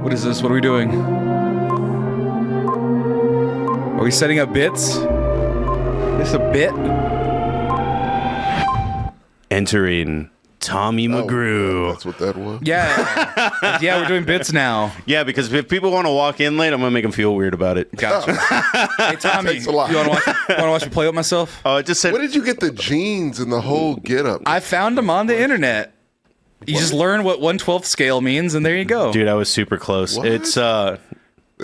What is this? What are we doing? Are we setting up bits? This a bit? Entering Tommy McGrew. That's what that was? Yeah. Yeah, we're doing bits now. Yeah, because if people want to walk in late, I'm going to make them feel weird about it. Gotcha. Hey, Tommy, Thanks a lot. you want to watch me play with myself? Oh, it just said... Where did you get the jeans and the whole getup? I found them on the internet. You just learn what 1/12 scale means, and there you go. Dude, I was super close. What? It's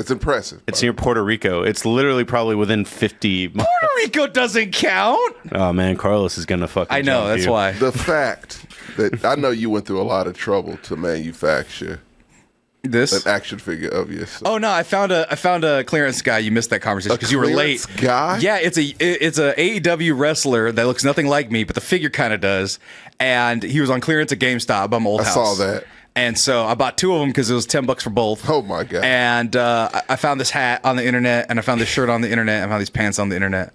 impressive. It's near Puerto Rico. It's literally probably within 50 miles. Puerto Rico doesn't count. Oh, man, Carlos is going to fucking I know, jump that's you. why. The fact that I know you went through a lot of trouble to manufacture This? an action figure of yourself. Oh no, I found a clearance guy. You missed that conversation because you were late. Clearance guy? Yeah, it's a AEW wrestler that looks nothing like me, but the figure kind of does. And he was on clearance at GameStop by my old I house. saw that. And so I bought two of them because it was $10 for both. Oh my god! And I found this hat on the internet, and I found this shirt on the internet, and I found these pants on the internet.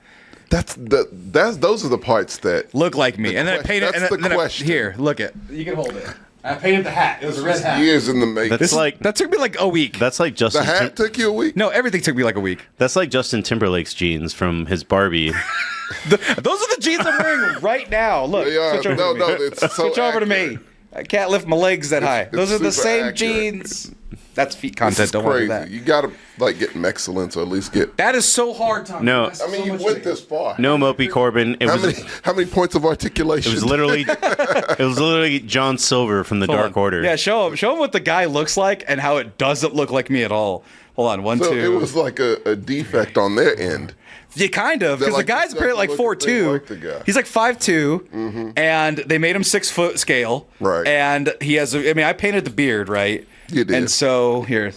Those are the parts that Look like me. And then I painted. That's and the then question. Here, look it. You can hold it. I painted the hat. It was a red hat. years in the making. That took me like a week. That's like The Justin. hat took you a week. No, everything took me like a week. That's like Justin Timberlake's jeans from his Barbie. Those are the jeans I'm wearing right now. Look, They are. switch over to me. It's so Switch over to me. I can't lift my legs that high. Those are the super same accurate. jeans. That's feet This content. is Don't worry crazy. about that. You gotta like get an excellence or at least get. That is so hard, Tom. No. That's I mean, so you much went bigger. this far. No, Mopey Corbin. It How many points of articulation? It was literally John Silver from the Hold Dark on. Order. Yeah, show him what the guy looks like and how it doesn't look like me at all. Hold on, 1, So 2. it was like a defect on their end. Yeah, kind of, because They're like, the guy's this apparently like doesn't look 4'2". like the guy. He's like 5'2", and they made him 6 foot scale. Right. And he has. I painted the beard, right? You did. And so here.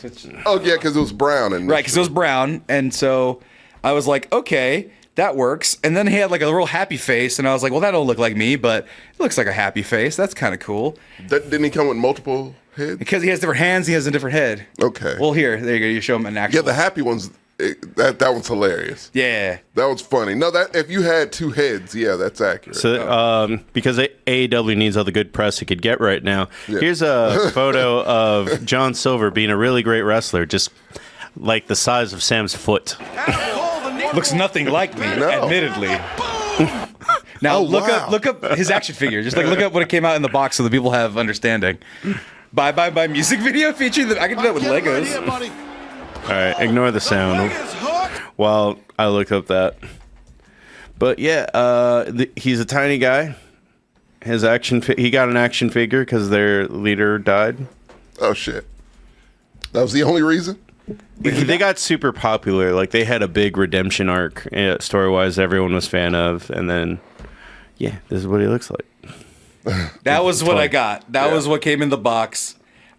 Oh yeah, because it was brown and Right, because it was brown, and so I was like, okay, that works. And then he had like a real happy face, and I was like, well, that don't look like me, but it looks like a happy face. That's kind of cool. Didn't he come with multiple heads? Because he has different hands, he has a different head. Okay. Well, there you go. You show him an actual. Yeah, the happy ones. That one's hilarious. Yeah. That was funny. No, that if you had two heads, yeah, that's accurate. So, because AEW needs all the good press it could get right now, Yeah. here's a photo of John Silver being a really great wrestler, just like the size of Sam's foot. Looks nothing like me, No. admittedly. Now Oh, look wow. up his action figure. Just like look up what it came out in the box so the people have understanding. Bye music video featuring I can do that with Legos. All right, ignore the sound while I look up that. But yeah, he's a tiny guy. His he got an action figure because their leader died. Oh shit. That was the only reason? They got super popular. Like they had a big redemption arc, story-wise. Everyone was fan of, and then yeah, this is what he looks like. That was what I got. That Yeah. was what came in the box.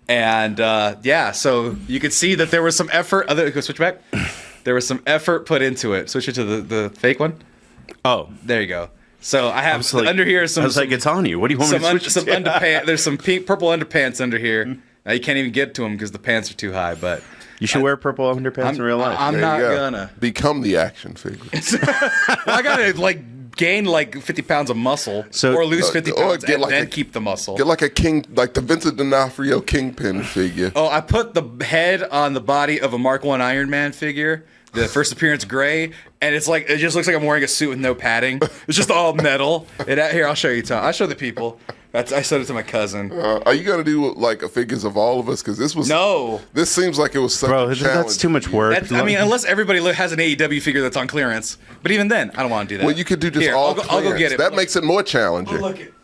And yeah, so you could see that there was some effort. Go switch back. There was some effort put into it. Switch it to the fake one. Oh, There you go. So I have like, under here some. I was like, it's on you. What do you want me to switch some to? underpants. There's some purple underpants under here. Now you can't even get to them because the pants are too high. But You should wear purple underpants in real life. I'm There not you go. gonna. Become the action figure. Well, I gotta gain 50 pounds of muscle, So- or lose 50 or pounds get and like then a- keep the muscle. Get like a king, like the Vincent D'Onofrio Kingpin figure. Oh, I put the head on the body of a Mark I Iron Man figure, the first appearance gray, and it just looks like I'm wearing a suit with no padding. It's just all metal. Here, I'll show you, Tom. I'll show the people. I showed it to my cousin. Are you gonna do like a figures of all of us? Because this was No. This seems like it was such Bro, a challenge. that's too much work. Unless everybody has an AEW figure that's on clearance. But even then, I don't want to do that. Well, you could do just Here, all. I'll go get it. That makes it more challenging. Look it.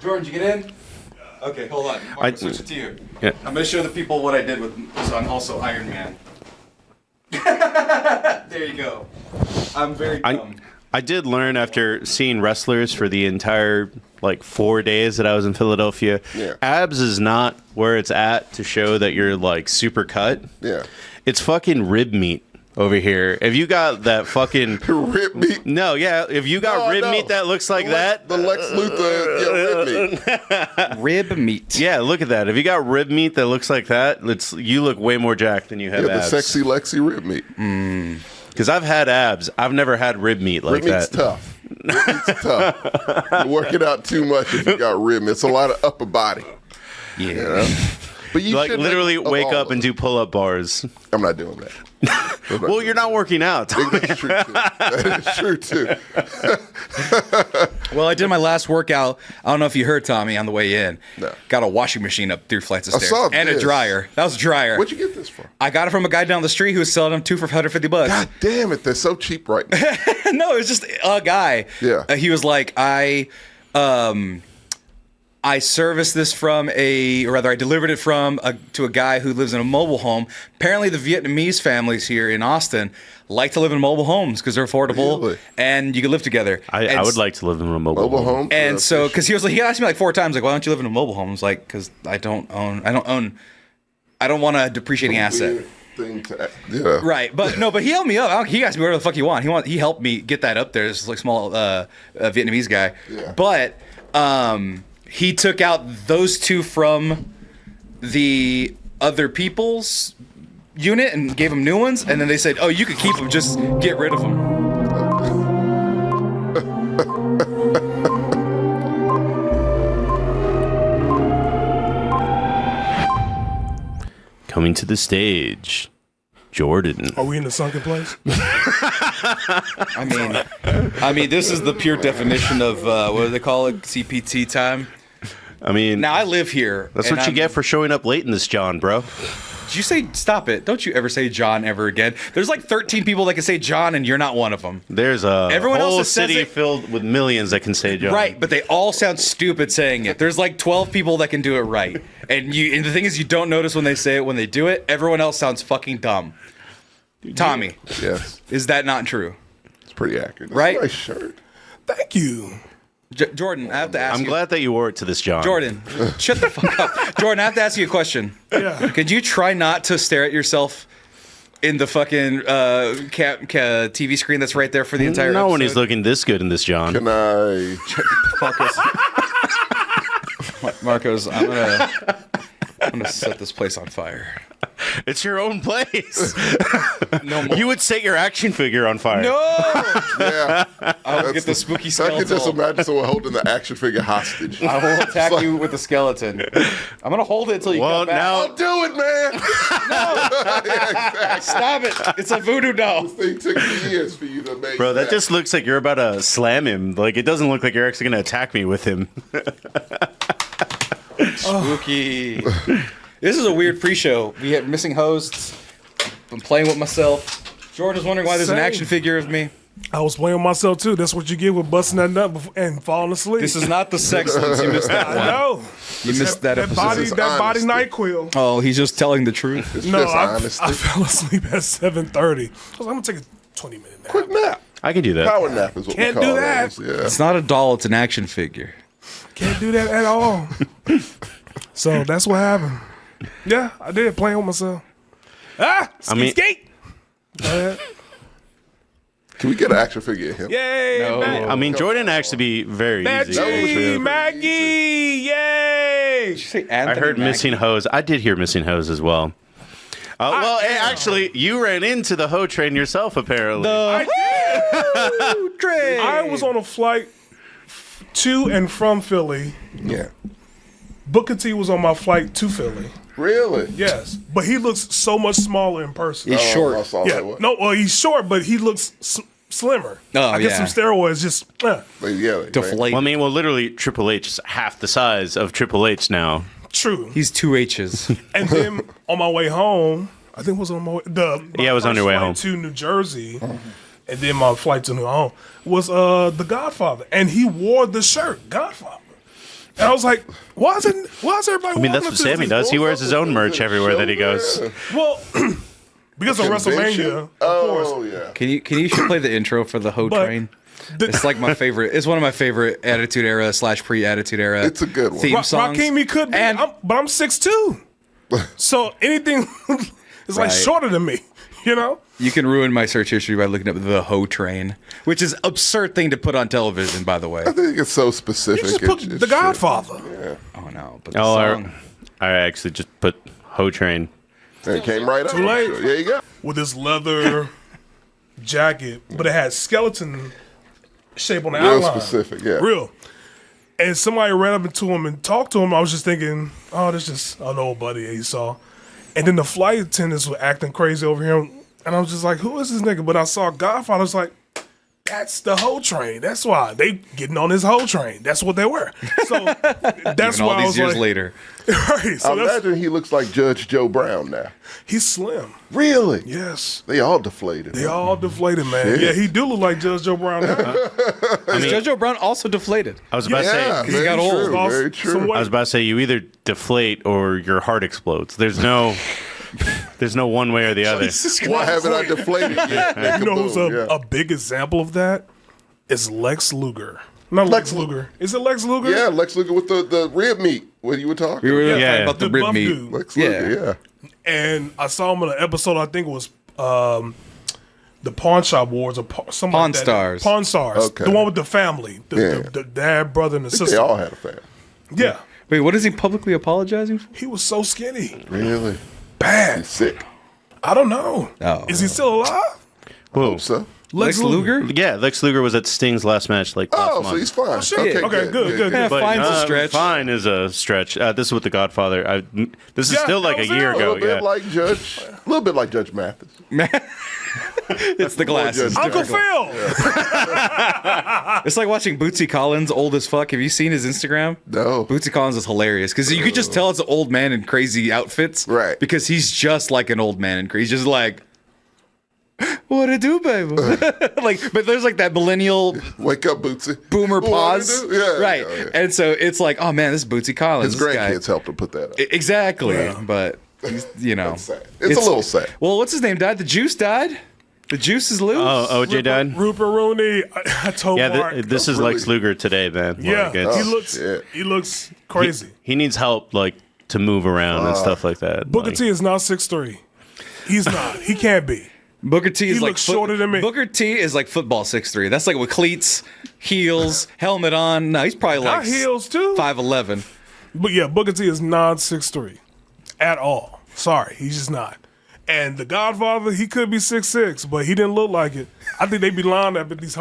Jordan, did you get in? Okay, hold on. Mark, I'll switch it to you. Yeah. I'm going to show the people what I did with also Iron Man. There you go. I'm very dumb. I did learn after seeing wrestlers for the entire 4 days that I was in Philadelphia. Yeah. Abs is not where it's at to show that you're super cut. Yeah. It's fucking rib meat over here. If you got that fucking Rib meat. no, yeah. If you got rib meat that looks like that, The Lex Luthor rib meat. Rib meat. yeah. Look at that. If you got rib meat that looks like that, you look way more jacked than you have Yeah, the abs. sexy Lexi rib meat. Because I've had abs. I've never had rib meat like Rib meat's that. tough. Rib meat's tough. You work it out too much if you got rib meat. It's a lot of upper body. Yeah. You know? But you Like should literally make- wake all up of and them. do pull-up bars. I'm not doing that. Well, you're not working out. That's true too. That is true too. Well, I did my last workout. I don't know if you heard, Tommy, on the way in. No. Got a washing machine up 3 flights of I stairs. saw And a this. dryer. That was a dryer. Where'd you get this from? I got it from a guy down the street who was selling them 2 for $150. God damn it, they're so cheap right now. No, it was just a guy. Yeah. He was like, I serviced this from I delivered it to a guy who lives in a mobile home. Apparently, the Vietnamese families here in Austin like to live in mobile homes because they're affordable Really? and you can live together. I would like to live in a mobile Mobile home. home. And so, because he asked me like 4 times, like, why don't you live in a mobile home? I was like, because I don't want a depreciating asset. Thing to, yeah. Right, but he helped me up. He asked me whatever the fuck you want. He helped me get that up there. This is like small Vietnamese guy. Yeah. But he took out those 2 from the other people's unit and gave them new ones. And then they said, "Oh, you could keep them. Just get rid of them." Coming to the stage, Jordan. Are we in the sunken place? I mean, this is the pure definition of what do they call it? CPT time. I mean, Now I live here. that's and what you I'm- get for showing up late in this, John, bro. Did you say stop it? Don't you ever say John ever again? There's like 13 people that can say John, and you're not one of them. There's a Everyone else whole that says city it- filled with millions that can say John. Right, but they all sound stupid saying it. There's like 12 people that can do it right, and the thing is, you don't notice when they say it. When they do it, everyone else sounds fucking dumb. Tommy, Yes. is that not true? It's pretty accurate. That's Right? a nice shirt. Thank you. Jordan, I have to ask I'm you. glad that you wore it to this, John. Jordan, shut the fuck up. Jordan, I have to ask you a question. Yeah. Could you try not to stare at yourself in the fucking TV screen that's right there for the entire No episode? one is looking this good in this, John. Can I? Marcos, I'm gonna set this place on fire. It's your own place. No more. You would set your action figure on fire. No! Yeah. I'll get the spooky I can skeleton. just imagine someone holding the action figure hostage. I will attack you with the skeleton. I'm gonna hold it until you Well, come back. now- I'll do it, man. Yeah, exactly. Stop it! It's a voodoo doll. It took years for you to make Bro, that just looks like you're about to slam him. Like, it doesn't look like you're actually going to attack me with him. Spooky. This is a weird pre-show. We have missing hosts. I'm playing with myself. Jordan's wondering why there's an Same. action figure of me. I was playing with myself too. That's what you get with busting that nut and falling asleep. This is not the sex ones. You missed that I one. know. You missed that That episode. body, is that body honesty. NyQuil. Oh, he's just telling the truth. It's No, just I honesty. fell asleep at 7:30. I was like, I'm gonna take a 20-minute nap. Quick nap. I can do that. Power nap is what Can't we call do that. those. Yeah. It's not a doll. It's an action figure. Can't do that at all. So that's what happened. Yeah, I did playing with myself. Skate. Go ahead. Can we get an action figure of him? Yay, No. Mag- I mean, Jordan actually be very Maggie, easy. Maggie, yay! Did you say I Anthony heard Mackie? missing hose. I did hear missing hose as well. Well, hey, am. actually, you ran into the hoe train yourself, apparently. I did. Train. I was on a flight to and from Philly. Yeah. Booker T was on my flight to Philly. Really? Yes, but he looks so much smaller in person. He's I short. saw Yeah, that one. no, well, he's short, but he looks slimmer. Oh, I guess yeah. some steroids just. Deflate. Well, I mean, literally, Triple H is half the size of Triple H now. True. He's 2 H's. And then on my way home, I think it was on my way. Yeah, it was on your way flight home. to New Jersey, and then my flight to New home was The Godfather, and he wore the shirt Godfather. And I was like, why is everybody? I mean, that's what Sammy does. He wears his own merch everywhere that he goes. Well, because of WrestleMania, of Oh, course. yeah. Can you play the intro for the Ho But Train? the- It's like my favorite. It's one of my favorite Attitude Era / pre-Attitude Era. It's a good one. Theme songs. Rakim could be, And but I'm 6'2", so anything is like Right. shorter than me, you know. you can ruin my search history by looking up the Ho Train, which is absurd thing to put on television, by the way. I think it's so specific. You just put It's The shit. Godfather. Oh no, but the Oh, song. I actually just put hoe train. And it came right up. Too late. There you go. With this leather jacket, but it had skeleton shape on the Real outline. specific, yeah. Real. and somebody ran up into him and talked to him. I was just thinking, oh, that's just an old buddy that he saw. And then the flight attendants were acting crazy over here. And I was just like, who is this nigga? But I saw Godfather. I was like, that's the whole train. That's why they getting on this whole train. That's what they were. So that's Even why all I these was years like, later. right. So I imagine he looks like Judge Joe Brown now. he's slim. Really? Yes. They all deflated. They all deflated, man. Shit. Yeah, he do look like Judge Joe Brown now. I mean, JoJo Brown also deflated. I was about to Yeah, say. he very got old. true. Lost Very some true. weight. I was about to say you either deflate or your heart explodes. There's no one way or the other. Why haven't I deflated yet? You know who's Kaboom, a big example of that? Is Lex Luger. Not Lex Luger. Is it Lex Luger? Yeah, Lex Luger with the rib meat. What you were talking. We were Yeah. talking about the The rib buff meat. dude. Lex Yeah. Luger, yeah. And I saw him in an episode, I think it was the Pawn Shop Wars or something Pawn like that. Stars. Pawn Stars. Okay. The one with the family. Yeah. The dad, brother, and the They sister. all had a family. Yeah. Wait, what is he publicly apologizing for? He was so skinny. Really? Bad. Sick. I don't know. Oh. Is he still alive? Whoa. So. Lex Luger? Yeah, Lex Luger was at Sting's last match last Oh, month. so he's fine. shit. Okay, Okay, good. Yeah, But, fine's a stretch. Fine is a stretch. This is with The Godfather. This is Yeah, still like that a was year it. A little ago. bit Yeah. like a little bit like Judge Mathis. It's the glasses. Judge. Uncle Phil. It's like watching Bootsy Collins, old as fuck. Have you seen his Instagram? No. Bootsy Collins is hilarious because you could just tell it's an old man in crazy outfits. Right. Because he's just like an old man in crazy. He's just like, what it do, baby? Like, but there's like that millennial Wake up, Bootsy. boomer What pause. to do? Yeah. Right. Yeah, yeah. And so it's like, oh man, this is Bootsy Collins. His this guy. grandkids helped him put that up. Exactly. But, he's, you know. That's sad. It's a little sad. Well, what's his name died? The Juice died? The Juice is loose? Oh, OJ died. Rupert Rooney. I told Yeah, Mark. this is Lex Luger today, man. Yeah, Like, it's- he looks crazy. he needs help, like to move around and stuff like that. Booker Like, T is not 6'3". He's not. He can't be. Booker T is He like looks shorter than me. Booker T is like football 6'3". That's like with cleats, heels, helmet on. No, he's probably Got like heels too. 5'11". But yeah, Booker T is not 6'3" at all. Sorry, he's just not. And the Godfather, he could be 6'6", but he didn't look like it. I think they be lined up at these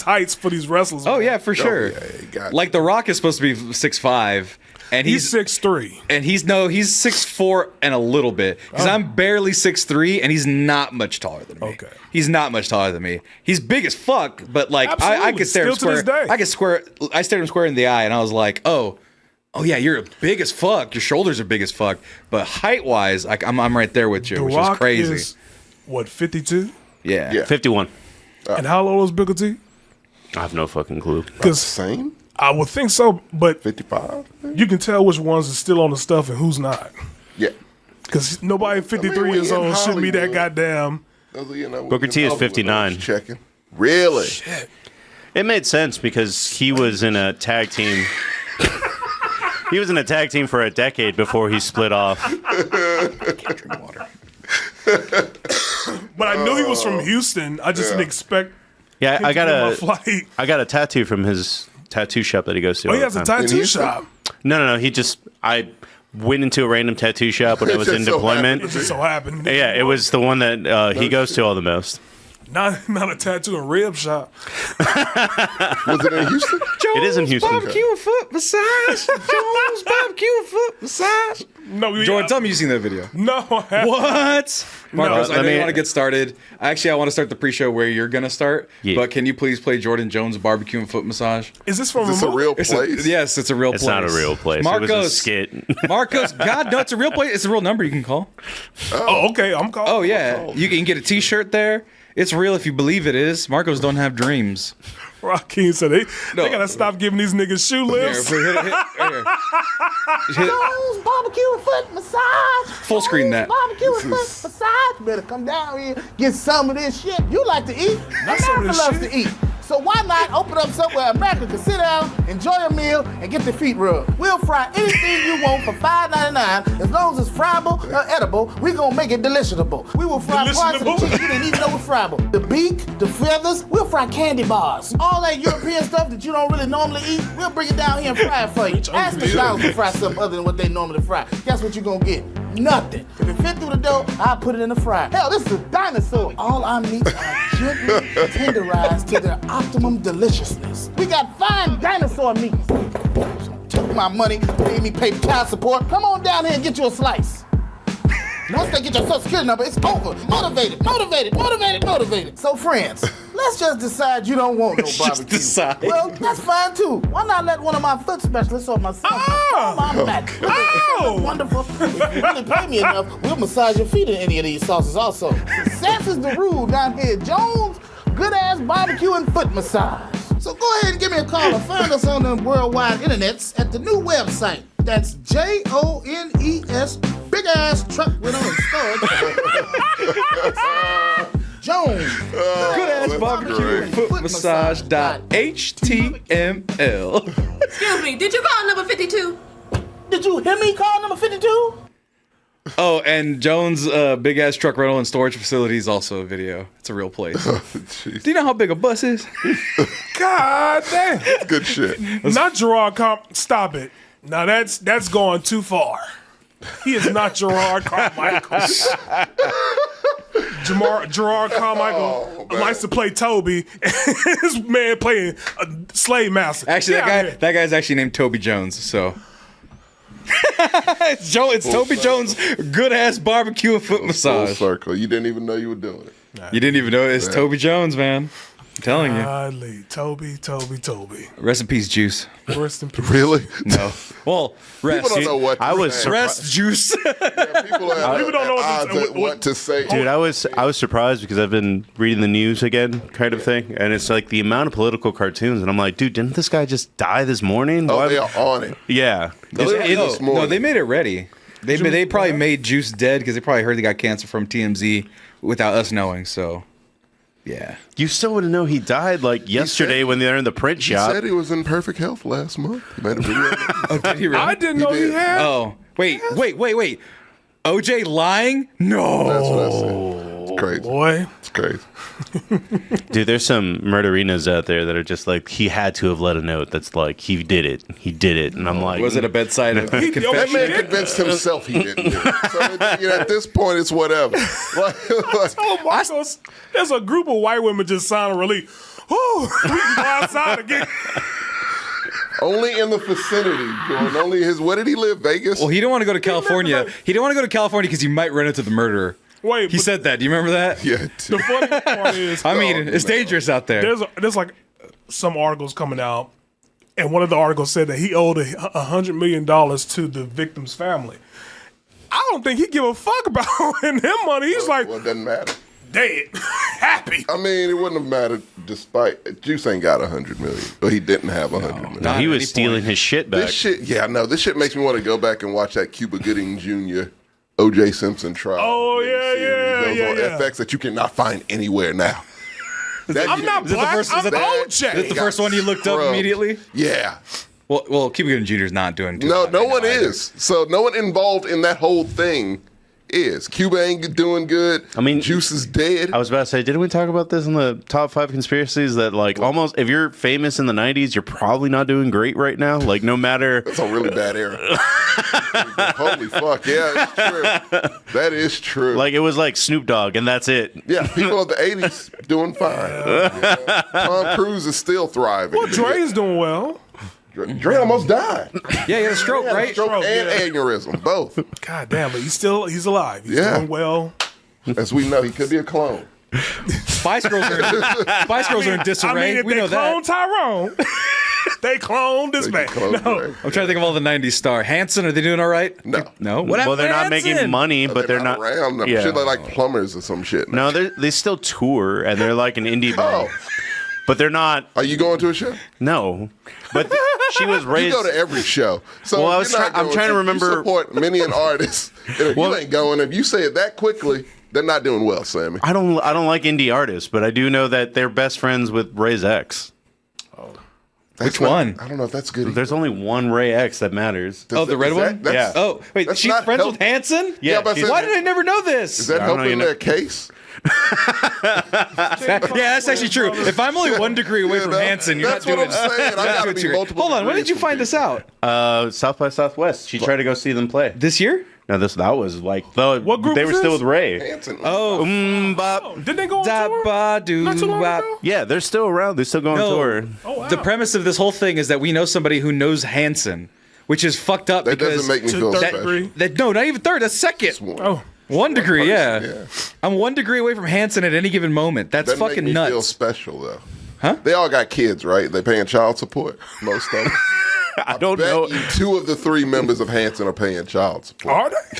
heights for these wrestlers. Oh yeah, for sure. yeah, you got Like The Rock is supposed to be 6'5", and he's 6'3". and he's 6'4" and a little bit because I'm barely 6'3", and he's not much taller than me. Okay. He's not much taller than me. He's big as fuck, but like I Absolutely. could stare him Still to square. this day. I stared him square in the eye, and I was like, oh yeah, you're big as fuck. Your shoulders are big as fuck, but height wise, I'm right there with you, The which Rock is crazy. is, what, 52? Yeah. 51. And how old is Booker T? I have no fucking clue. Because Same? I would think so, but 55? you can tell which ones are still on the stuff and who's not. Yeah. Because nobody 53 we years in old shouldn't be that Hollywood. goddamn. Booker T is 59. Checking. Really? Shit. It made sense because he was in a tag team. He was in a tag team for a decade before he split off. Drink water. But I knew he was from Houston. I just didn't expect Yeah, him I to be on my got flight. a tattoo from his tattoo shop that he goes to. Oh, all he has the a time. tattoo Houston? shop. No. I went into a random tattoo shop when I was in Just so deployment. It just so happened. Yeah, it was the one that he goes to all the most. Not a tattoo and rib shop. Was it in Houston? It is in Houston. Barbecue and foot massage. Jones barbecue and foot massage. No, Jordan, tell me you've seen that video. No, I haven't. What? Marcos, I know you me- want to get started. Actually, I want to start the pre-show where you're going to start. Yeah. But can you please play Jordan Jones barbecue and foot massage? Is this from Is this a movie? real It's place? yes, it's a real It's place. not a real place. It was a Marcos, skit. Marcos, God, no, it's a real place. It's a real number you can call. Oh, okay. I'm calling. Oh, yeah. You can get a t-shirt there. It's real if you believe it is. Marcos don't have dreams. Raheem said they No. gotta stop giving these niggas shoe Here, lifts. here. Jones barbecue and foot massage. Full screen that. Barbecue and foot massage. Better come down here, get some of this shit. You like to eat. Not some of America this loves shit. to eat. So why not open up somewhere America can sit down, enjoy a meal, and get their feet rubbed? We'll fry anything you want for $5.99. As long as it's friable or edible, we gonna make it deliciable. We will fry parts of the Deliciable? chicken you didn't even know was friable. The beak, the feathers, we'll fry candy bars. All that European stuff that you don't really normally eat, we'll bring it down here and fry it for you. Ask McDonald's to fry something other than what they normally fry. Guess what you're gonna get? Nothing. If it fit through the dough, I'll put it in the fryer. Hell, this is a dinosaur. All our meats are gently tenderized to their optimum deliciousness. We got fine dinosaur meats. Took my money, made me pay child support. Come on down here and get you a slice. Once they get your social security number, it's over. Motivated. So friends, let's just decide you don't want no barbecue. Just decide. Well, that's fine too. Why not let one of my foot specialists or my son my back? That's wonderful. If you really pay me enough, we'll massage your feet in any of these sauces also. Success is the rule down here at Jones. Good ass barbecue and foot massage. So go ahead and give me a call or find us on the worldwide internets at the new website. That's JONES, big ass truck rental and storage. Jones. Good ass barbecue and foot massage .html. Excuse me, did you call number 52? Did you hear me call number 52? Oh, and Jones' big ass truck rental and storage facility is also a video. It's a real place. Do you know how big a bus is? God damn. Good shit. Not Gerard Stop it. Now that's going too far. He is not Gerard Carmichael. Gerard Carmichael likes to play Toby. And this man playing a slave master. Actually, that guy's actually named Toby Jones. So it's Toby Jones' good ass barbecue and foot Full massage. circle. You didn't even know you were doing it. You didn't even know it's Toby Jones, man. I'm telling you. Golly, Toby. Rest in peace, Juice. Rest in peace. Really? No. Well, rest. People don't know what to I was say. Rest, Juice. Yeah, people don't know what to say. Dude, I was surprised because I've been reading the news again, kind of thing, and it's like the amount of political cartoons, and I'm like, dude, didn't this guy just die this morning? Oh, Why- they are on it. Yeah. This morning. No, they made it ready. They probably made Juice dead because they probably heard they got cancer from TMZ without us knowing. So, yeah. You still wouldn't know he died like yesterday when they're in the print He shop. said he was in perfect health last month. He made a video. Oh, did he really? I didn't know he did. had. Oh, wait. OJ lying? No. That's what I said. It's crazy. Boy. It's crazy. Dude, there's some murderinas out there that are just like, he had to have let a note that's like, he did it. And I'm like, Was it a bedside That confession? man convinced himself he didn't do it. So at this point, it's whatever. Oh, Marcos, there's a group of white women just signing a release. Whew, we can go outside again. Only in the vicinity, Jordan. Only his. Where did he live? Vegas. Well, he didn't want to go to California. He didn't want to go to California because he might run into the murderer. Wait, He but said that. Do you remember that? yeah. the funny part is, I mean, it's dangerous out there. there's like some articles coming out, and one of the articles said that he owed $100 million to the victim's family. I don't think he give a fuck about owing him money. He's like, Well, it doesn't matter. dead, happy. I mean, it wouldn't have mattered. Despite Juice ain't got $100 million, but he didn't have $100 million. Not he at was any stealing point. his shit back. This shit, yeah, no, this shit makes me want to go back and watch that Cuba Gooding Jr. OJ Simpson trial. Oh, yeah, series that was on yeah. FX that you cannot find anywhere now. I'm not black. I'm OJ. Is that the first one you looked up immediately? Yeah. Well, Cuba Gooding Jr. is not doing too No, hot no right one now either. is. So no one involved in that whole thing is. Cuba ain't doing good. I mean, Juice is dead. I was about to say, didn't we talk about this in the top 5 conspiracies that like almost if you're famous in the 90s, you're probably not doing great right now? Like no matter. That's a really bad era. Holy fuck. Yeah, it's true. That is true. Like it was like Snoop Dogg and that's it. Yeah, people of the 80s doing fine. Yeah. Tom Cruise is still thriving. Well, Dre's doing well. Dre almost died. Yeah, he had a stroke, right? Stroke and yeah. aneurysm, both. God damn, but he's alive. He's Yeah. doing well. As we know, he could be a clone. Spice Girls are in disarray. I mean, if we they know clone that. Tyrone, they cloned this They man. could clone No. Dre. I'm trying to think of all the '90s star. Hanson, are they doing all right? No. No. What Well, happened they're to not making Hanson? money, but they're not. around. I'm Yeah. sure they're like plumbers or some shit. No, they still tour and they're like an indie band, Oh, but they're not. are you going to a show? No, but she was You raised. go to every show. So Well, if you're not I'm going trying to you remember- support many an artist. And if you ain't going, if you say it that quickly, they're not doing well, Sammy. I don't like indie artists, but I do know that they're best friends with Ray's ex. That's Which one? I don't know if that's good. There's only one Ray X that matters. Does Oh, the red one? that's- Yeah. Oh, wait, That's she's not friends help- with Hanson? Yeah, but she's- Why did I never know this? Is that I don't know, helping you know- their case? Yeah, that's actually true. If I'm only 1 degree away from know, Hanson, you're that's not doing what I'm saying. I you're not gotta doing be too great. multiple Hold on, when degrees did you from find this out? South by Southwest. She tried to go see them play. This year? Now that was like What group they was were still this? with Ray. Hanson. Didn't they go on tour? Not too long ago? Yeah, they're still around. They still go on tour. Oh, wow. The premise of this whole thing is that we know somebody who knows Hanson, which is fucked up That because doesn't make me To feel third special. degree. no, not even third. That's second. Oh, 1 degree, person, yeah. I'm 1 degree away from Hanson at any given moment. That's Doesn't fucking make me feel nuts. special though. Huh? They all got kids, right? They paying child support. Most of them. I don't Bet know. you 2 of the 3 members of Hanson are paying child support. are they?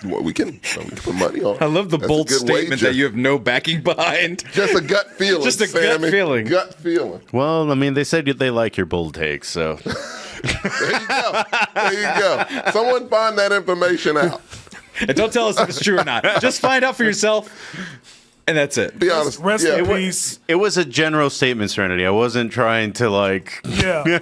Well, we can put money on. I love the That's a bold good statement wager. that you have no backing behind. Just a gut feeling. Just a gut Sammy. feeling. Gut feeling. Well, I mean, they said they like your bold takes, so There you go. There you go. Someone find that information out. And don't tell us if it's true or not. Just find out for yourself, and that's it. Be honest. Rest yeah. in peace. it was a general statement, Serenity. I wasn't trying to like. Yeah.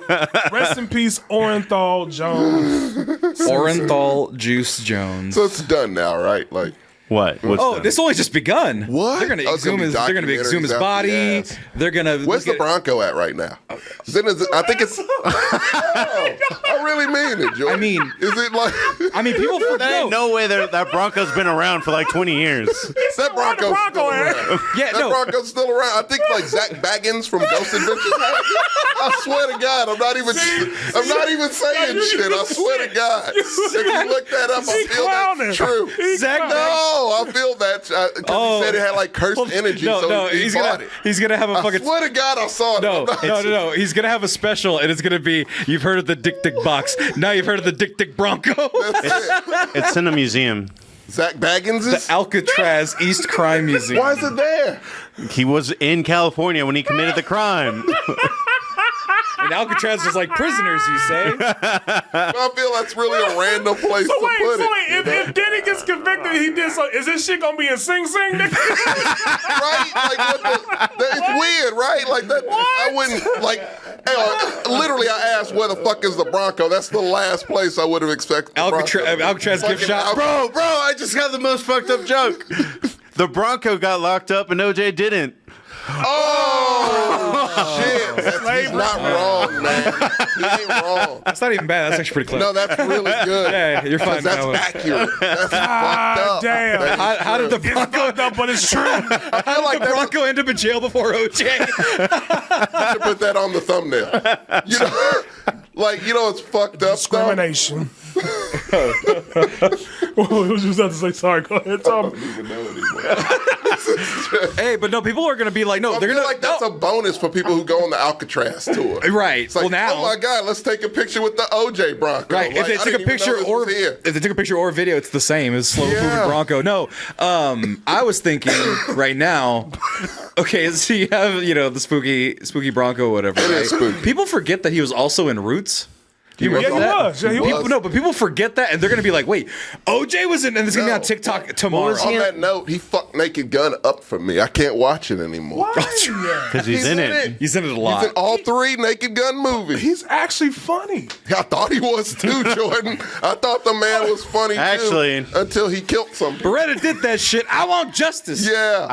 Rest in peace, Orenthal Jones. Orenthal Juice Jones. So it's done now, right? Like, What? What's Oh, that? this only just begun. What? They're gonna Oh, it's exhume gonna his. be They're gonna exhume his documentaries body. out the ass. They're gonna. where's the Bronco at right now? I think it's. I really mean it, George. I mean- is it like? I mean, people There forget. ain't no way that Bronco's been around for like 20 years. that Bronco's Bronco still at? around. Yeah, That no. Bronco's still around. I think like Zach Baggins from Ghost Adventures has it. I swear to God, I'm not even saying shit. I swear to God. If you look that up, I He feel clowning. that's true. Zach No, I feel that because he said it had like cursed energy, so he he's bought gonna it. he's gonna have a I fucking. swear to God, I saw it. No, I'm not- no. He's gonna have a special, and it's gonna be. You've heard of the Dick Dick box. Now you've heard of the Dick Dick Bronco. That's it. It's in a museum. Zach Baggins is. Alcatraz East Crime Museum. Why is it there? He was in California when he committed the crime. And Alcatraz was like prisoners, you say? I feel that's really a random place So to put it. if Denny gets convicted, he did so. Is this shit gonna be in Sing Sing? Right? Like it's weird, right? Like that. I wouldn't like. Literally, I asked where the fuck is the Bronco. That's the last place I would have expected. the Bronco. Alcatraz gift Fucking shop. Al- Bro, I just got the most fucked up joke. The Bronco got locked up and OJ didn't. Oh shit! He's not wrong, man. He ain't wrong. That's not even bad. That's actually pretty close. No, that's really good. Yeah, you're fine. That's now. accurate. That's fucked up. damn. That is How did the true. Bronco? Fucked up, but it's true. I feel like The Bronco end up in jail before OJ. to put that on the thumbnail. You know, like it's fucked up. Though. Discrimination. What was you about to say? Sorry, go ahead, Tom. Hey, but no, people are gonna be like, no, I they're feel gonna like that's a bonus for people who go on the Alcatraz tour. Right. It's like, Well, now- oh my God, let's take a picture with the OJ Bronco. Right, Like, if they I took a didn't even picture know this or was here. if they took a picture or video, it's the same as slow moving Yeah. Bronco. No, I was thinking right now. Okay, so you have the spooky Bronco, or whatever. It right? is spooky. People forget that he was also in Roots. Do you remember Yeah, he that? was. Yeah, he People, was. no, but people forget that, and they're gonna be like, "Wait, OJ was in," and it's gonna be on No. TikTok tomorrow. On that note, he fucked Naked Gun up for me. I can't watch it anymore. Because he's in it. He's in it a He's lot. in all 3 Naked Gun movies. He's actually funny. I thought he was too, Jordan. I thought the man was funny Actually- too until he killed somebody. Beretta did that shit. I want justice. Yeah.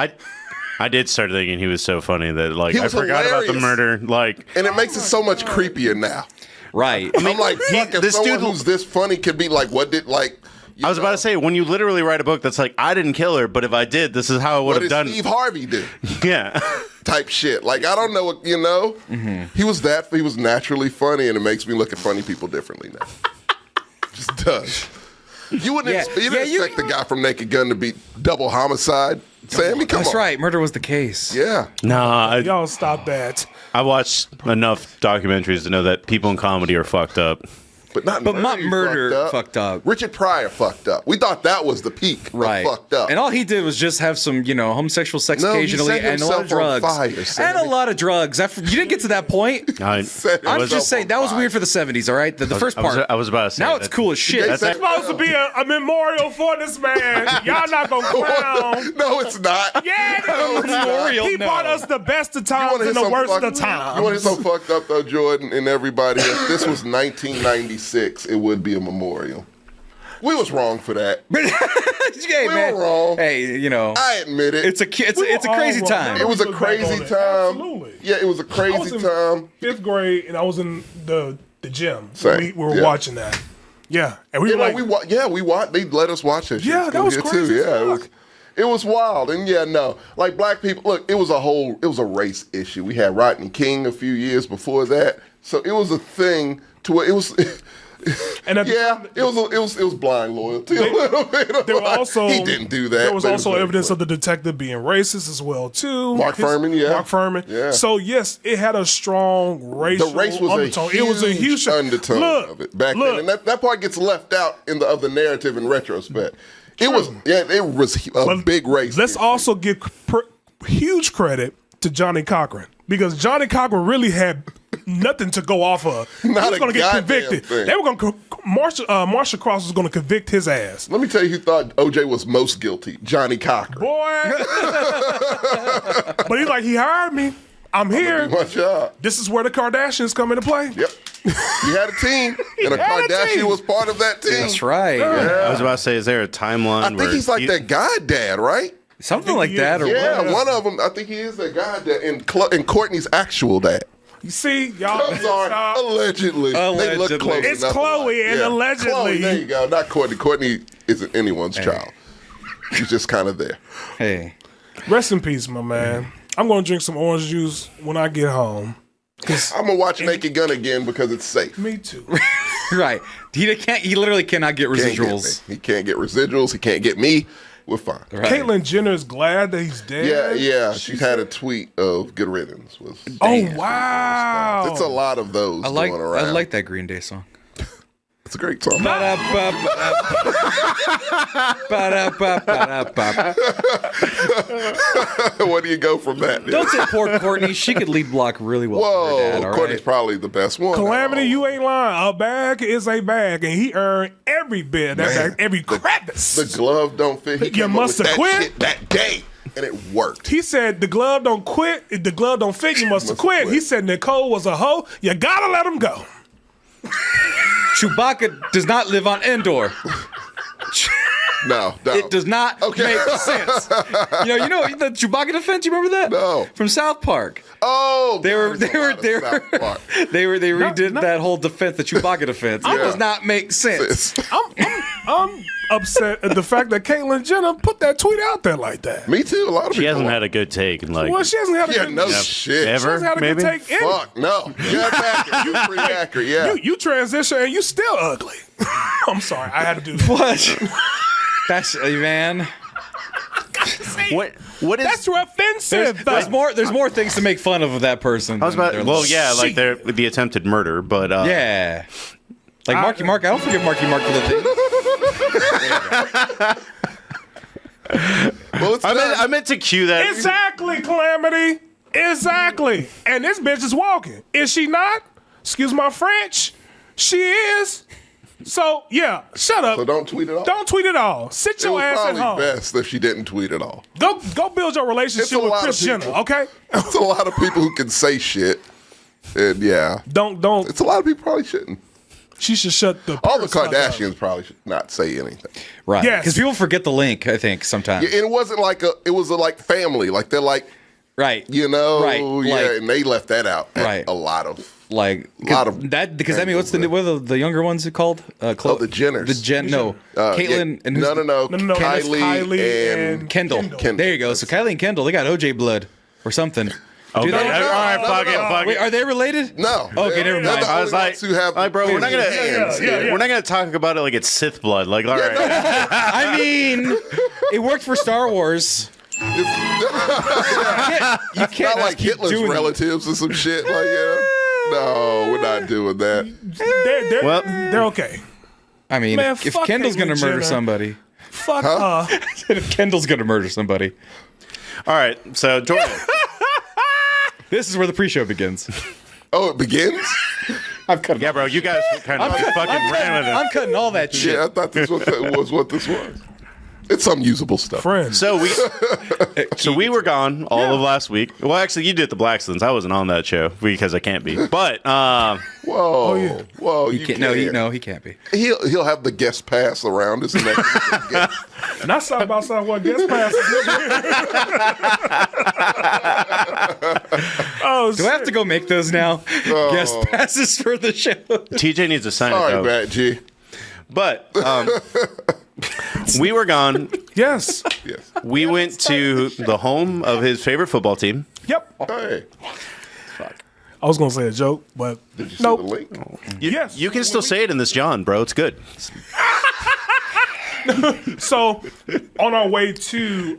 I did start thinking he was so funny that like He I was forgot about the hilarious. murder. Like And it makes it so much creepier now. Right. I'm like, fuck, if this someone dude- who's this funny could be like, what did, like... I was about to say, when you literally write a book that's like, I didn't kill her, but if I did, this is how I would what have did done. Steve Harvey do? Yeah. Type shit. Like, I don't know what, He was naturally funny, and it makes me look at funny people differently now. Just does. You wouldn't Yeah. expect, you Yeah, didn't you- expect the guy from Naked Gun to be double homicide. Sammy, come That's on. right. Murder was the case. Yeah. Nah, Y'all stop that. I watched enough documentaries to know that people in comedy are fucked up. But not murder fucked up. Richard Pryor fucked up. We thought that was the peak Right. of fucked up. And all he did was just have some, homosexual sex No, he occasionally set and a lot of himself on drugs. fire, and Sammy. a lot of drugs. You didn't get to that point. I, Set I'm himself just saying on that was fire. weird for the 70s, all right? The first part. I was about to say. Now it's cool as shit. That's It's supposed to be a memorial for this man. Y'all not gonna clown. No, it's not. Yeah, it is. Memorial, He no. brought us the best of You times wanna hear and the some worst fuck- of times. You want to hear something fucked up though, Jordan and everybody? If this was 1996, it would be a memorial. We was wrong for that. Hey, We man. were wrong. Hey, I admit it. it's a crazy all time. wrong. It was a Look back crazy on it. time. Absolutely. Yeah, it was a I was crazy in time. 5th grade and I was in the gym. Same. We were Yeah. watching that. Yeah, and we were like, we watched. They let us watch that shit. Yeah, that was Here, crazy too. as Yeah, fuck. it was wild. And yeah, no, like black people. Look, it was a race issue. We had Rodney King a few years before that, so it was a thing to where it was. and it was blind loyalty a little bit. There were also he didn't do that. There was but it also very evidence funny. of the detective being racist as well too. Mark Furman. Mark Furman. Yeah. So yes, it had a strong racial The race was undertone. it was a huge undertone look, of it back then, and that part gets left out of the narrative in retrospect. It was a big race. Let's also give huge credit to Johnny Cochran because Johnny Cochran really had nothing to go off of. He was going to get convicted. Thing. They were going to Marsha Cross was going to convict his ass. Let me tell you who thought OJ was most guilty. Johnny Cochran. Boy. But he's like, he hired me. I'm here. Do my job. This is where the Kardashians come into play. Yep. He had a team, and a had a Kardashian team. was part of that team. That's right. I was about to say, is there a timeline? I think he's like that guy dad, right? Something like that. Or Yeah, what? one of them. I think he is that guy dad, and Courtney's actual dad. You see, y'all. I'm sorry. stop. Allegedly. They look close It's enough Chloe alike. and allegedly. Chloe, there you go. Not Courtney. Courtney isn't anyone's child. She's just kind of there. Hey. Rest in peace, my man. I'm going to drink some orange juice when I get home. I'm going to watch Naked Gun again because it's safe. Me too. Right. He literally cannot get Can't get residuals. me. He can't get residuals. He can't get me. We're fine. Right. Caitlyn Jenner is glad that he's dead. Yeah. She's had a tweet of good riddance. Oh, wow. It's a lot of those I like going around. I like that Green Day song. It's a great song. Where do you go from that? Don't say poor Courtney. She could lead block really well. for her dad, Whoa, all Courtney's right? probably the best one. Calamity, you ain't lying. A bag is a bag, and he earned every bit of that Man, bag, every crevice. The glove don't fit. He You came up must with have that quit. shit that day, and it worked. He said the glove don't quit. If the glove don't fit, you must have quit. He said Nicole was a hoe. You gotta let him go. Chewbacca does not live on Endor. No. It does not make sense. You know the Chewbacca defense. You remember that? No. From South Park. Oh, They redid that whole defense, the Chewbacca defense. It does not make sense. I'm upset at the fact that Caitlyn Jenner put that tweet out there like that. Me too. A lot of She people. hasn't had a good take in like Well, she hasn't had a Yeah, good no shit. She ever. hasn't had a Maybe. good take. Fuck no. Yeah, accurate. You pretty accurate. Yeah. You transition and you still ugly. I'm sorry, I had to do that. What? That's man. what is? That's offensive. There's more things to make fun of that person. I was about. than Well, their- yeah, like the attempted murder, but Yeah. Like Marky Mark. I don't forgive Marky Mark for the thing. Well, it's I meant to cue that. Exactly, Calamity. Exactly. And this bitch is walking. Is she not? Excuse my French. She is. So, yeah, shut up. So don't tweet at all. Don't tweet at all. Sit It your was ass at probably home. best that she didn't tweet at all. Go build your It's relationship a with lot of Kris Jenner, people. okay? It's a lot of people who can say shit, and yeah, Don't. it's a lot of people probably shouldn't. She should shut the All the fuck up. Kardashians probably should not say anything. Right. Yes. Because people forget the link. I think sometimes. And it wasn't like it was like family. Like they're like, Right. you know, Right. yeah, Like- and they left that out. at Right. A lot of. Like Lot of that because I mean, what's what are the younger ones called? the Jenners. Caitlyn and who's no. No, Kylie and Kendall. Kendall. There you go. So Kylie and Kendall, they got OJ blood or something. Okay, Do they? all right, fuck it. Wait, are they related? No. Okay, never They're mind. the I was only like, ones who have bro, we're not gonna, hands. we're not gonna talk about it like it's Sith blood. Like, all right, I mean, it worked for Star Wars. You can't Not like keep Hitler's doing- relatives or some shit. Like, yeah. No, we're not doing that. They're okay. I mean, Man, if fuck Kendall's gonna Caitlyn murder Jenner. somebody, Fuck if Kendall's gonna murder somebody, all right. So, Jordan, this is where the pre-show begins. Oh, it begins? I'm cutting. yeah, bro, you guys kind of fucking ran with it. I'm cutting all that shit. Yeah, I thought this was what this was. It's some usable stuff. friends. So we were gone all of last week. Well, actually, you did the Blacksons. I wasn't on that show because I can't be. But Whoa, yeah. whoa, He you can't. can't. No, he can't be. He'll have the guest pass around us. Not South by Southwest guest passes. Oh, Do I have to go make those now? Guest passes for the show. TJ needs to sign it Sorry, though. Matt G. But we were gone. Yes. Yes. We went to the home of his favorite football team. Yep. Hey, I was gonna say a joke, but did you see nope. the link? Yes. You can still say it in this John, bro. It's good. So, on our way to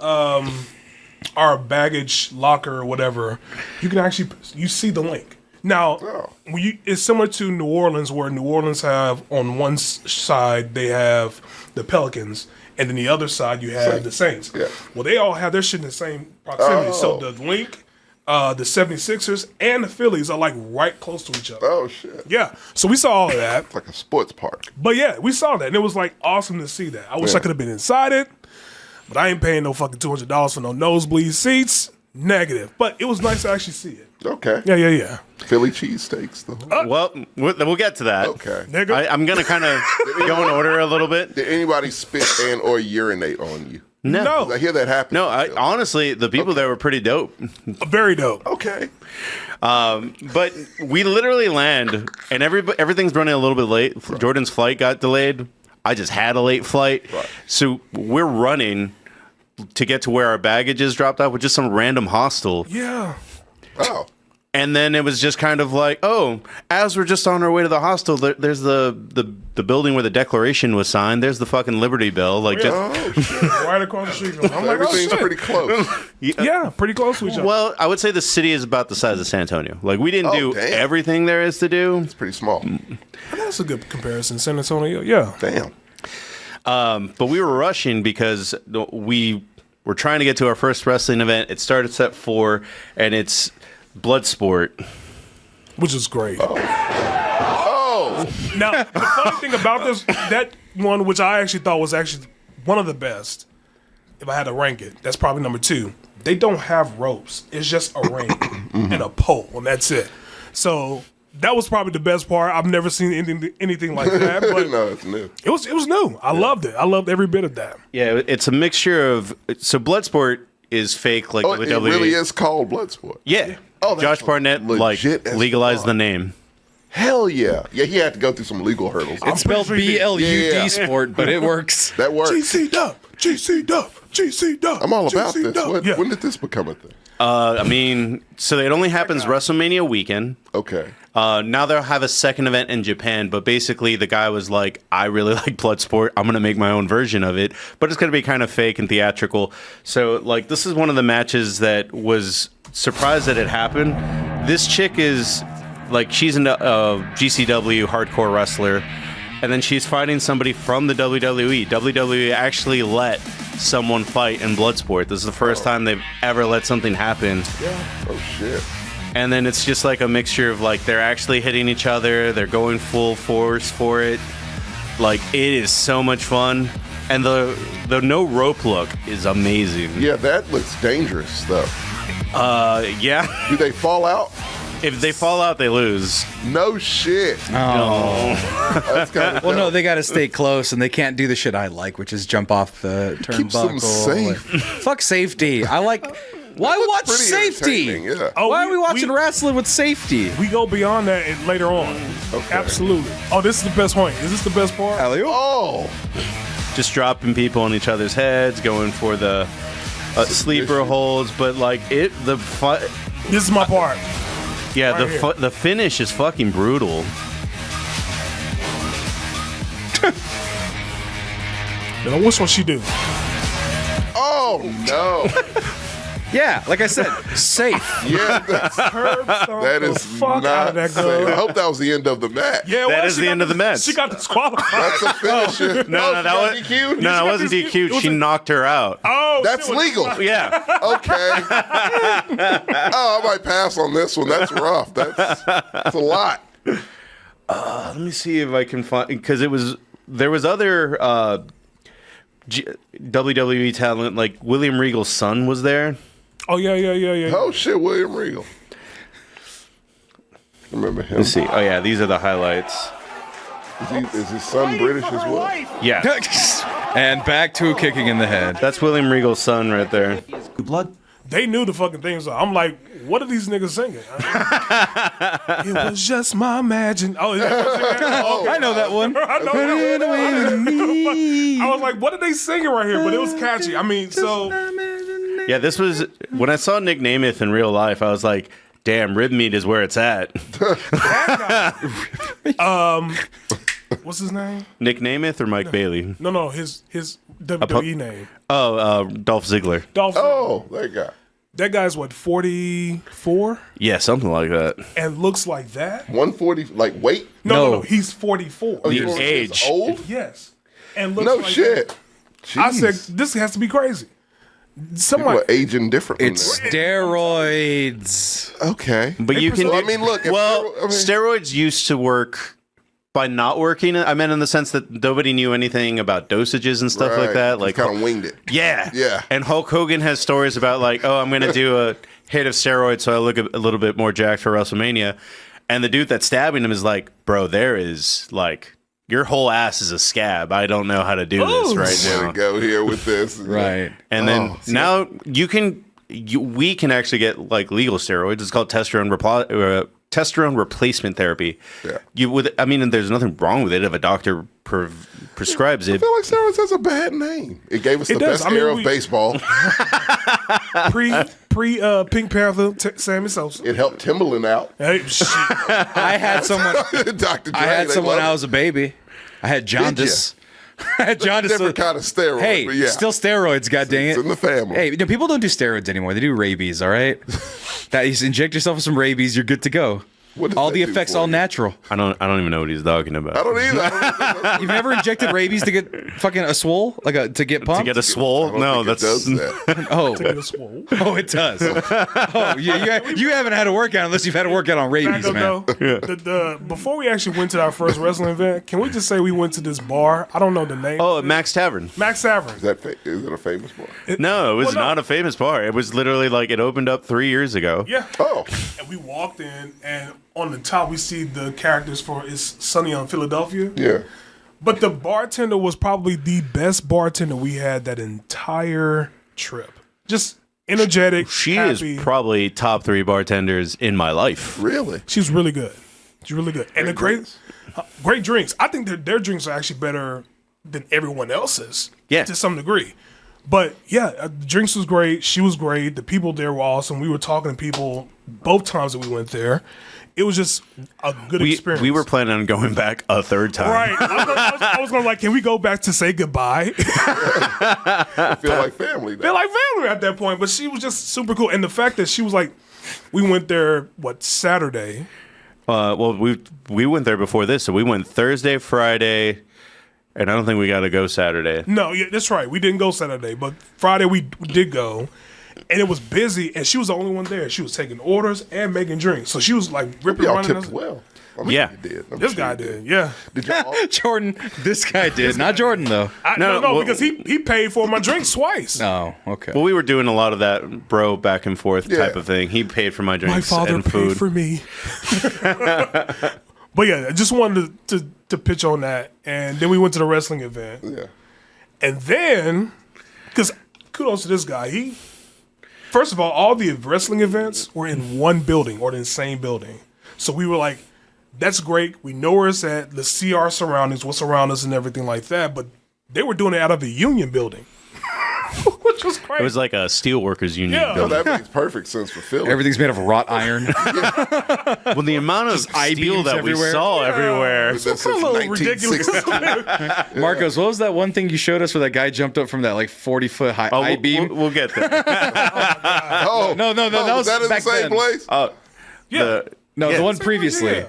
our baggage locker or whatever, you can actually you see the link. Now, it's similar to New Orleans, where New Orleans have on one side they have the Pelicans, and then the other side you have the Saints. Yeah. Well, they all have their shit in the same proximity. So the link, the 76ers, and the Phillies are like right close to each other. Oh shit! Yeah. So we saw all of that. It's like a sports park. But yeah, we saw that, and it was like awesome to see that. I wish I could have been inside it, but I ain't paying no fucking $200 for no nosebleed seats. Negative. But it was nice to actually see it. Okay. Yeah. Philly cheesesteaks though. Well, we'll get to that. Okay. Nigga. I'm going to kind of go in order a little bit. Did anybody spit and or urinate on you? No. I hear that happen. No, honestly, the people there were pretty dope. Very dope. Okay. But we literally land, and everything's running a little bit late. Right. Jordan's flight got delayed. I just had a late flight. Right. So we're running to get to where our baggage is dropped off with just some random hostel. Yeah. Oh. And then it was just kind of like, oh, as we're just on our way to the hostel, there's the building where the Declaration was signed. There's the fucking Liberty Bell. Like, just Oh shit. Right across the street from I'm like, Everything's oh, shit. pretty close. Yeah, pretty close to each other. well, I would say the city is about the size of San Antonio. Like, we didn't do damn. everything there is to do. It's pretty small. That's a good comparison. San Antonio, yeah. Damn. But we were rushing because we were trying to get to our first wrestling event. It started at 4, and it's Bloodsport. Which is great. Oh. Now, the funny thing about this, that one, which I actually thought was actually one of the best, if I had to rank it, that's probably number 2. They don't have ropes. It's just a ring and a pole, and that's it. So that was probably the best part. I've never seen anything like that. But No, it's new. it was new. I loved it. I loved every bit of that. Yeah, it's a mixture of... So Bloodsport is fake, like Oh, the it WWE. really is called Bloodsport. Yeah. Oh, that's Josh Barnett, like, legit as legalized fuck. the name. Hell yeah. Yeah, he had to go through some legal hurdles. It's spelled BLUD Yeah. sport, but it works. That works. GC Dub. I'm all about GC this. Dub. Yeah. When did this become a thing? I mean, so it only happens WrestleMania weekend. Okay. Now they'll have a second event in Japan, but basically the guy was like, I really like Bloodsport. I'm going to make my own version of it, but it's going to be kind of fake and theatrical. So, like, this is one of the matches that was surprised that it happened. This chick is, like, she's a GCW hardcore wrestler, and then she's fighting somebody from the WWE. WWE actually let someone fight in Bloodsport. This is the first time they've ever let something happen. Oh, shit. And then it's just like a mixture of like they're actually hitting each other, they're going full force for it. Like it is so much fun, and the no rope look is amazing. Yeah, that looks dangerous, though. Yeah. Do they fall out? If they fall out, they lose. No shit. That's kind of Well, no, they got to stay close, and they can't do the shit I like, which is jump off the turnbuckle. Keeps them safe. Fuck safety. I like. Why watch pretty safety? entertaining, yeah. Oh, Why are we watching wrestling with safety? We go beyond that and later on. Okay. Absolutely. Oh, this is the best point. Is this the best part? Oh, Just dropping people on each other's heads, going for the sleeper holds, but like This is my part. yeah, Right the finish is fucking brutal. Now, what's what she do? oh no. Yeah, like I said, safe. Yeah, that is fuck not out of that safe. girl. I hope that was the end of the match. Yeah, That well, is she the got end of the match. She got disqualified. That's a finisher. No, that was DQ'd? no, it wasn't this- DQ. it was She a- knocked her out. Oh, That's shit, what- legal. Yeah. Okay. Oh, I might pass on this one. That's rough. That's a lot. Let me see if I can find, because there was other WWE talent, like William Regal's son was there. Oh yeah. Oh shit, William Regal. Remember him? Let's see. Oh yeah, these are the highlights. Is his son British as well? Yeah, And back to kicking in the head. that's William Regal's son right there. Blood? they knew the fucking theme song. I'm like, what are these niggas singing? It was just my imagine. Oh, I know that one. I know that one. I was like, what are they singing right here? But it was catchy. I mean, so Yeah, this was when I saw Nick Namath in real life. I was like, damn, rib meat is where it's at. what's his name? Nick Namath or Mike Bailey? No, his WWE name. Dolph Ziggler. Dolph. Oh, that guy. That guy's what, 44, Yeah, something like that. and looks like that. 140, like weight? No, he's 44. The He's age. old? Yes, and looks No like shit. that. I said Jeez. this has to be crazy. People Somebody, are aging differently. It's now. steroids. Okay. But you can. Well, I mean, look. If Steroids used to work by not working. I meant in the sense that nobody knew anything about dosages and stuff like that. Like kind of winged it. Yeah. Yeah. And Hulk Hogan has stories about like, oh, I'm going to do a hit of steroids so I look a little bit more jacked for WrestleMania. And the dude that's stabbing him is like, bro, there is like, your whole ass is a scab. I don't know how to do this right Where now. to go here with this? Right. And then now we can actually get like legal steroids. It's called testosterone replacement therapy. Yeah. And there's nothing wrong with it if a doctor prescribes I it. feel like steroids has a bad name. It gave us the does. best I mean, era of baseball. pre Pink Panther, Sammy Sosa. It helped Timberland out. Hey, shit. I had someone. Dr. Dre. I had they someone when love I it. was a baby. I had jaundice. I had jaundice. Different kind of steroid. Hey, but yeah. still steroids. God dang It's it! in the family. Hey, people don't do steroids anymore. They do rabies. All right. That you inject yourself with some rabies, you're good to go. What does All that the do effects for all you? natural. I don't even know what he's talking about. I don't either. You've never injected rabies to get fucking a swole, to get pumped? To get a swole? No, It does that. oh, Get a swole. oh, it does. Oh, yeah. You haven't had a workout unless you've had a workout on rabies, Back man. up, though. Before we actually went to our first wrestling event, can we just say we went to this bar? I don't know the name. Oh, Max Tavern. Max Tavern. Is it a famous bar? No, it was Well, no. not a famous bar. It was literally like it opened up 3 years ago. Yeah. Oh, And we walked in, and on the top we see the characters for It's Sunny on Philadelphia. yeah. But the bartender was probably the best bartender we had that entire trip. Just energetic. She happy. is probably top 3 bartenders in my life. Really? She's really good. She's really good. And the great drinks. I think their drinks are actually better than everyone else's. Yeah. To some degree. But yeah, the drinks was great. She was great. The people there were awesome. We were talking to people both times that we went there. It was just a good experience. We were planning on going back a third time. right. I was going can we go back to say goodbye? I feel like family. They're like family at that point. But she was just super cool. And the fact that she was like, we went there, Saturday? Well, we went there before this, so we went Thursday, Friday, and I don't think we got to go Saturday. No, yeah, that's right. We didn't go Saturday, but Friday we did go, and it was busy. And she was the only one there. She was taking orders and making drinks, so she was like ripping Y'all around. tipped well. I mean, Yeah. you did. I'm This sure guy you did, yeah. Did y'all? Jordan, this guy did. Not Jordan, though. No, well- because he paid for my drinks twice. Oh, okay. Well, we were doing a lot of that bro back and forth Yeah. type of thing. He paid for my My drinks father and paid food. for me. But yeah, I just wanted to pitch on that, and then we went to the wrestling event, Yeah. and then because kudos to this guy, first of all the wrestling events were in one building or the same building, so we were like, that's great. We know where it's at. Let's see our surroundings, what's around us, and everything like that. But they were doing it out of a union building, which was crazy. It was like a steelworkers union Yeah. No, building. that makes perfect sense for Philly. Everything's made of wrought iron. Well, the amount of I-beams steel that we everywhere. saw everywhere. Been since a little ridiculous. 1960. Marcos, what was that one thing you showed us where that guy jumped up from that 40-foot high Oh, I-beam? we'll get there. Oh, No, that was that in the back same then. place? Yeah. No, Yeah. the one previously. Yeah.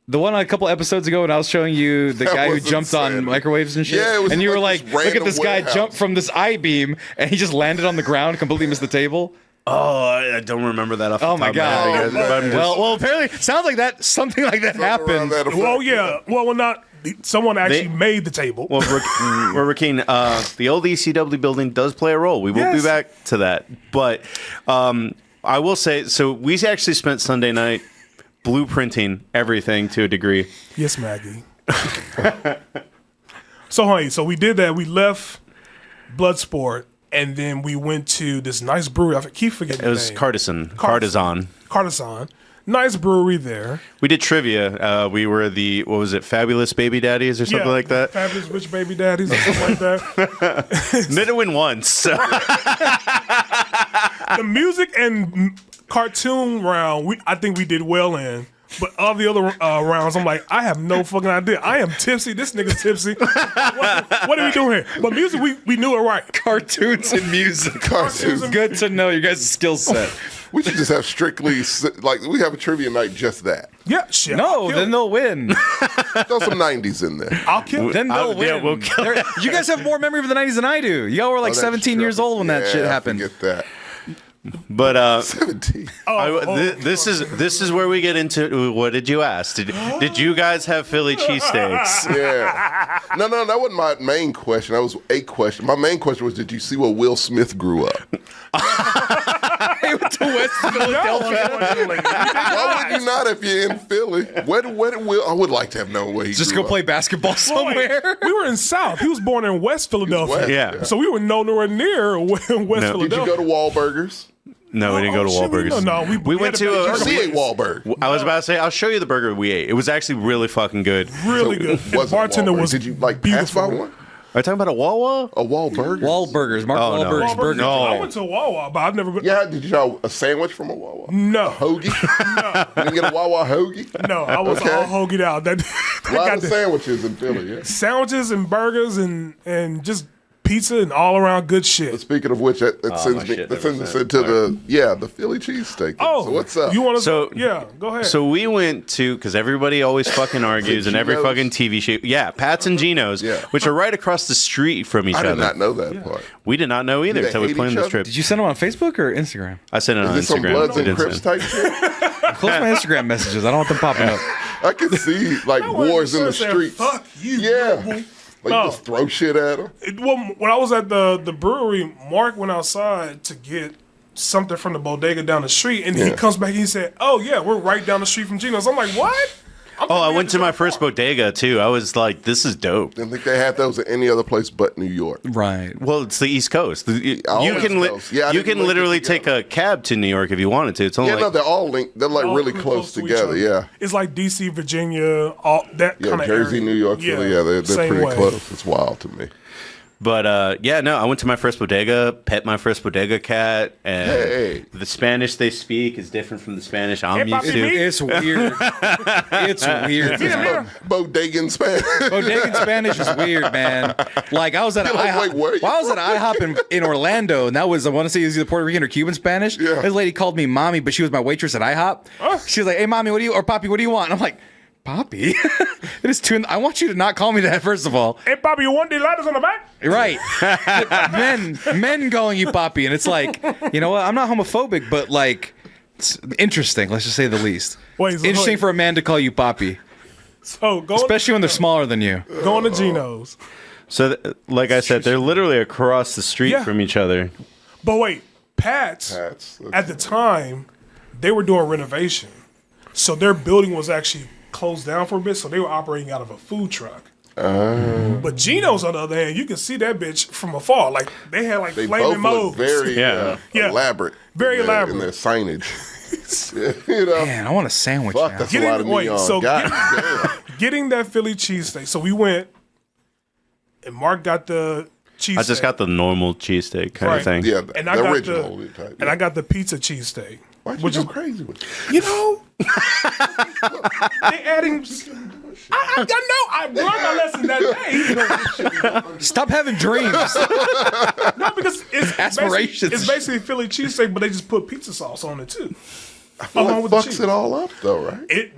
The one a couple episodes ago when I was showing you the That guy who was jumped on insane. microwaves and shit. Yeah, it was and you were like like, this look at random this guy warehouse. jump from this I-beam and he just landed on the ground, completely missed the table. Oh, I don't remember that off the Oh top my of my head. god. But I'm just- Well, apparently sounds like that something like that Something around happened. that effect. Well, yeah. Well, not. Someone actually They- made the table. Well, Rakeen, the old ECW building does play a role. We will be Yes. back to that. But I will say, so we actually spent Sunday night blueprinting everything to a degree. Yes, Maggie. So, honey, so we did that. We left Bloodsport, And then we went to this nice brewery. I keep forgetting It was the name. Cardisan. Nice brewery there. We did trivia. We were the, what was it, Fabulous Baby Daddies or something like that? Fabulous Rich Baby Daddies or something like that. Didn't win once. So. The music and cartoon round, I think we did well in. But all the other rounds, I'm like, I have no fucking idea. I am tipsy. This nigga's tipsy. What are we doing here? But music, we knew it right. Cartoons and music. Cartoons. Good to know your guys' skill set. We should just have strictly, like, we have a trivia night just that. Yeah, shit. No, then they'll win. Throw some 90s in there. I'll kill it. Then they'll win. Yeah, we'll kill You guys have more memory of the 90s than I do. Y'all were like Oh, that's 17 years true. old when that shit Yeah, happened. Forget that. But 17. this is where we get into what did you ask? Did you guys have Philly cheesesteaks? Yeah. No, that wasn't my main question. That was a question. My main question was, did you see where Will Smith grew up? They went to West Philadelphia. Why would you not if you're in Philly? Where did Will? I would like to have known where he Just grew go play up. basketball somewhere. We were in South. He was born in West Philadelphia. West, Yeah. So we were nowhere near West Philadelphia. Did you go to Wahlburgers? No, we didn't go to shit, Wahlburgers. we went had to a Did you see a Burger. Wahlburg? I was about to say, I'll show you the burger we ate. It was actually really fucking good. Really good. The Was it bartender Wahlburgers? was Did you like pass by beautiful. one? Are you talking about a Wawa? A Wahlburgers? Wahlburgers. Mark Oh, no. Wahlberg's Wahlburgers. Burger. No. I went to Wawa, but I've never been. Yeah, did you try a sandwich from a Wawa? No. Hoagie? You didn't get a Wawa hoagie? No, I was Okay. all hoagied out. That A lot got of the sandwiches in Philly, yeah. sandwiches and burgers and just pizza and all around good shit. Speaking of which, that sends my me shit that sends never us sent. into the Philly cheesesteak. Oh, So what's up? You want to? So- Yeah, go ahead. So we went to, because everybody always fucking argues in every Geno's? fucking TV show. Yeah, Pat's and Geno's, Yeah. which are right across the street from each I other. did not know that part. We did not know either they until we hate planned each this other? trip. Did you send them on Facebook or Instagram? I sent it on Is this some Instagram. Bloods I and didn't Crips send. type shit? Close my Instagram messages. I don't want them popping up. I can see like wars in the streets. Fuck you. Yeah. Noble." Like No. you just throw shit at them. Well, when I was at the brewery, Mark went outside to get something from the bodega down the street, and he comes back and he said, "Oh yeah, we're right down the street from Geno's." I'm like, "What?" Oh, I went to my first bodega too. I was like, this is dope. Didn't think they had those at any other place but New York. Right. Well, it's the East Coast. You all can East Coast. Yeah, I you didn't can link it literally together. take a cab to New York if you wanted to. It's only Yeah, no, like, they're all linked. They're like All really pretty close to each together. other. Yeah. It's like DC, Virginia, all that Yeah, kind of Jersey, area. New York, Philly. Yeah, they're same pretty way. close. It's wild to me. but yeah, no, I went to my first bodega, pet my first bodega cat, and Hey. the Spanish they speak is different from the Spanish I'm Hey, used papi, to. me? It's weird. It's weird. man. Bodegan Spanish. Bodegan Spanish is weird, man. Like I was at You're like, IHOP. wait, where are you Well, I was at from? IHOP in Orlando, and that was I want to say it was either Puerto Rican or Cuban Spanish. Yeah. This lady called me mommy, but she was my waitress at IHOP. She was like, "Hey, mommy, what do you or Poppy, what do you want?" And I'm like, "Poppy, it is two. I want you to not call me that. First of all, Hey, Bobby, you want the lighters on the back? right? men calling you Poppy, and it's like, you know what? I'm not homophobic, but like, it's interesting. Let's just say the least. Wait, so Interesting wait. for a man to call you Poppy, So especially when they're smaller than you. going to Geno's. So, like I said, they're literally across the street Yeah. from each other. But wait, Pat's at the time they were doing renovation, so their building was actually closed down for a bit, so they were operating out of a food truck. But Geno's, on the other hand, you can see that bitch from afar. Like they had like They flaming both modes. look very Yeah. Yeah. elaborate. Very in their- elaborate. in their signage. You know, Man, I want a sandwich fuck, now. that's Get a lot in- of wait, neon. so God get- damn. Getting that Philly cheesesteak. So we went, and Mark got the cheesesteak. I just got the normal cheesesteak kind Right. of thing. Yeah, and the I got original the type. and I got the pizza cheesesteak. Why'd you which go is crazy with it? you know, they adding. I know. I learned my lesson that day. Stop having dreams. No, because it's Aspirations. Basically, it's basically Philly cheesesteak, but they just put pizza sauce on it too. I feel Along like with the fucks cheese. it all up though, right?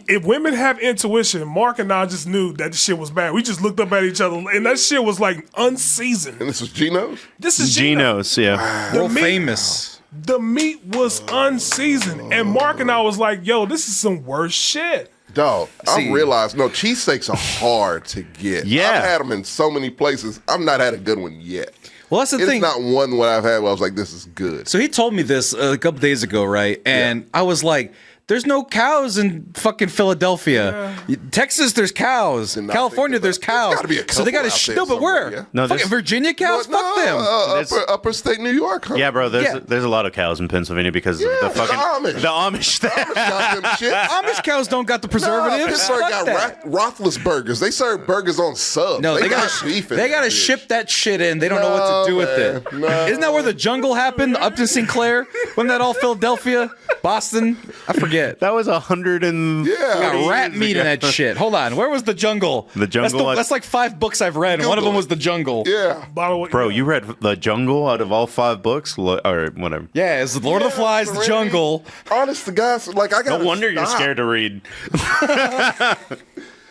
If women have intuition, Mark and I just knew that the shit was bad. We just looked up at each other, and that shit was like unseasoned. And this was Geno's? This is Gino. Geno's, yeah. World meat- famous. The meat was unseasoned, and Mark and I was like, "Yo, this is some worse shit." Dog, I See. realized, no, cheesesteaks are hard to get. Yeah. I've had them in so many places. I've not had a good one yet. Well, that's the It's thing. not one I've had where I was like, this is good. So he told me this a couple days ago, right? And I was like, There's no cows in fucking Philadelphia. Texas, there's cows. Did not California, think there's of that. There's cows. gotta be a So they got couple out to there no, but where? somewhere, yeah. No, Fucking there's- Virginia cows. Fuck them. Upper state New York. Huh? Yeah, bro. Yeah. There's a lot of cows in Pennsylvania because Yeah, of the fucking the Amish. thing. Got them shit. Amish cows don't got the Nah, preservatives. Pittsburgh Fuck got that. Rothlisbergers. They serve burgers on subs. No, they got gotta beef in they that gotta bitch. ship that shit in. They don't know what to do with it. No. Isn't that where the jungle happened? Up to Sinclair? Wasn't that all Philadelphia? Boston? I forget. That was 100 and Yeah. Got rat years meat in ago. that shit. Hold on. Where was the jungle? The Jungle, That's like 5 books I've read, and one of them was the jungle. Yeah. By the way, Bro, you read The Jungle out of all 5 books? Or whatever. Yeah, it's the Lord of the Flies, the Serenity. jungle. Honest to God, like I got. No wonder you're scared to read.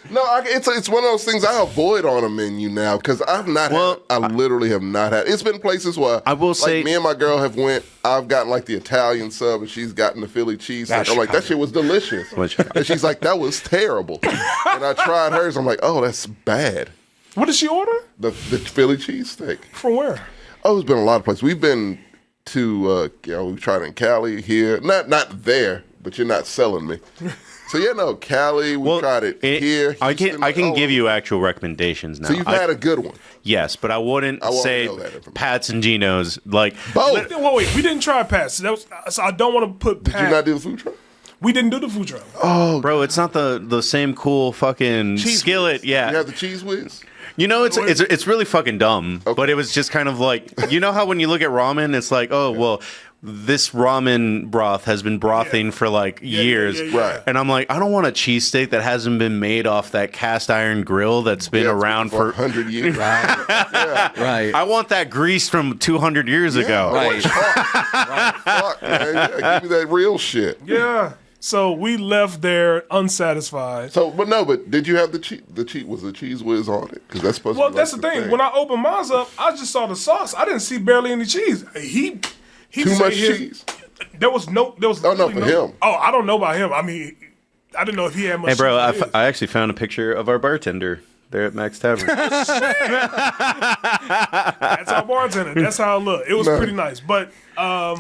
No, it's one of those things I avoid on a menu now because I've not. Well, I literally have not had. It's been places where I will like, say- me and my girl have went. I've gotten like the Italian sub, and she's gotten the Philly cheese. I'm like, that shit was delicious. Which- And she's like, that was terrible. And I tried hers. I'm like, oh, that's bad. what did she order? The Philly cheesesteak. From where? Oh, it's been a lot of places. We've been to, we've tried in Cali here. Not there, but you're not selling me. So yeah, no, Cali. We tried it here. I Houston, can oh, give you actual recommendations now. So you've had a good one. Yes, but I wouldn't won't say know that information. Pat's and Geno's. Like, Both. Wait, we didn't try Pat's. That was, so I don't want to put Did Pat. you not do the food truck? We didn't do the food truck. bro, it's not the same cool fucking Cheese skillet. whiz. Yeah, You have the cheese whiz? you know it's really fucking dumb. Okay. But it was just kind of like, you know how when you look at ramen, it's like, oh well, this ramen broth has been brothing for like years. yeah. Right. And I'm like, I don't want a cheesesteak that hasn't been made off that cast iron grill that's been Yeah, it's around been for 100 years. Yeah. Right. I want that grease from 200 years ago. Right. Fuck, man. Yeah, give me that real shit. Yeah. So we left there unsatisfied. So, but did you have the cheese? Was the cheese whiz on it? Because that's supposed Well, to be that's like the thing. When I opened mine up, I just saw the sauce. I didn't see barely any cheese. He Too said much his- cheese. There was Oh, no, literally for him. Oh, I don't know about him. I mean, I didn't know if he had much. Hey, bro, cheese. I actually found a picture of our bartender there at Max Tavern. That's our bartender. That's how it looked. It was No. pretty nice, but I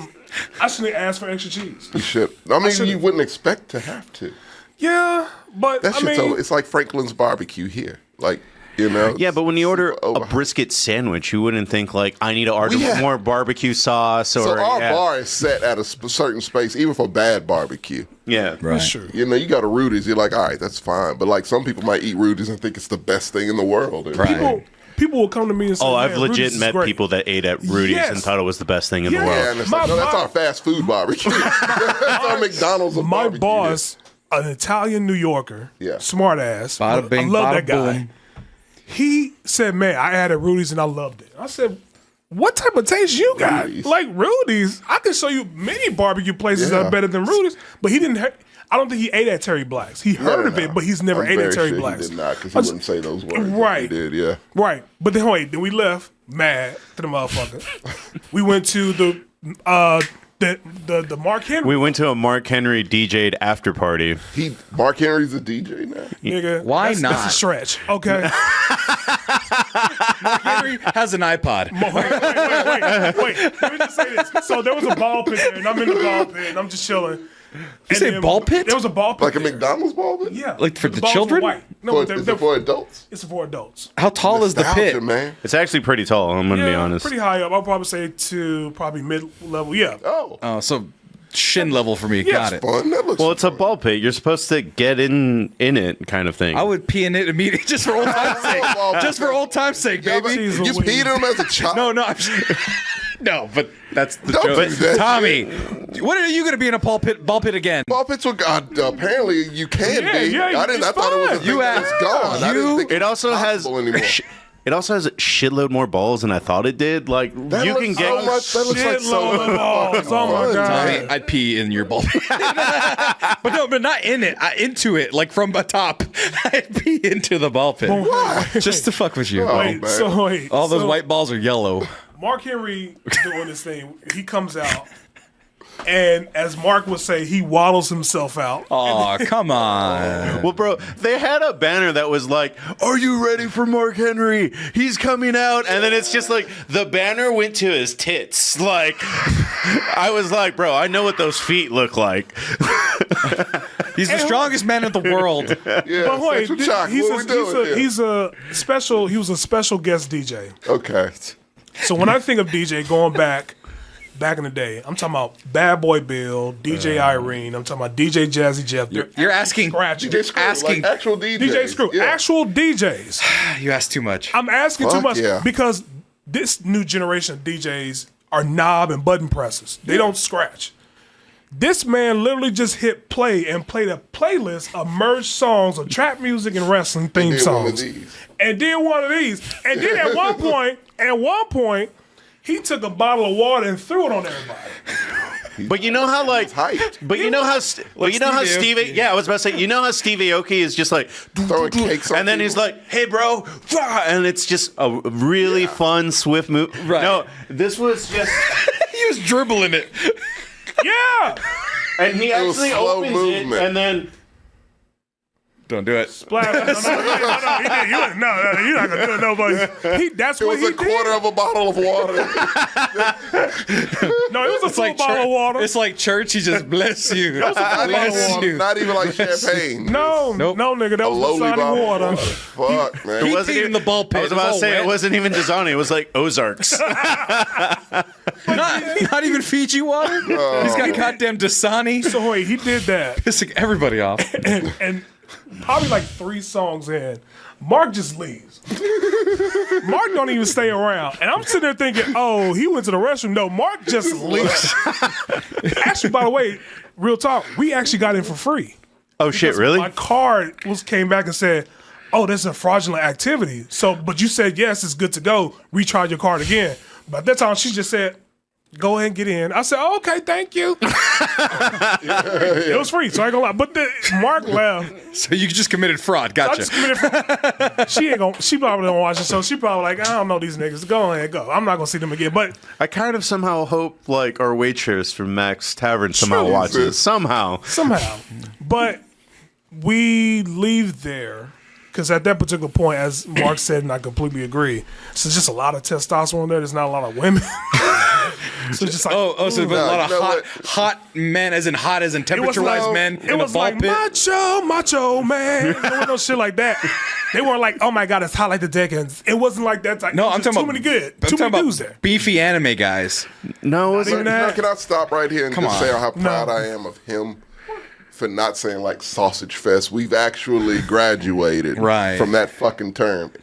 shouldn't have asked for extra cheese. You should. I mean, you should've. wouldn't expect to have to. Yeah, but That I shit's mean, over. It's like Franklin's barbecue here. Like, you know. Yeah, but when you order super a over- brisket sandwich, you wouldn't think like I need to order We have- more barbecue sauce or So our yeah. bar is set at a certain space, even for bad barbecue. Yeah, Right. sure. You know, you go to Rudy's, you're like, all right, that's fine. But like some people might eat Rudy's and think it's the best thing in the world. And Right. People will come to me and say, Oh, I've "Man, legit Rudy's is met great." people that ate at Rudy's Yes. and thought it was the best thing in the Yeah. world. Yeah, and it's like, no, that's our fast food barbecue. That's our McDonald's of My barbecue. boss, an Italian New Yorker, Yeah. smart ass. Bada bing, I love bada that guy. boom. He said, "Man, I had at Rudy's and I loved it." I said, "What type of taste you got? Rudy's. Like Rudy's? I can show you many barbecue places that Yeah. are better than Rudy's." But he didn't. I don't think he ate at Terry Black's. He heard of it, but he's never I'm ate very at Terry sure Black's. He did not, because I he s- wouldn't say those words. Right. He did, yeah. Right. But then wait, then we left mad to the motherfucker. We went to the Mark Henry. We went to a Mark Henry DJ'd after party. Mark Henry's a DJ now. Nigga, Why that's not? a stretch. Okay. Henry has an iPod. Wait. Let me just say this. So there was a ball pit there, and I'm in the ball pit, and I'm just chilling. You say ball pit? There was a ball pit. Like a there. McDonald's ball pit? Yeah. Like for But the balls were children? white. No, Is it for adults? it's for adults. How tall is the Nostalgia, pit? man. It's actually pretty tall. I'm gonna be honest. Pretty high up. I'll probably say to probably mid level. Yeah. Oh, Oh, so shin level for me. Yeah, Got it. fun. That looks Well, it's a fun. ball pit. You're supposed to get in it, kind of thing. I would pee in it immediately just for old time's sake. Ball pit. Just for old time's sake, Yeah, but baby. Jeez you Louise. peed in him as a child? No, no, no. But that's the Don't joke. do that Tommy, when are you going to be in a ball pit? Then Ball pits were apparently you can Yeah, be. yeah, I it's thought it was a fine. thing You that asked- was gone. I didn't think it also has possible anymore. it also has a shitload more balls than I thought it did. Like That you looks can so get much. That looks like so Shitload much of balls. fucking Oh, my fun, God. Tommy, man. I'd pee in your ball pit. but not in it. Into it, like from the top. I'd pee into the ball pit. Why? Just to fuck with you. Oh, Wait. man. So wait. All those so white balls are yellow. Mark Henry doing this thing. He comes out, and as Mark would say, he waddles himself out. Oh, come on. Well, bro, they had a banner that was like, "Are you ready for Mark Henry? He's coming out." And then it's just like the banner went to his tits. Like, I was like, bro, I know what those feet look like. He's the strongest man in the world. Yeah, But wait, Central Chalk, he what we doing here? was a special guest DJ. Okay. So when I think of DJ going back in the day, I'm talking about Bad Boy Bill, DJ Irene. I'm talking about DJ Jazzy Jeff. You're asking. Scratching. DJ Screw, asking- like actual DJs. DJ Screw, Yeah. actual DJs. You asked too much. I'm asking too Fuck much yeah. because this new generation of DJs are knob and button presses. They don't scratch. This man literally just hit play and played a playlist of merged songs of trap music and wrestling theme Did one of songs. these. And did one of these. And then at one point, he took a bottle of water and threw it on everybody. But you know how like, hyped. but you know how, Steve, Aoki. yeah, I was about to say, you know how Steve Aoki is just like Throwing cakes on and then he's people. like, hey bro, and it's just a really fun, swift move. Right. No, this was just, He was dribbling it. Yeah. and he was actually slow opens movement. it, and then Don't do it. You're not gonna do it, no, but that's It what was he a quarter did. of a bottle of water. No, it was a full bottle of water. It's like church. He just bless you. Not Bless even, you. not even like champagne. No, Nope. no, nigga, that A was lowly Dasani bottle of water. water. Fuck, man. He wasn't peed in the ball pit. I was about to say it wasn't even Dasani, it was like Ozarks. not even Fiji water. He's got goddamn Dasani. So wait, he did that, Pissing everybody off. and probably like 3 songs in, Mark just leaves. Mark don't even stay around, and I'm sitting there thinking, oh, he went to the restroom. No, Mark just leaves. Actually, by the way, real talk, we actually got in for free. Oh shit, really? My card came back and said, oh, this is a fraudulent activity. So, but you said, yes, it's good to go. Recharge your card again. But at that time, she just said, go ahead and get in. I said, oh, okay, thank you. It was free, so I ain't gonna lie. But Mark left. So you just committed fraud. I Gotcha. just committed she probably don't watch it, so she probably like, I don't know these niggas. Go ahead, go. I'm not gonna see them again. But I kind of somehow hope like our waitress from Mac's Tavern somehow True. watches. Somehow. but we leave there. Because at that particular point, as Mark said, and I completely agree, so it's just a lot of testosterone there. There's not a lot of women. So it's just like, so there's a lot of you know hot men, as in temperature-wise like- men it in a was ball like pit. macho man. There was no shit like that. They weren't like, oh my god, it's hot like the Dickens. It wasn't like that type. No, It was I'm just talking about too many dudes there. beefy anime guys. No, it's even that. Can I stop right here and Come just on. say how proud No. I am of him for not saying like sausage fest. We've actually graduated Right. from that fucking term.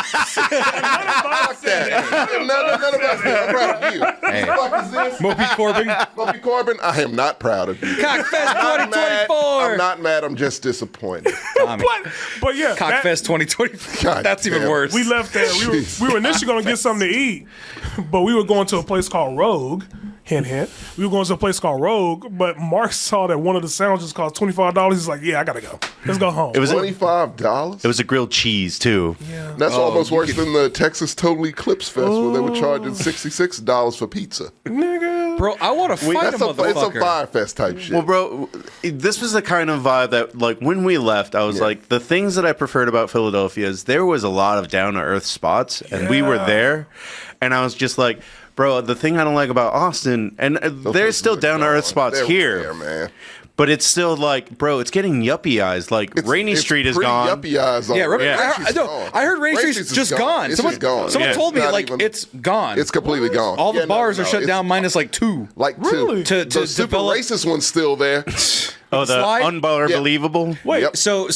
Fuck that. None of us. I'm proud of you. Hey. What the fuck is this? Mopi Corbin. Mopi Corbin, I am not proud of you. Cockfest I'm not mad. 2024. I'm not mad. I'm just disappointed. But yeah, Cockfest 2024. God That's even damn. worse. we left there. We were initially going to get something to eat, but we were going to a place called Rogue. Hint, hint. We were going to a place called Rogue, but Mark saw that one of the sandwiches cost $25. He's like, yeah, I got to go. Let's go home. it was $25? it was a grilled cheese too. That's almost worse than the Texas Total Eclipse Fest where they were charging $66 for pizza. Bro, I want to fight It's a a motherfucker. Fire Fest type shit. Well, bro, this was the kind of vibe that, like, when we left, I was like, the things that I preferred about Philadelphia is there was a lot of down to earth spots, and we were there, and I was just like, bro, the thing I don't like about Austin, and there's still down to earth spots They're here, there, man. but it's still like, bro, it's getting yuppie eyes. Like, Rainy Street is pretty gone. Yuppie eyes on Yeah, Rainy I Street's heard, gone. I heard Rainy Street's Street's just is gone. It's Someone, just gone. someone Yeah. told me Not like even- it's gone. It's completely gone. All the Yeah, bars are shut it's down minus like 2. Like Really? two. To The super develop- racist one's still there. Oh, the Slide? unbelievable. Wait, Yep. so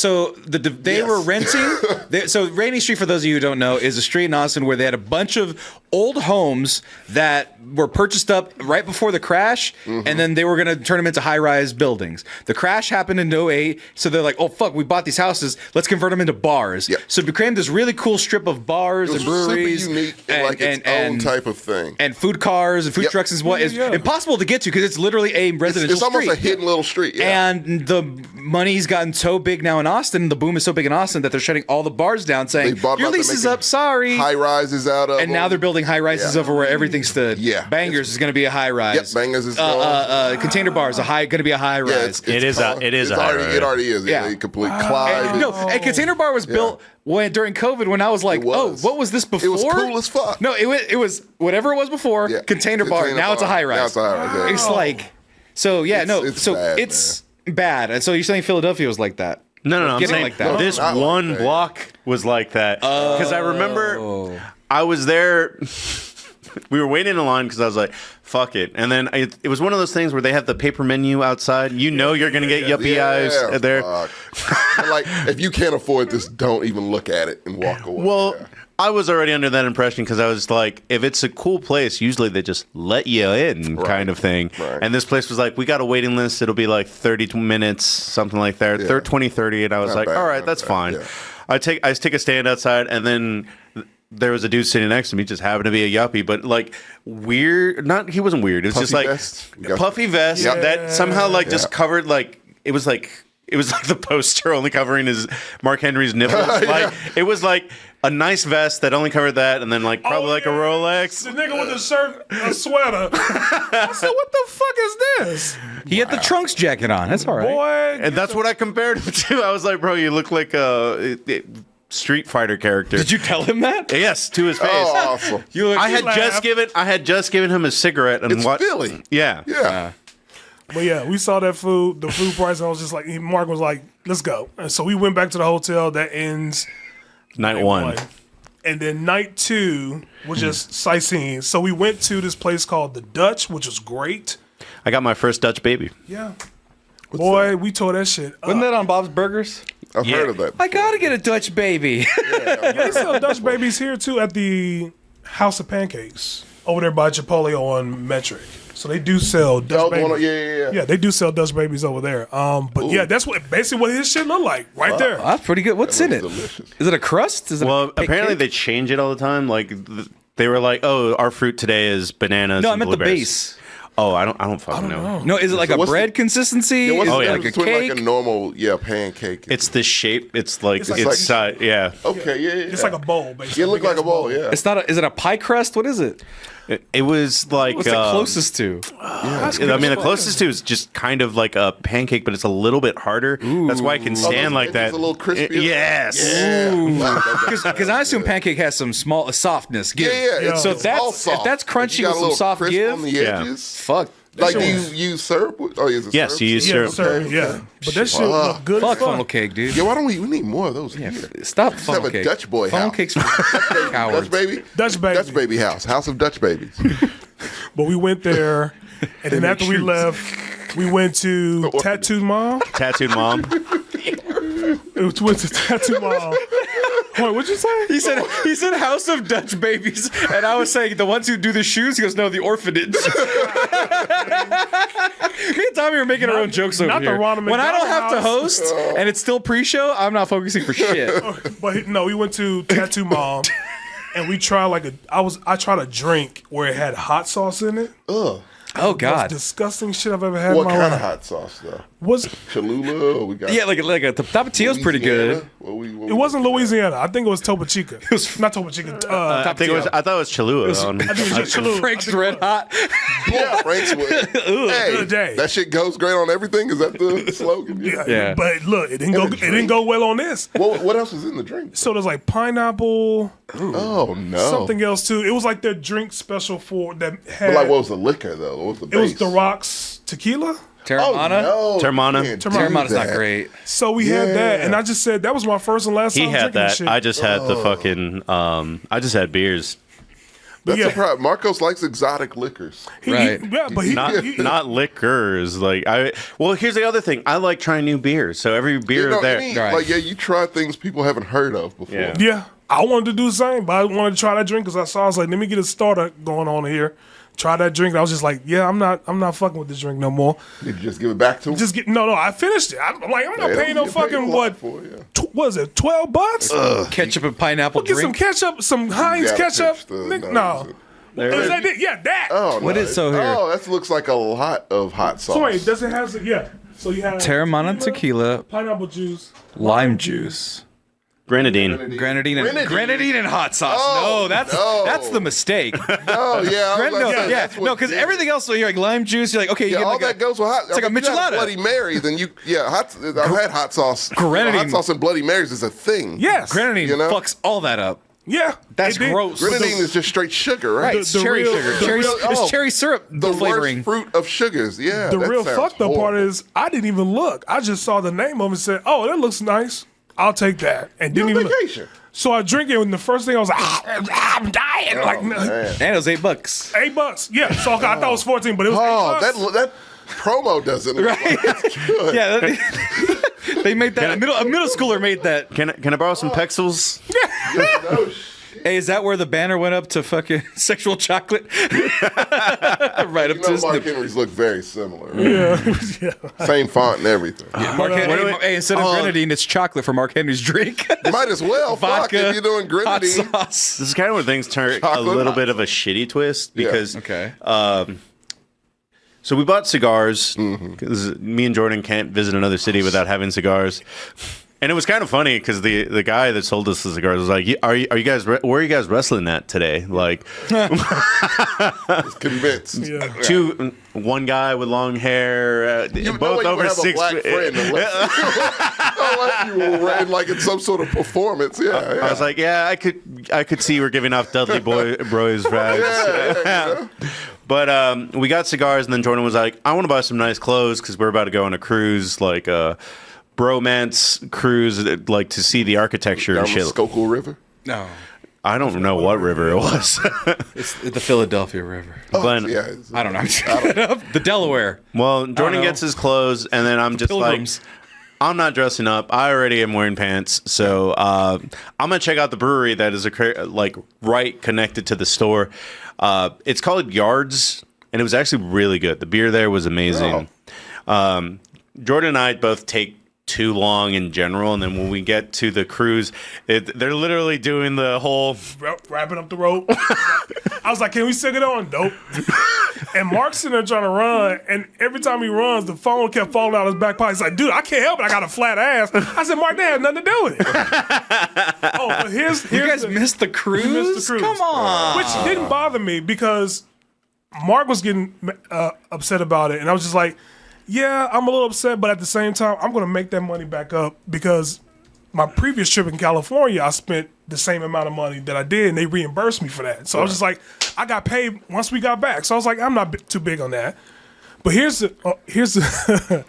they Yes. were renting. So Rainy Street, for those of you who don't know, is a street in Austin where they had a bunch of old homes that were purchased up right before the crash, Mm-hmm. and then they were going to turn them into high-rise buildings. The crash happened in 2008, so they're like, oh fuck, we bought these houses, let's convert them into bars. Yep. So it became this really cool strip of bars It and was breweries, super unique and like its own type of thing. and food cars and food Yep. trucks is what is impossible to get to because it's literally a residential It's almost street. a hidden little street. Yeah. And the money's gotten so big now in Austin, the boom is so big in Austin that they're shutting all the bars down, saying They bought your them out, they're lease is making up. Sorry. high rises out of And now them. they're building high rises Yeah. over where everything stood. Yeah. Bangers is going to be a high rise. Yep, Bangers is gone. Container bars going to be a high rise. It is a high rise. It already is. Yeah. Yeah. Complete Clive. And, no, a container bar was built during COVID when I was like, It was. oh, what was this before? It was cool as fuck. No, it was whatever it was before. Yeah. Container bar. Now it's a high rise. Now it's a high rise. Yeah. It's like. So yeah, It's bad. And so you're saying Philadelphia was like that? No, I'm Getting saying like that. this Not like one that. block was like that. Because I remember I was there. We were waiting in a line because I was like, fuck it. And then it was one of those things where they have the paper menu outside. You know you're going to get yuppie eyes there. But like, if you can't afford this, don't even look at it and walk away. Well, I was already under that impression because I was like, if it's a cool place, usually they just let you in kind of thing. Right. And this place was like, we got a waiting list. It'll be like 30 minutes, something like that. 20, 30. And I was Not like, bad, all right, not that's bad, fine. yeah. I take a stand outside, and then there was a dude sitting next to me, just happened to be a yuppie, but like weird. Not he wasn't weird. It was Puffy just like vest? puffy vest that somehow like just covered like it was like the poster only covering his Mark Henry's nipples. Like it was like a nice vest that only covered that, and then like probably like a Rolex. The nigga with the shirt, a sweater. I said, what the fuck is this? He had the trunks jacket on. That's all right. Boy. And that's what I compared him to. I was like, bro, you look like a Street Fighter character. Did you tell him that? Yes, to his face. Oh, awesome. I had just given him a cigarette and It's Philly. Yeah. Yeah. But yeah, we saw the food price, and I was just like, Mark was like, let's go. And so we went back to the hotel. That ends Night one. And then night 2 was just sightseeing. So we went to this place called The Dutch, which was great. I got my first Dutch baby. Yeah. Boy, we tore that shit up. Wasn't that on Bob's Burgers? I've heard of that. I gotta get a Dutch baby. They sell Dutch babies here too at the House of Pancakes over there by Chipotle on Metric. So they do sell Dutch babies. Yeah. They do sell Dutch babies over there. But yeah, that's basically what his shit look like right there. That's pretty good. What's in it? Delicious. Is it a crust? Is it Well, a cake? apparently they change it all the time. Like they were like, "Oh, our fruit today is bananas." No, I and meant the blueberries." base. Oh, I don't fucking know. No, is it like a what's bread consistency? Yeah, what's Is the it difference like a between cake? like a normal pancake? It's the shape. It's like It's like- it's yeah. Okay, yeah. It's like a bowl, basically. It looked like a bowl, yeah. It's not. Is it a pie crust? What is it? It was like What's the closest to? I mean, the closest to is just kind of like a pancake, but it's a little bit harder. That's why I can stand like that. It's a little crispy. Yes. Because I assume pancake has some small softness. Give. Yeah. So it's all if soft. that's crunchy You got with a some little soft crisp give, on the Yeah. edges. fuck. Like, do you use syrup? Oh, is it Yes, syrup? you use Yeah, syrup. sir. Okay. Yeah. But that shit look good Fuck as fuck. funnel cake, dude. Yeah, why don't we need more of those Yeah, here? stop have funnel a cake. Dutch boy Funnel house. cakes for cowards. Dutch baby? Dutch baby. Dutch baby house. House of Dutch babies. But we went there, and then after we shoes. left, we went to Tattooed Mom. Tattooed mom. We went to Tattooed Mom. Wait, what'd you say? He said House of Dutch Babies, and I was saying the ones who do the shoes. He goes, no, the orphanage. Me and Tommy are making our own jokes over not the here. Ronald When I don't McDonald have to house. host and it's still pre-show, I'm not focusing for shit. But no, we went to Tattoo Mom, and we tried I tried a drink where it had hot sauce in it. Ugh. Oh Most God. disgusting shit I've ever had What in my kind of life. hot sauce, though? Was Cholula? Or we got Yeah, like a Tapatio's pretty good. it wasn't Louisiana. I think it was Topo Chica. It was not Topo Chica. I think it was. I thought it was Cholula. I think it was just Cholula. Frank's Red Hot. Yeah, Frank's Wood. Hey, good day. that shit goes great on everything? Is that the slogan? Yeah. But look, it didn't go well on this. What else was in the drink? So there's like pineapple, Oh, no. something else too. It was like their drink special for that had. But like, what was the liquor, though? What was the it base? was the Rocks tequila. Terramana. Oh, no. Terramana. You can't do Terramana's not that. great. So we had that, and I just said that was my first and last He time had drinking this that. shit. I just had the fucking. I just had beers. That's Yeah. a problem. Marcos likes exotic liquors. Right. Yeah, but he Not liquors. Like Well, here's the other thing. I like trying new beers. So every beer You know, there. Like, you try things people haven't heard of before. Yeah. Yeah, I wanted to do the same, but I wanted to try that drink because I was like, let me get a starter going on here. Try that drink. I was just like, yeah, I'm not fucking with this drink no more. Did you just give it back to him? Just get no. I finished it. I'm like, I'm not paying no fucking what? What is it? $12? Ketchup and pineapple Get some drink. ketchup, some Heinz gotta ketchup. pitch the- Nigga, no, no. Is that it? Yeah, that. Oh, What no. is so here? Oh, that looks like a lot of hot sauce. So wait, does it have? Yeah. So you have Terramana tequila, pineapple juice, lime juice, Grenadine. grenadine and hot sauce. Oh, That's the mistake. Oh, yeah. Because everything else, you're like lime juice. You're like, okay, you Yeah, get all like that goes with hot. It's like a if you have michelada. Bloody Mary, then I've had hot sauce. Grenadine. Hot sauce and Bloody Marys is a thing. Yes. grenadine You know? fucks all that up. Yeah, That's it did. gross. Grenadine is just straight sugar, right? Right, it's cherry real- sugar. the Cherry, real- it's oh, cherry syrup The flavoring. worst fruit of sugars. Yeah. The that real sounds fucked up part horrible. is I didn't even look. I just saw the name of it and said, "Oh, that looks nice. I'll take that." And You're didn't on even. vacation. So I drink it, and the first thing I was like, I'm dying. Like Man. And it was $8. $8. Yeah. So I thought it was 14, but it was Oh, $8. that promo doesn't look like it's good. Yeah, they made that. A middle schooler made that. Can I borrow some Pexels? No shit. Hey, is that where the banner went up to fucking sexual chocolate? Right up You to know, his Mark nipple. Henry's look very similar. Yeah. Same font and everything. Mark Henry, hey, instead of grenadine, it's chocolate for Mark Henry's drink. Might as well. Fuck, Vodka, if you're doing hot grenadine. sauce. This is kind of where things turn a Chocolate little hot bit of a shitty twist because Okay. so we bought cigars because me and Jordan can't visit another city without having cigars. And it was kind of funny because the guy that sold us the cigars was like, "Are you guys where are you guys wrestling at today?" Like, It's convinced. Yeah. one guy with long hair, You both know over have 6 a black friend unless you were in like in some sort of performance. Yeah, yeah. I was like, "Yeah, I could see we're giving off Dudley Boys vibes." yeah. But we got cigars, and then Jordan was like, "I want to buy some nice clothes because we're about to go on a cruise, like a bromance cruise, like to see the architecture Down and the shit." Schuylkill River. No, I don't know what river it was. it's the Philadelphia River. Glenn, Yeah, I don't know. The Delaware. well, Jordan know. gets his clothes, and then I'm just Pilgrims. like, I'm not dressing up. I already am wearing pants, so I'm gonna check out the brewery that is right connected to the store. It's called Yards, and it was actually really good. The beer there was amazing. Jordan and I both take too long in general, and then when we get to the cruise, they're literally doing the whole Wrapping up the rope. I was like, can we stick it on? Nope. And Mark's sitting there trying to run, and every time he runs, the phone kept falling out of his back pocket. He's like, dude, I can't help it. I got a flat ass. I said, Mark, that has nothing to do with it. Oh, but here's You guys the, missed the cruise? we missed the cruise. Come on. Which didn't bother me because Mark was getting upset about it. And I was just like, yeah, I'm a little upset, but at the same time, I'm going to make that money back up because my previous trip in California, I spent the same amount of money that I did, and they reimbursed me for that. So I was just like, I got paid once we got back. So I was like, I'm not too big on that. But here's the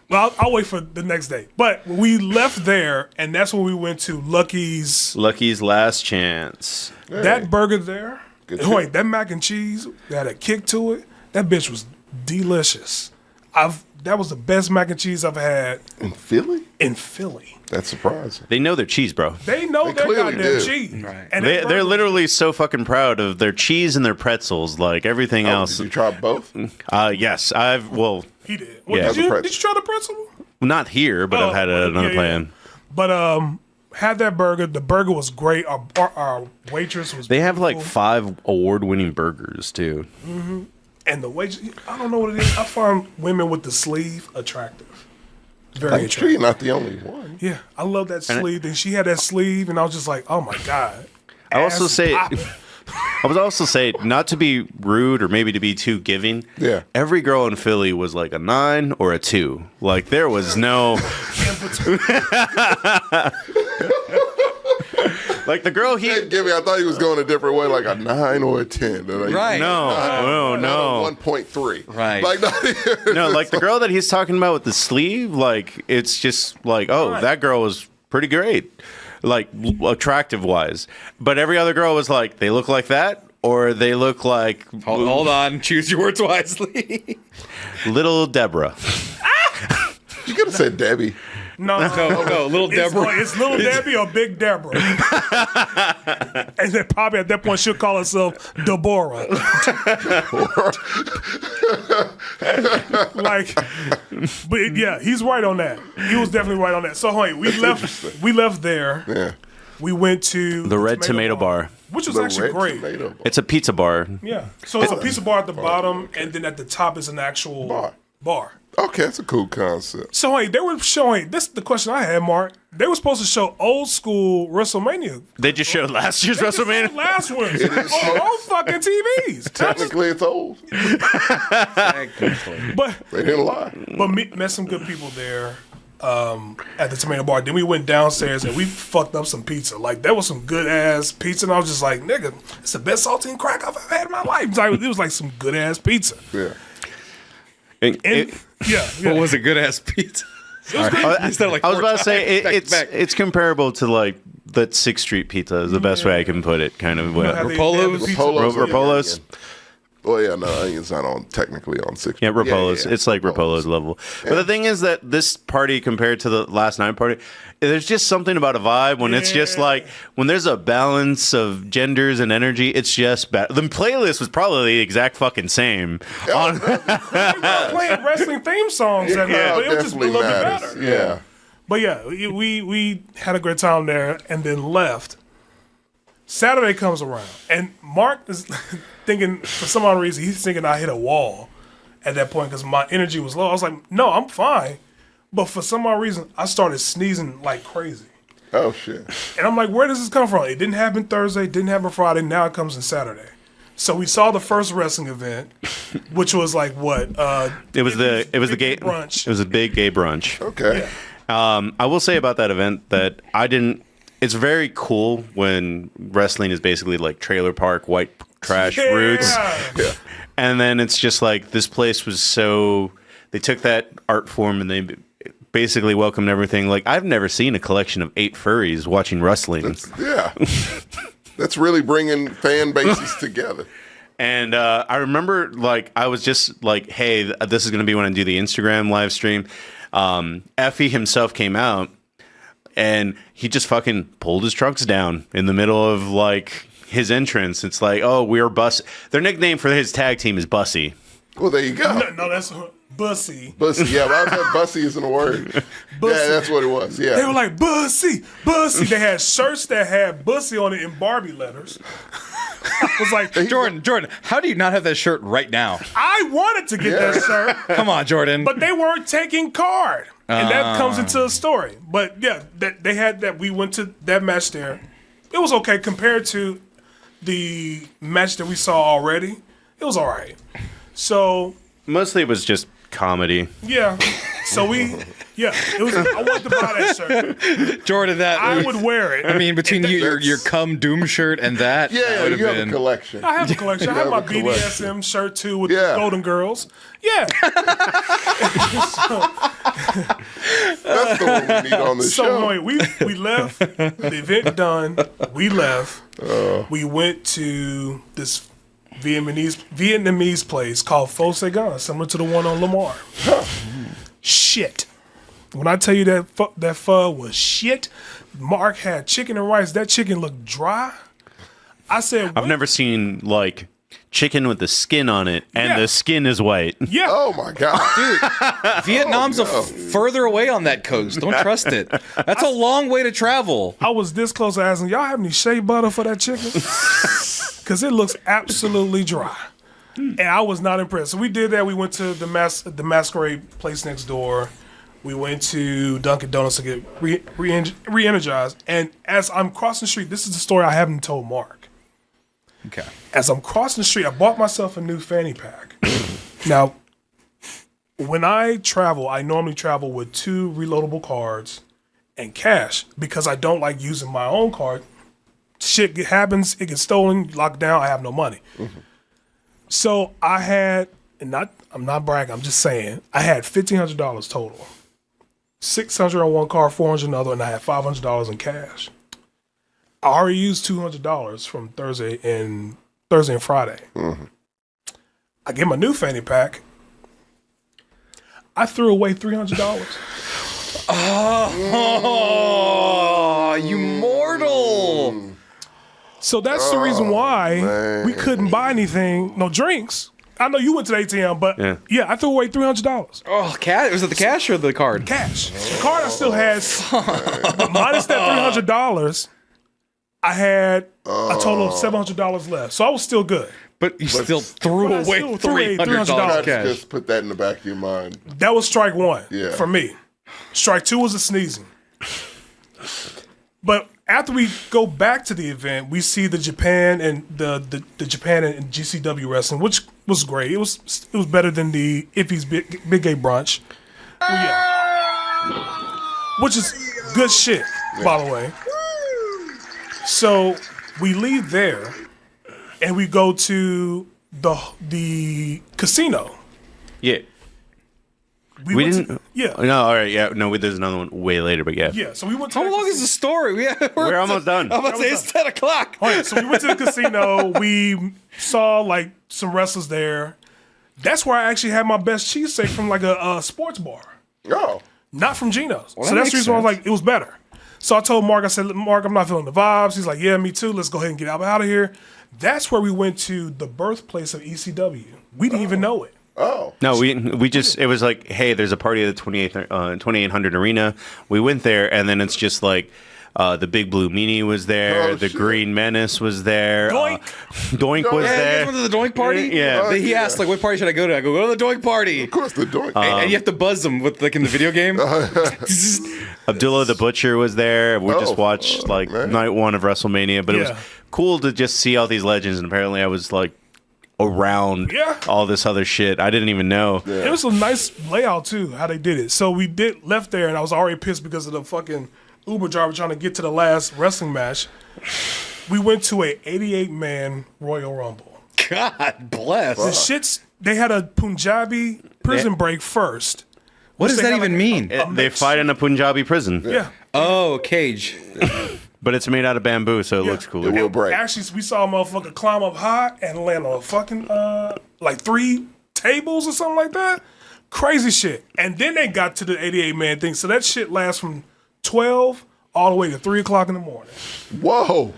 well, I'll wait for the next day. But we left there, and that's when we went to Lucky's. Last Chance. That burger there, Good wait, shit. that mac and cheese that had a kick to it. That bitch was delicious. That was the best mac and cheese I've had In Philly? in Philly. That's surprising. They know their cheese, bro. They know They their clearly goddamn do. cheese. Right. And They're that burger- literally so fucking proud of their cheese and their pretzels, like everything Oh, else. did you try both? Yes, well, He did. Well, Yeah. did, you, The did you try the pretzel? not here, but I've had it at another plan. But had that burger. The burger was great. Our waitress was. They have like beautiful. 5 award-winning burgers too. And the waitress. I don't know what it is. I find women with the sleeve attractive. Very I'm sure attractive. you're not the only one. Yeah, I love that sleeve. And she had that sleeve, and I was just like, oh my god. I also Ass say, popping. I would also say, not to be rude or maybe to be too giving. Yeah. Every girl in Philly was like a 9 or a 2. Like there was no. Like the girl he. Give me. I thought he was going a different way, like a 9 or a 10. Right. No, no. 1.3. Right. Like not No, like the girl that he's talking about with the sleeve, like it's just like, oh, that girl was pretty great, like attractive wise. But every other girl was like, they look like that, or they look like Hold on. Choose your words wisely. little Deborah. You could have said Debbie. No, No, little Deborah. It's little Debbie or Big Deborah. And then probably at that point she'll call herself Deborah. Like, but yeah, he's right on that. He was definitely right on that. So hey, we left there. Yeah. We went to The Red Tomato Bar. which was The actually red great. tomato bar. It's a pizza bar. Yeah. So it's a pizza bar at the bottom, and then at the top is an actual bar. Okay, that's a cool concept. So hey, they were showing. This is the question I had, Mark. They were supposed to show old school WrestleMania. They just showed last year's They just WrestleMania. showed last ones on fucking TVs. Technically, it's old. But They didn't lie. met some good people there. at the tomato bar. Then we went downstairs and we fucked up some pizza. Like, that was some good ass pizza, and I was just like, nigga, it's the best saltine crack I've ever had in my life. Like, it was like some good ass pizza. Yeah. And yeah. What was a good ass pizza? I was about to say it's comparable to like that 6th Street pizza is the best way I can put it. Kind of Rapolos? Rapolos. Well, yeah, no, it's not on technically on 6. Yeah, Rapolos. It's like Rapolos level. But the thing is that this party compared to the last night party, there's just something about a vibe when it's just like when there's a balance of genders and energy. It's just bad. The playlist was probably the exact fucking same. Playing wrestling theme songs that night, but it was just a little bit better. Yeah. But yeah, we had a great time there and then left. Saturday comes around, and Mark is thinking, for some odd reason, he's thinking I hit a wall at that point because my energy was low. I was like, no, I'm fine. But for some odd reason, I started sneezing like crazy. Oh, shit. And I'm like, where does this come from? It didn't happen Thursday, it didn't happen Friday, now it comes on Saturday. So we saw the first wrestling event, which was like what? It was the gay brunch. It was a big gay brunch. Okay. Yeah. I will say about that event that I didn't. It's very cool when wrestling is basically like trailer park white trash roots, and then it's just like this place was so. They took that art form and they basically welcomed everything. Like, I've never seen a collection of 8 furries watching wrestling. That's really bringing fan bases together. And I remember, like, I was just like, hey, this is going to be when I do the Instagram live stream. Effie himself came out, and he just fucking pulled his trunks down in the middle of, like, his entrance. It's like, oh, we're Bussy. Their nickname for his tag team is Bussy. Well, there you go. No, that's Bussy. Bussy, yeah, but I was like, Bussy isn't a word. Bussy. Yeah, that's what it was, yeah. They were like, Bussy. They had shirts that had Bussy on it in Barbie letters. I was like, Jordan, how do you not have that shirt right now? I wanted to get that shirt. Come on, Jordan. But they weren't taking card. And that comes into the story. But yeah, they had that. We went to that match there. It was okay compared to the match that we saw already. It was all right. So mostly it was just comedy. Yeah. So it was. I wanted to buy that shirt. Jordan, I would wear it. I mean, between your cum doom shirt and that, Yeah, that you have a collection. I have a collection. I have my BDSM shirt too with the Golden Girls. Yeah. That's the one we need on this show. So we left. The event done. We left. We went to this Vietnamese place called Pho Saigon, similar to the one on Lamar. Shit. When I tell you that pho was shit, Mark had chicken and rice. That chicken looked dry. I said, I've never seen like chicken with the skin on it, and the skin is white. Yeah. Oh my god, dude! Vietnam's further away on that coast. Don't trust it. That's a long way to travel. I was this close to asking, y'all have any shea butter for that chicken? Because it looks absolutely dry. And I was not impressed. So we did that. We went to the Masquerade place next door. We went to Dunkin' Donuts to get re-energized. And as I'm crossing the street, this is the story I haven't told Mark. Okay. As I'm crossing the street, I bought myself a new fanny pack. Now, when I travel, I normally travel with 2 reloadable cards and cash because I don't like using my own card. Shit happens, it gets stolen, locked down, I have no money. Mm-hmm. So I had, I'm not bragging, I'm just saying, I had $1,500 total. $600 on one card, $400 on the other, and I had $500 in cash. I already used $200 from Thursday and Friday. Mm-hmm. I get my new fanny pack. I threw away $300. Oh, you mortal! So that's the reason why we couldn't buy anything, no drinks. I know you went to the ATM, but yeah I threw away $300. Oh, was it the cash or the card? Cash. The card I still had, but minus that $300, I had a total of $700 left. So I was still good. But you still threw away $300 cash. Just put that in the back of your mind. That was strike one for me. Strike two was the sneezing. But after we go back to the event, we see the Japan and the Japan and GCW wrestling, which was great. It was better than the Iffy's Big Gay Brunch. Well, yeah. which is good shit, by the way. So we leave there, and we go to the casino. Yeah. We went didn't. yeah. No, all right. Yeah. No, there's another one way later, but yeah. Yeah, so we went to How the long is the story? We're almost done. I'm about to say it's 10 o'clock. Oh, yeah, so we went to the casino. We saw like some wrestlers there. That's where I actually had my best cheesesteak from like a sports bar, Oh. not from Geno's. Well, so that that's the makes reason why I was sense. like, it was better. So I told Mark, I said, Mark, I'm not feeling the vibes. He's like, yeah, me too. Let's go ahead and get out of here. That's where we went to the birthplace of ECW. We didn't even know it. Oh. No, we just, it was like, hey, there's a party at the 2800 Arena. We went there, and then it's just like, the Big Blue Meanie was there. Oh, the shit. Green Menace was there. Doink. Doink was Yeah, you there. guys went to the Doink party? Yeah. He asked, like, what party should I go to? I go to the Doink party. Of course, the doink. And you have to buzz them with, like, in the video game. Abdullah the Butcher was there. We just watched like man. night one of WrestleMania, but it Yeah. was cool to just see all these legends. And apparently, I was like around Yeah. all this other shit. I didn't even know. It was a nice layout too, how they did it. So we left there, and I was already pissed because of the fucking Uber driver trying to get to the last wrestling match. We went to a 88-man Royal Rumble. God bless. The shits, they had a Punjabi prison break first. What does they that have, even like, mean? They fight in a Punjabi prison, Yeah. Oh, cage. but it's made out of bamboo, so it looks cool. It will break. Actually, we saw a motherfucker climb up high and land on a fucking, like 3 tables or something like that. Crazy shit. And then they got to the 88-man thing. So that shit lasts from 12 all the way to 3 o'clock in the morning. Whoa.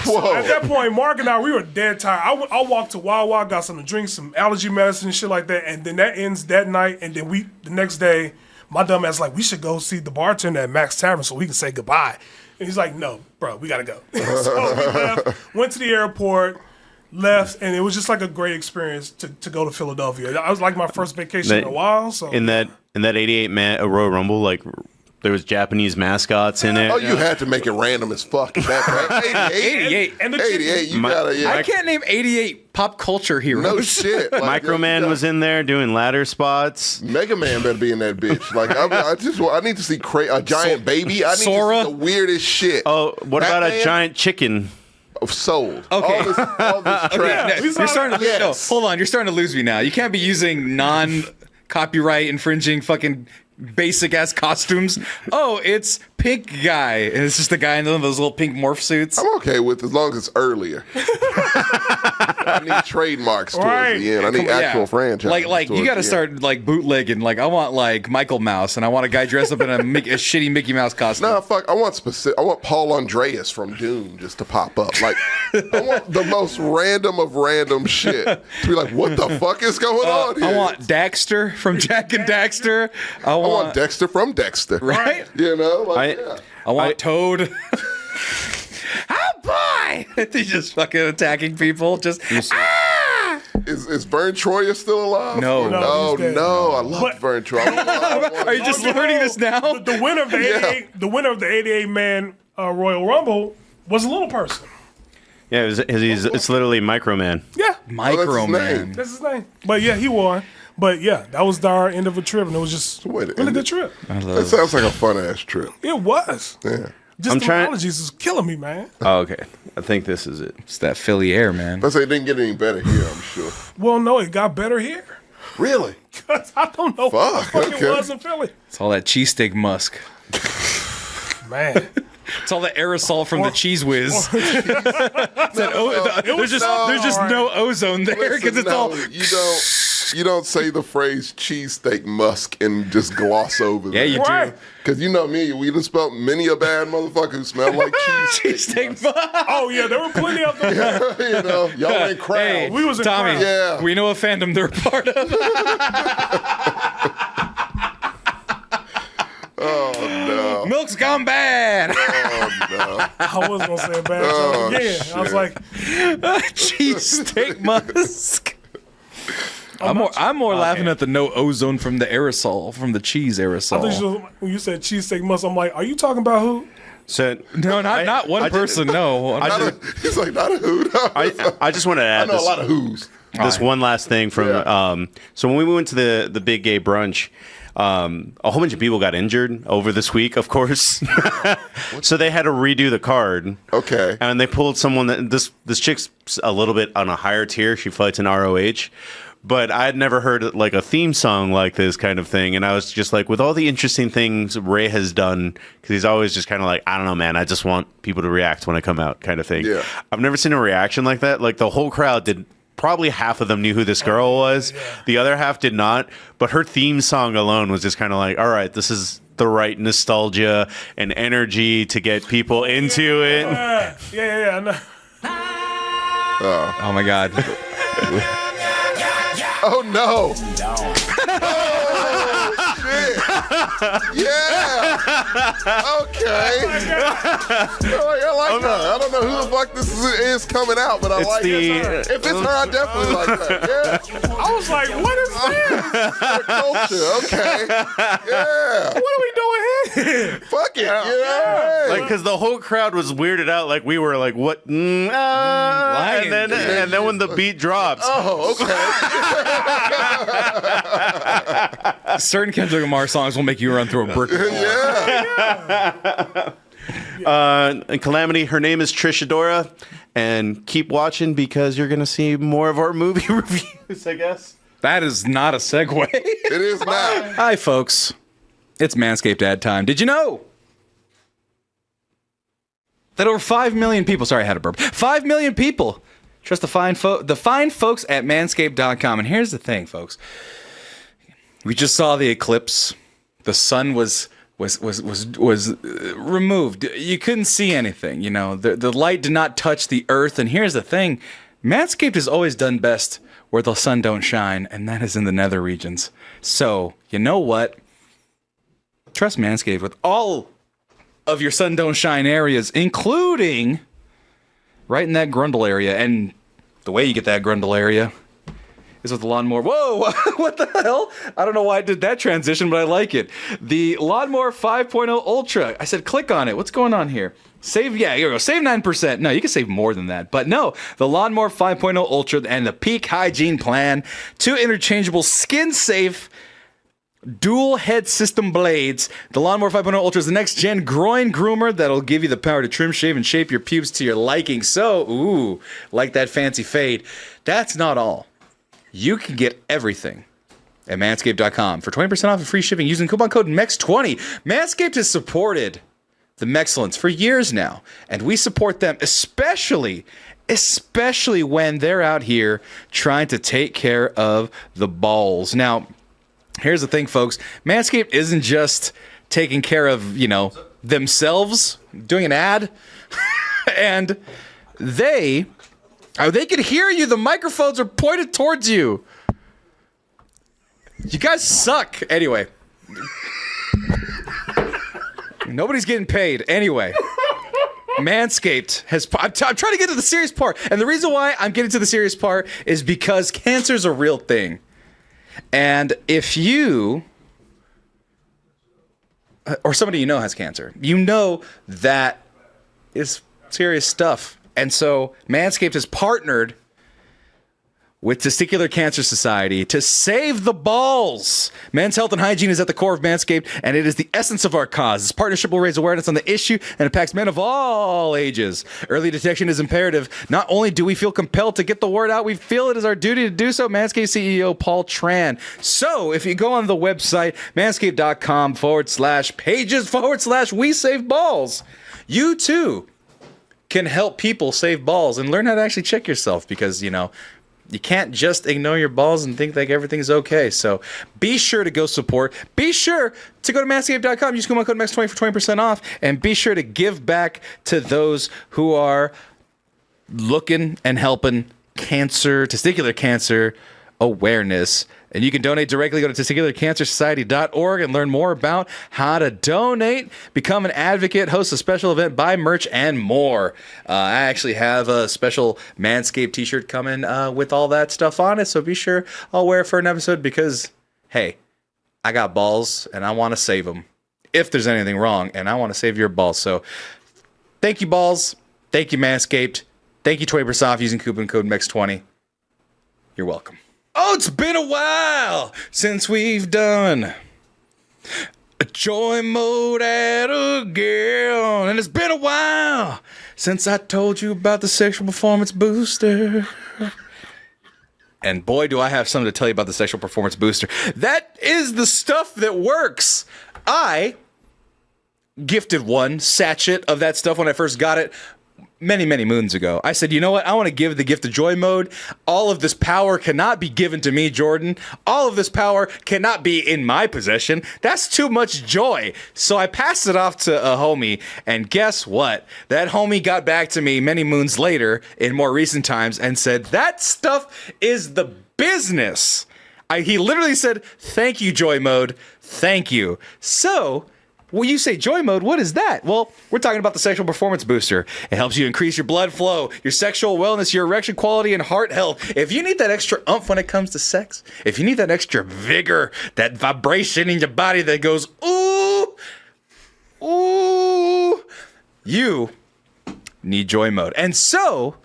Whoa. At that point, Mark and I, we were dead tired. I walked to Wawa, got something to drink, some allergy medicine and shit like that. And then that ends that night. And then the next day, my dumb ass like, we should go see the bartender at Max Tavern so we can say goodbye. And he's like, no, bro, we got to go. So we left, went to the airport, left, and it was just like a great experience to go to Philadelphia. I was like my first vacation in a while. So In that 88-man Royal Rumble, like there was Japanese mascots in it. Oh, you had to make it random as fuck. 88? 88. and the 88, you gotta, yeah. I can't name 88 pop culture heroes. No shit. Like, Micro Man was in there doing ladder spots. Mega Man better be in that bitch. Like, I need to see a giant baby. I need Sora? to see the weirdest shit. Oh, what about a Batman? giant chicken? Sold. Okay. All this trash. No, you're starting to Yes. no, hold on. You're starting to lose me now. You can't be using non-copyright infringing fucking basic ass costumes. Oh, it's Pink Guy, and it's just the guy in those little pink morph suits. I'm okay with as long as it's earlier. I need trademarks towards Right. the end. I need actual franchise. Like you got to start like bootlegging. Like I want like Michael Mouse, and I want a guy dressed up in a shitty Mickey Mouse costume. Nah, fuck. I want Paul Andreas from Dune just to pop up. Like, I want the most random of random shit to be like, what the fuck is going on here? I want Daxter from Jack and Daxter. I I want want Dexter from Dexter. right. You know, like, I want Toad. Oh boy! He's just fucking attacking people. Just Is Vern Troyer still alive? No. No, no, he's dead. no. I love But- Vern Troyer. Are you just learning this now? The winner of the 88-man Royal Rumble was a little person. Yeah, it's literally Micro Man. Yeah, Micro name. Man. that's his name. But yeah, he won. But yeah, that was our end of a trip, and it was just Wait, really good trip. That sounds like a fun ass trip. It was. Yeah. Just I'm the trying- allergies is killing me, man. Oh, okay. I think this is it. It's that Philly air, man. Let's say it didn't get any better here, I'm sure. Well, no, it got better here. Really? 'Cause I don't know what the Fuck, fuck okay. it was in Philly. It's all that cheesesteak musk. Man. It's all the aerosol from the Cheese Whiz. There's just all no ozone there because it's all. You don't say the phrase cheesesteak musk and just gloss over that. Yeah, you Right. Because you know me, we done spelt many a bad motherfucker who smell like cheesesteak. Cheesesteak. Oh, yeah, there were plenty of them. You know, y'all ain't crowd. Hey, We was in Tommy. crowd. Yeah. We know a fandom they're a part of. No. Milk's gone bad. I was going to say a bad joke again. I was shit. like, Cheesesteak musk. I'm more laughing at the no ozone from the aerosol, from the cheese I aerosol. thought when you said cheesesteak must, I'm like, are you talking about who? So No, not one person. No, He's like, not a who. No. I just want to I add know a this. lot of who's. this one last thing from. Yeah. So when we went to the big gay brunch, a whole bunch of people got injured over this week, of course. So they had to redo the card. Okay. And they pulled someone that this chick's a little bit on a higher tier. She fights in ROH. But I had never heard like a theme song like this kind of thing. And I was just like, with all the interesting things Ray has done, because he's always just kind of like, I don't know, man, I just want people to react when I come out kind of thing. Yeah. I've never seen a reaction like that. Like the whole crowd did. Probably half of them knew who this girl was. The other half did not. But her theme song alone was just kind of like, all right, this is the right nostalgia and energy to get people into it. Yeah. I know. Oh my God. Oh no! Oh shit! Yeah! Okay. I like her. I don't know who the fuck this is coming out, but I It's like it. If it's her, I definitely like that. Yeah. I was like, what is this? Culture. Okay. Yeah. What are we doing here? Fuck it. Yeah. Like, because the whole crowd was weirded out. Like, we were like, what? And then when the beat drops. Oh, okay. Certain Kendrick Lamar songs will make you run through a brick wall. Yeah. And Calamity, her name is Trish Adora. And keep watching because you're going to see more of our movie reviews, I guess. That is not a segue. It is not. Hi, folks. It's Manscaped ad time. Did you know that over 5 million people, sorry, I had a burp, 5 million people trust the fine folks at manscaped.com. And here's the thing, folks. We just saw the eclipse. The sun was removed. You couldn't see anything, you know. The light did not touch the earth. And here's the thing. Manscaped has always done best where the sun don't shine, and that is in the nether regions. So, you know what? Trust Manscaped with all of your sun don't shine areas, including right in that grundle area. And the way you get that grundle area is with the lawnmower. Whoa, what the hell? I don't know why I did that transition, but I like it. The Lawnmower 5.0 Ultra. I said click on it. What's going on here? Save, yeah, here we go. Save 9%. No, you can save more than that. But no, the Lawnmower 5.0 Ultra and the Peak Hygiene Plan, 2 interchangeable skin-safe dual head system blades. The Lawnmower 5.0 Ultra is the next gen groin groomer that'll give you the power to trim, shave, and shape your pubes to your liking. So, ooh, like that fancy fade. That's not all. You can get everything at manscaped.com for 20% off and free shipping using coupon code MEX20. Manscaped has supported the Mexcellence for years now, and we support them especially when they're out here trying to take care of the balls. Now, here's the thing, folks. Manscaped isn't just taking care of, you know, themselves, doing an ad, and they can hear you. The microphones are pointed towards you. You guys suck. Anyway. Nobody's getting paid. Anyway. Manscaped has... I'm trying to get to the serious part. And the reason why I'm getting to the serious part is because cancer's a real thing. And if you... or somebody you know has cancer, you know that is serious stuff. And so Manscaped has partnered with Testicular Cancer Society to save the balls. Men's health and hygiene is at the core of Manscaped, and it is the essence of our cause. This partnership will raise awareness on the issue and impacts men of all ages. Early detection is imperative. Not only do we feel compelled to get the word out, we feel it is our duty to do so. Manscaped CEO Paul Tran. So if you go on the website, manscaped.com/pages/we save balls, you too can help people save balls and learn how to actually check yourself, because, you know, you can't just ignore your balls and think like everything's okay. So be sure to go support. Be sure to go to manscaped.com. Use coupon code MEX20 for 20% off. And be sure to give back to those who are looking and helping testicular cancer awareness. And you can donate directly. Go to testicularcancersociety.org and learn more about how to donate, become an advocate, host a special event, buy merch, and more. I actually have a special Manscaped t-shirt coming with all that stuff on it, so be sure I'll wear it for an episode because, hey, I got balls and I want to save them if there's anything wrong, and I want to save your balls. So thank you, balls. Thank you, Manscaped. Thank you, 20% off using coupon code MEX20. You're welcome. Oh, it's been a while since we've done a joy mode at again. And it's been a while since I told you about the sexual performance booster. And boy, do I have something to tell you about the sexual performance booster. That is the stuff that works. I gifted one sachet of that stuff when I first got it many, many moons ago. I said, you know what? I want to give the gift of joy mode. All of this power cannot be given to me, Jordan. All of this power cannot be in my possession. That's too much joy. So I passed it off to a homie, and guess what? That homie got back to me many moons later in more recent times and said, that stuff is the business. He literally said, thank you, joy mode. Thank you. So, when you say joy mode, what is that? Well, we're talking about the sexual performance booster. It helps you increase your blood flow, your sexual wellness, your erection quality, and heart health. If you need that extra oomph when it comes to sex, if you need that extra vigor, that vibration in your body that goes, ooh, ooh, you need joy mode. And so,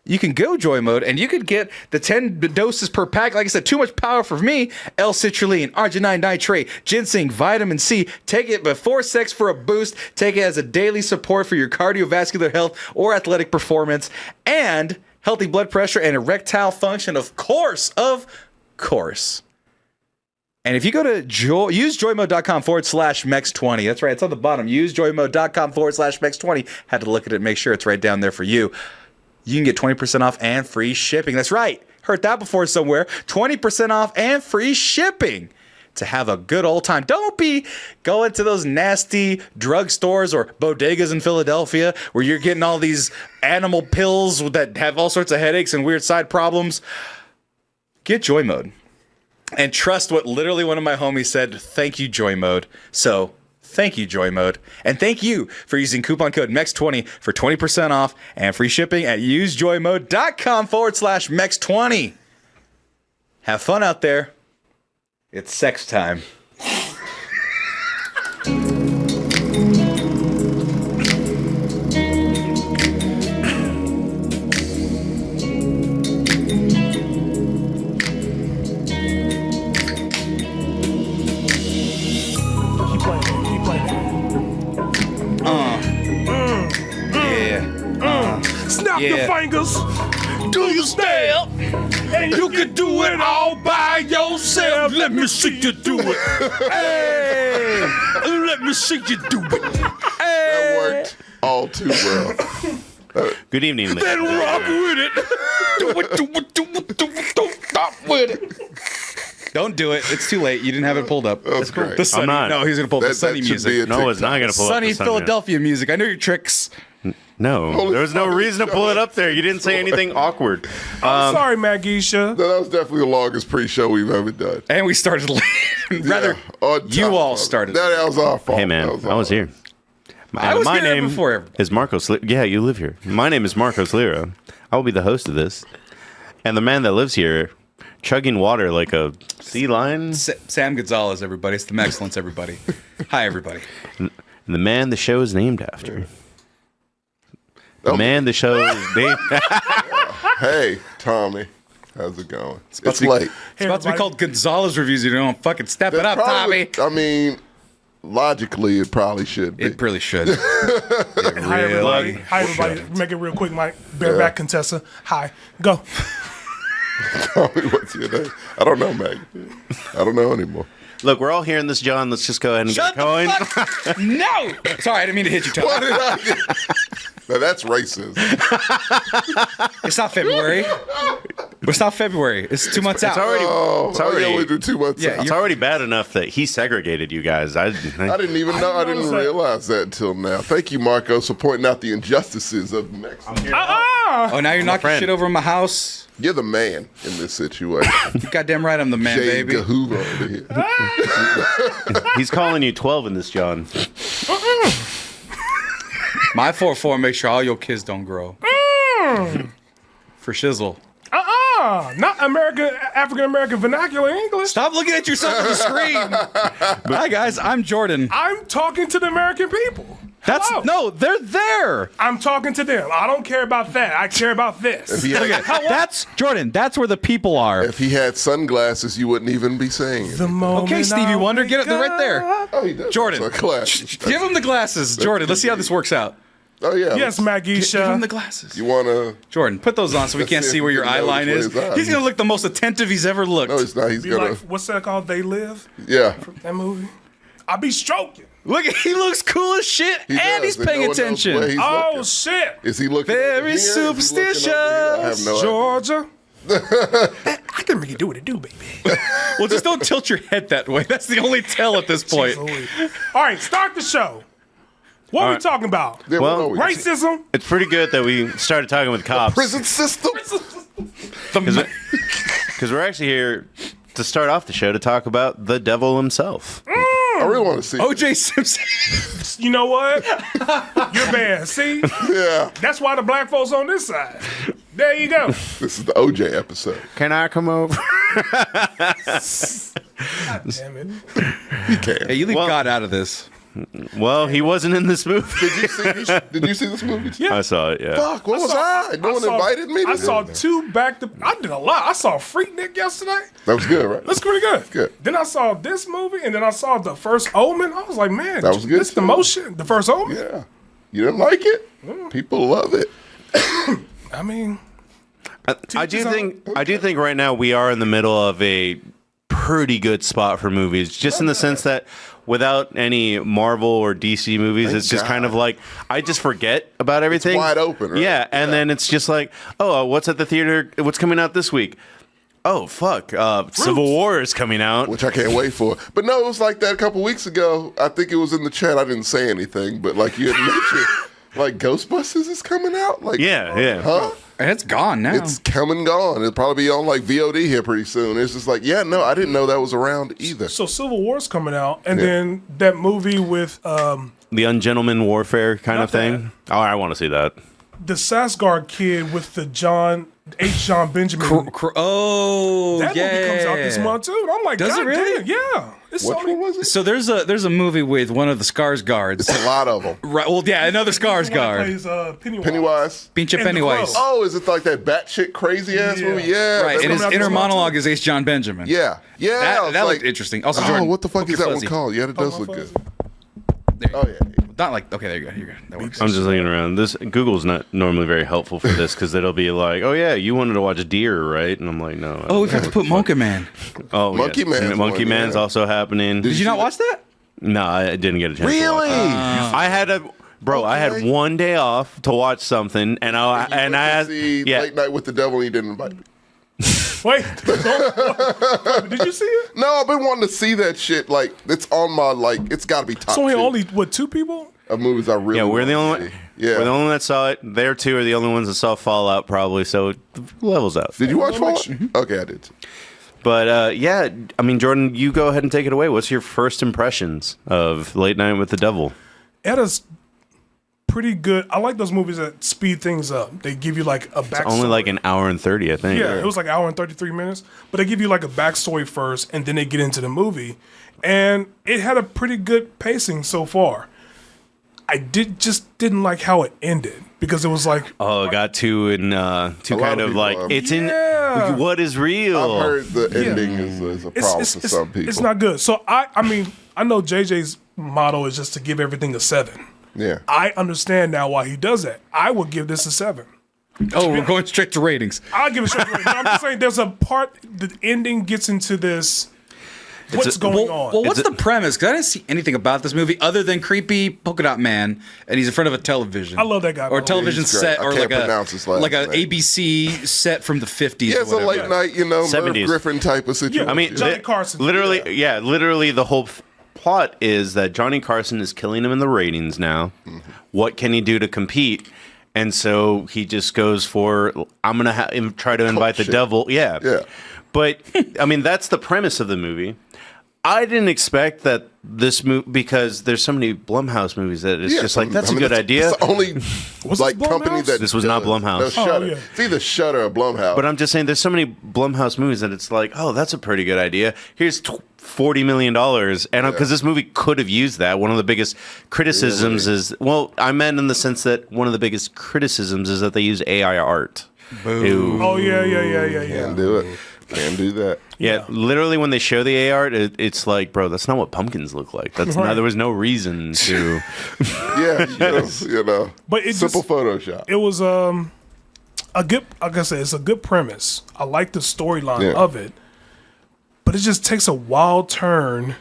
you can go joy mode and you could get the 10 doses per pack. Like I said, too much power for me. L-citrulline, arginine nitrate, ginseng, vitamin C. Take it before sex for a boost. Take it as a daily support for your cardiovascular health or athletic performance. And healthy blood pressure and erectile function, of course. And if you go to usejoymode.com/MEX20, that's right, it's on the bottom. Usejoymode.com/MEX20. Had to look at it, make sure it's right down there for you. You can get 20% off and free shipping. That's right. Heard that before somewhere. 20% off and free shipping to have a good old time. Don't be going to those nasty drugstores or bodegas in Philadelphia where you're getting all these animal pills that have all sorts of headaches and weird side problems. Get Joy Mode. And trust what literally one of my homies said. Thank you, Joy Mode. So, thank you, Joy Mode. And thank you for using coupon code MEX20 for 20% off and free shipping at usejoymode.com/MEX20. Have fun out there. It's sex time. Snap Yeah. your fingers. Do you step? And you can do it all by yourself. Let me see you do it. Hey, let me see you do it. That worked all too well. Good evening, ladies. Then rock with it. Do it. Don't stop with it. Don't do it. It's too late. You didn't have it pulled up. That's great. The sunny, not. no, he's going to pull up the That sunny should music. be a No, it's not going to pull Sunny up the Philadelphia music. I know your tricks. No, Holy there was no fucking reason to pull it up there. You didn't say anything awkward. I'm sorry, Magisha. That was definitely the longest pre-show we've ever done. And we started late. Rather, On you top all of- started. That was our fault. Hey, man, That I was our here. I was my here name before everybody. is Marcos. Yeah, you live here. My name is Marcos Lira. I will be the host of this. And the man that lives here, chugging water like a sea lion. Sam Gonzalez, everybody. It's the Excellence, everybody. Hi, everybody. And the man the show is named after. The Oh. man the show is named Hey, Tommy. How's it going? It's about to be- late. It's about to be called Gonzalez Reviews. You don't fucking step it up, Probably- Tommy. I mean, logically, it probably should be. It really should. It Hi, everybody. really Hi, everybody. Make it real quick, Mike. Bareback Contessa. Hi. Go. Tommy, what's your name? I don't know, Meg. I don't know anymore. Look, we're all hearing this, John. Let's just go ahead and Shut get going. the fuck. No. Sorry, I didn't mean to hit you, Tommy. What did I do? Now, that's racist. It's not February. It's not February. It's 2 months out. Oh, It's already- I only do 2 months. Yeah, out. It's already bad enough that he segregated you guys. I didn't even know. I didn't realize that until now. Thank you, Marcos, for pointing out the injustices of Mexico. Oh, now you're knocking friend. shit over in my house. You're the man in this situation. You goddamn right I'm the man, Jay baby. Gahoover over here. He's calling you 12 in this, John. My 4-4 make sure all your kids don't grow. For shizzle. Not African American vernacular English. Stop looking at yourself on the screen. Hi, guys. I'm Jordan. I'm talking to the American people. They're there. I'm talking to them. I don't care about that. I care about this. If he had, That's Jordan. That's where the people are. if he had sunglasses, you wouldn't even be saying it. The moment Okay, Stevie I Wonder, get it wake right there. up. Oh, he does. Jordan. Glasses. Give him the glasses, Jordan. Let's see how this works out. Oh, yeah. Yes, Give him Magisha. the glasses. You want to... Jordan, put those on so we Let's can't see if see where we your can eye notice line what is. his eyes He's gonna look the most attentive he's ever looked. No, he's not. He's Be going like, to... what's that called? They Live? Yeah. That movie? I'll be stroking. Look, he looks cool as shit, He and does, he's paying no one knows attention. where he's Oh, looking. shit. Is he looking Very over here? Is he looking over here? I have no idea. Georgia. I can make it do what it do, baby. Well, just don't tilt your head that way. That's the only tell at this point. All right, start the show. What are we talking about? Yeah, Well, we- Racism? It's pretty good that we started talking with cops Prison system. because we're actually here to start off the show to talk about the devil himself. I really want to see. OJ Simpson. You know what? You're bad. See? Yeah. That's why the black folks on this side. There you go. This is the OJ episode. Can I come over? Damn it. You can. Hey, you leave Well- God out of this. Well, he wasn't in this movie. Did you see this movie? Yeah. I saw it. Yeah. Fuck, what was I? No one invited me to I this? saw two back to. I did a lot. I saw Freaknik yesterday. That was good, right? That's pretty good. Good. Then I saw this movie, and then I saw the first Omen. I was like, man, That was good, This the too. motion. The first Omen. Yeah. You didn't like it? People love it. I mean, I do think right now we are in the middle of a pretty good spot for movies, just in the sense that without any Marvel or DC movies, Thank it's just God. kind of like I just forget about everything. wide open, right? Yeah, and then it's just like, oh, what's at the theater? What's coming out this week? Oh, fuck. Civil War is coming out. Which I can't wait for. But no, it was like that a couple weeks ago. I think it was in the chat. I didn't say anything, but like you had mentioned, like Ghostbusters is coming out? Like, Yeah. Huh? And it's gone now. It's come and gone. It'll probably be on like VOD here pretty soon. It's just like, yeah, no, I didn't know that was around either. so Civil War's coming out, and then that movie with The Ungentleman Warfare kind Not of thing. Oh, I want to see that. the Sasgard kid with the John Benjamin. Oh, That yeah. movie comes out this month too. And I'm like, Does it God really? damn, yeah. It's Which Sony. one was it? So there's a movie with one of the Skarsgårds. A lot of them. Right. Well, yeah, another The one that Skarsgård. plays, Pennywise. Pennywise. Pinche And the Pennywise. Crow. Oh, is it like that batshit crazy ass Yeah. movie? Yeah. Right, that and his was- out inner this month, monologue too. is H. John Benjamin. Yeah. Yeah. I That was looked like, interesting. Also, oh, Jordan, what the fuck poke is your that one fuzzy. called? Yeah, it does look good. Oh, yeah. Not like, okay, there you go. You're good. That works. I'm just looking around. This Google's not normally very helpful for this because it'll be like, oh yeah, you wanted to watch Deer, right? And I'm like, no. I Oh, we don't have know to put what the Monkey Man. fuck. Oh, Monkey yes. Man's Monkey one, Man's yeah. also happening. Did you not watch that? No, I didn't get a chance. To watch it. I had I had Okay. one day off to watch something, and I had see Late Night with the Devil and you didn't invite me. Wait, did you see it? No, I've been wanting to see that shit. Like, it's on my, like, it's got to be top So two only what, 2 people? of movies I really Yeah, we're the wanna only see. one. Yeah. We're the only one that saw it. Their two are the only ones that saw Fallout, probably. So it levels out. Did you watch Fallout? Okay, I did too. But yeah, I mean, Jordan, you go ahead and take it away. What's your first impressions of Late Night with the Devil? It is pretty good. I like those movies that speed things up. They give you like a backstory. Only like an hour and 30, I think. Yeah, it was like an hour and 33 minutes. But they give you like a backstory first, and then they get into the movie. And it had a pretty good pacing so far. I didn't like how it ended because it was like, Oh, it got too kind of of people like have- it's Yeah. in what is real. I've heard the ending is a problem for some people. it's not good. So I mean, I know JJ's motto is just to give everything a 7. Yeah. I understand now why he does that. I would give this a 7. Oh, we're going straight to ratings. I'll give it a straight rating. But I'm just saying there's a part, the ending gets into this. What's going on? Well, what's the premise? Because I didn't see anything about this movie other than creepy polka dot man, and he's in front of a television. I love that guy, by Or a the way. television He's great. set, I or can't like pronounce his last like a name. ABC set from the 50s. Yeah, or it's a whatever. late night, you know, Merv 70s. Griffin type of situation. Yeah, I mean, Johnny Carson. Literally, literally the whole plot is that Johnny Carson is killing him in the ratings now. Mm-hmm. What can he do to compete? And so he just goes for, I'm going to try to invite the shit. devil. Yeah. Yeah. But, I mean, that's the premise of the movie. I didn't expect that this movie, because there's so many Blumhouse movies that it's Yeah, just like, that's I a mean, good idea. It's the only like this company Blumhouse? that This was not does. Blumhouse. No, Shudder. yeah. It's either Shudder or Blumhouse. But I'm just saying, there's so many Blumhouse movies that it's like, oh, that's a pretty good idea. Here's $40 million. And because this movie could have used that, one of the biggest criticisms is, well, I meant in the sense that one of the biggest criticisms is that they use AI art. Boo. Oh yeah. Can't do it. Can't do that. Yeah, literally when they show the AI art, it's like, bro, that's not what pumpkins look like. That's not, there was no reason to. Yeah, you know. But it simple just, Photoshop. It was a good, like I said, it's a good premise. I like the storyline of it, but it just takes a wild turn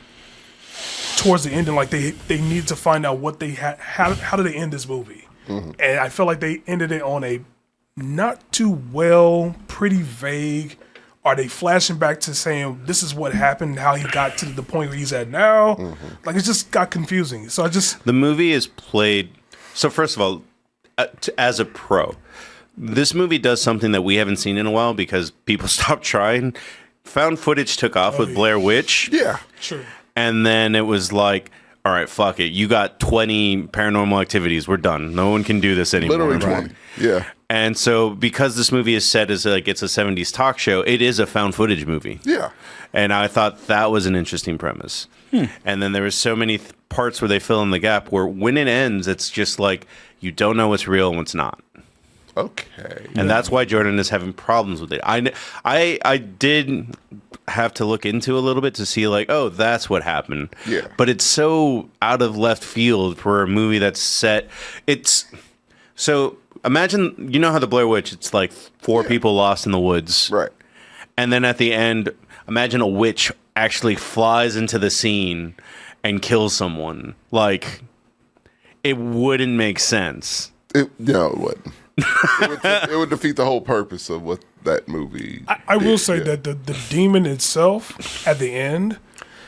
towards the ending. Like they need to find out what they had. How did they end this movie? And I feel like they ended it on a not too well, pretty vague. Are they flashing back to saying this is what happened, how he got to the point where he's at now? Like it just got confusing. So the movie is played. So first of all, as a pro, this movie does something that we haven't seen in a while because people stopped trying. Found footage took off with Blair Witch. Yeah, sure. And then it was like, all right, fuck it. You got 20 paranormal activities. We're done. No one can do this anymore. literally 20. Yeah. And so because this movie is set as like it's a 70s talk show, it is a found footage movie. Yeah. And I thought that was an interesting premise. And then there was so many parts where they fill in the gap where when it ends, it's just like you don't know what's real and what's not. Okay. And that's why Jordan is having problems with it. I did have to look into a little bit to see like, oh, that's what happened. Yeah. But it's so out of left field for a movie that's set. It's so imagine, you know how the Blair Witch, it's like four people lost in the woods. Right. And then at the end, imagine a witch actually flies into the scene and kills someone. Like, it wouldn't make sense. No, it wouldn't. It would defeat the whole purpose of what that movie. I will say that the demon itself at the end,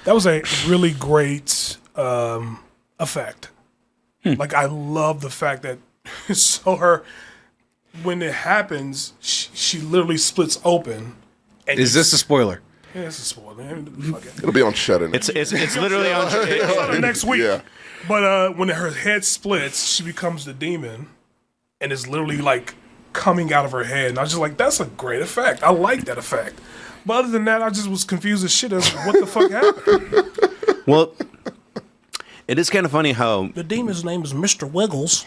that was a really great effect. Like I love the fact that so when it happens, she literally splits open. And Is this a spoiler? Yeah, it's a spoiler. Man. Fuck it. It'll be on Shudder. It's literally on. Shudder next week. Yeah. But when her head splits, she becomes the demon, and it's literally like coming out of her head. And I was just like, that's a great effect. I like that effect. But other than that, I just was confused as shit as what the fuck happened. Well, it is kind of funny how The demon's name is Mr. Wiggles.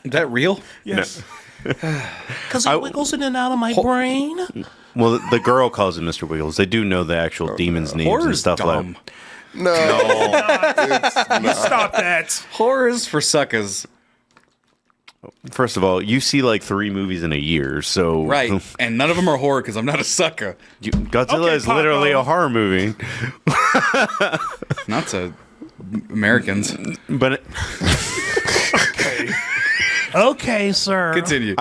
Is that real? Yes. Because it wiggles in and out of my brain. well the girl calls him Mr. Wiggles. They do know the actual demon's names and Horror's stuff dumb. like. No. Stop that. Horrors for suckers. First of all, you see like 3 movies in a year, so Right. And none of them are horror because I'm not a sucker. Godzilla Okay, is literally Paco. a horror movie. Not to Americans. But Okay, sir. Continue.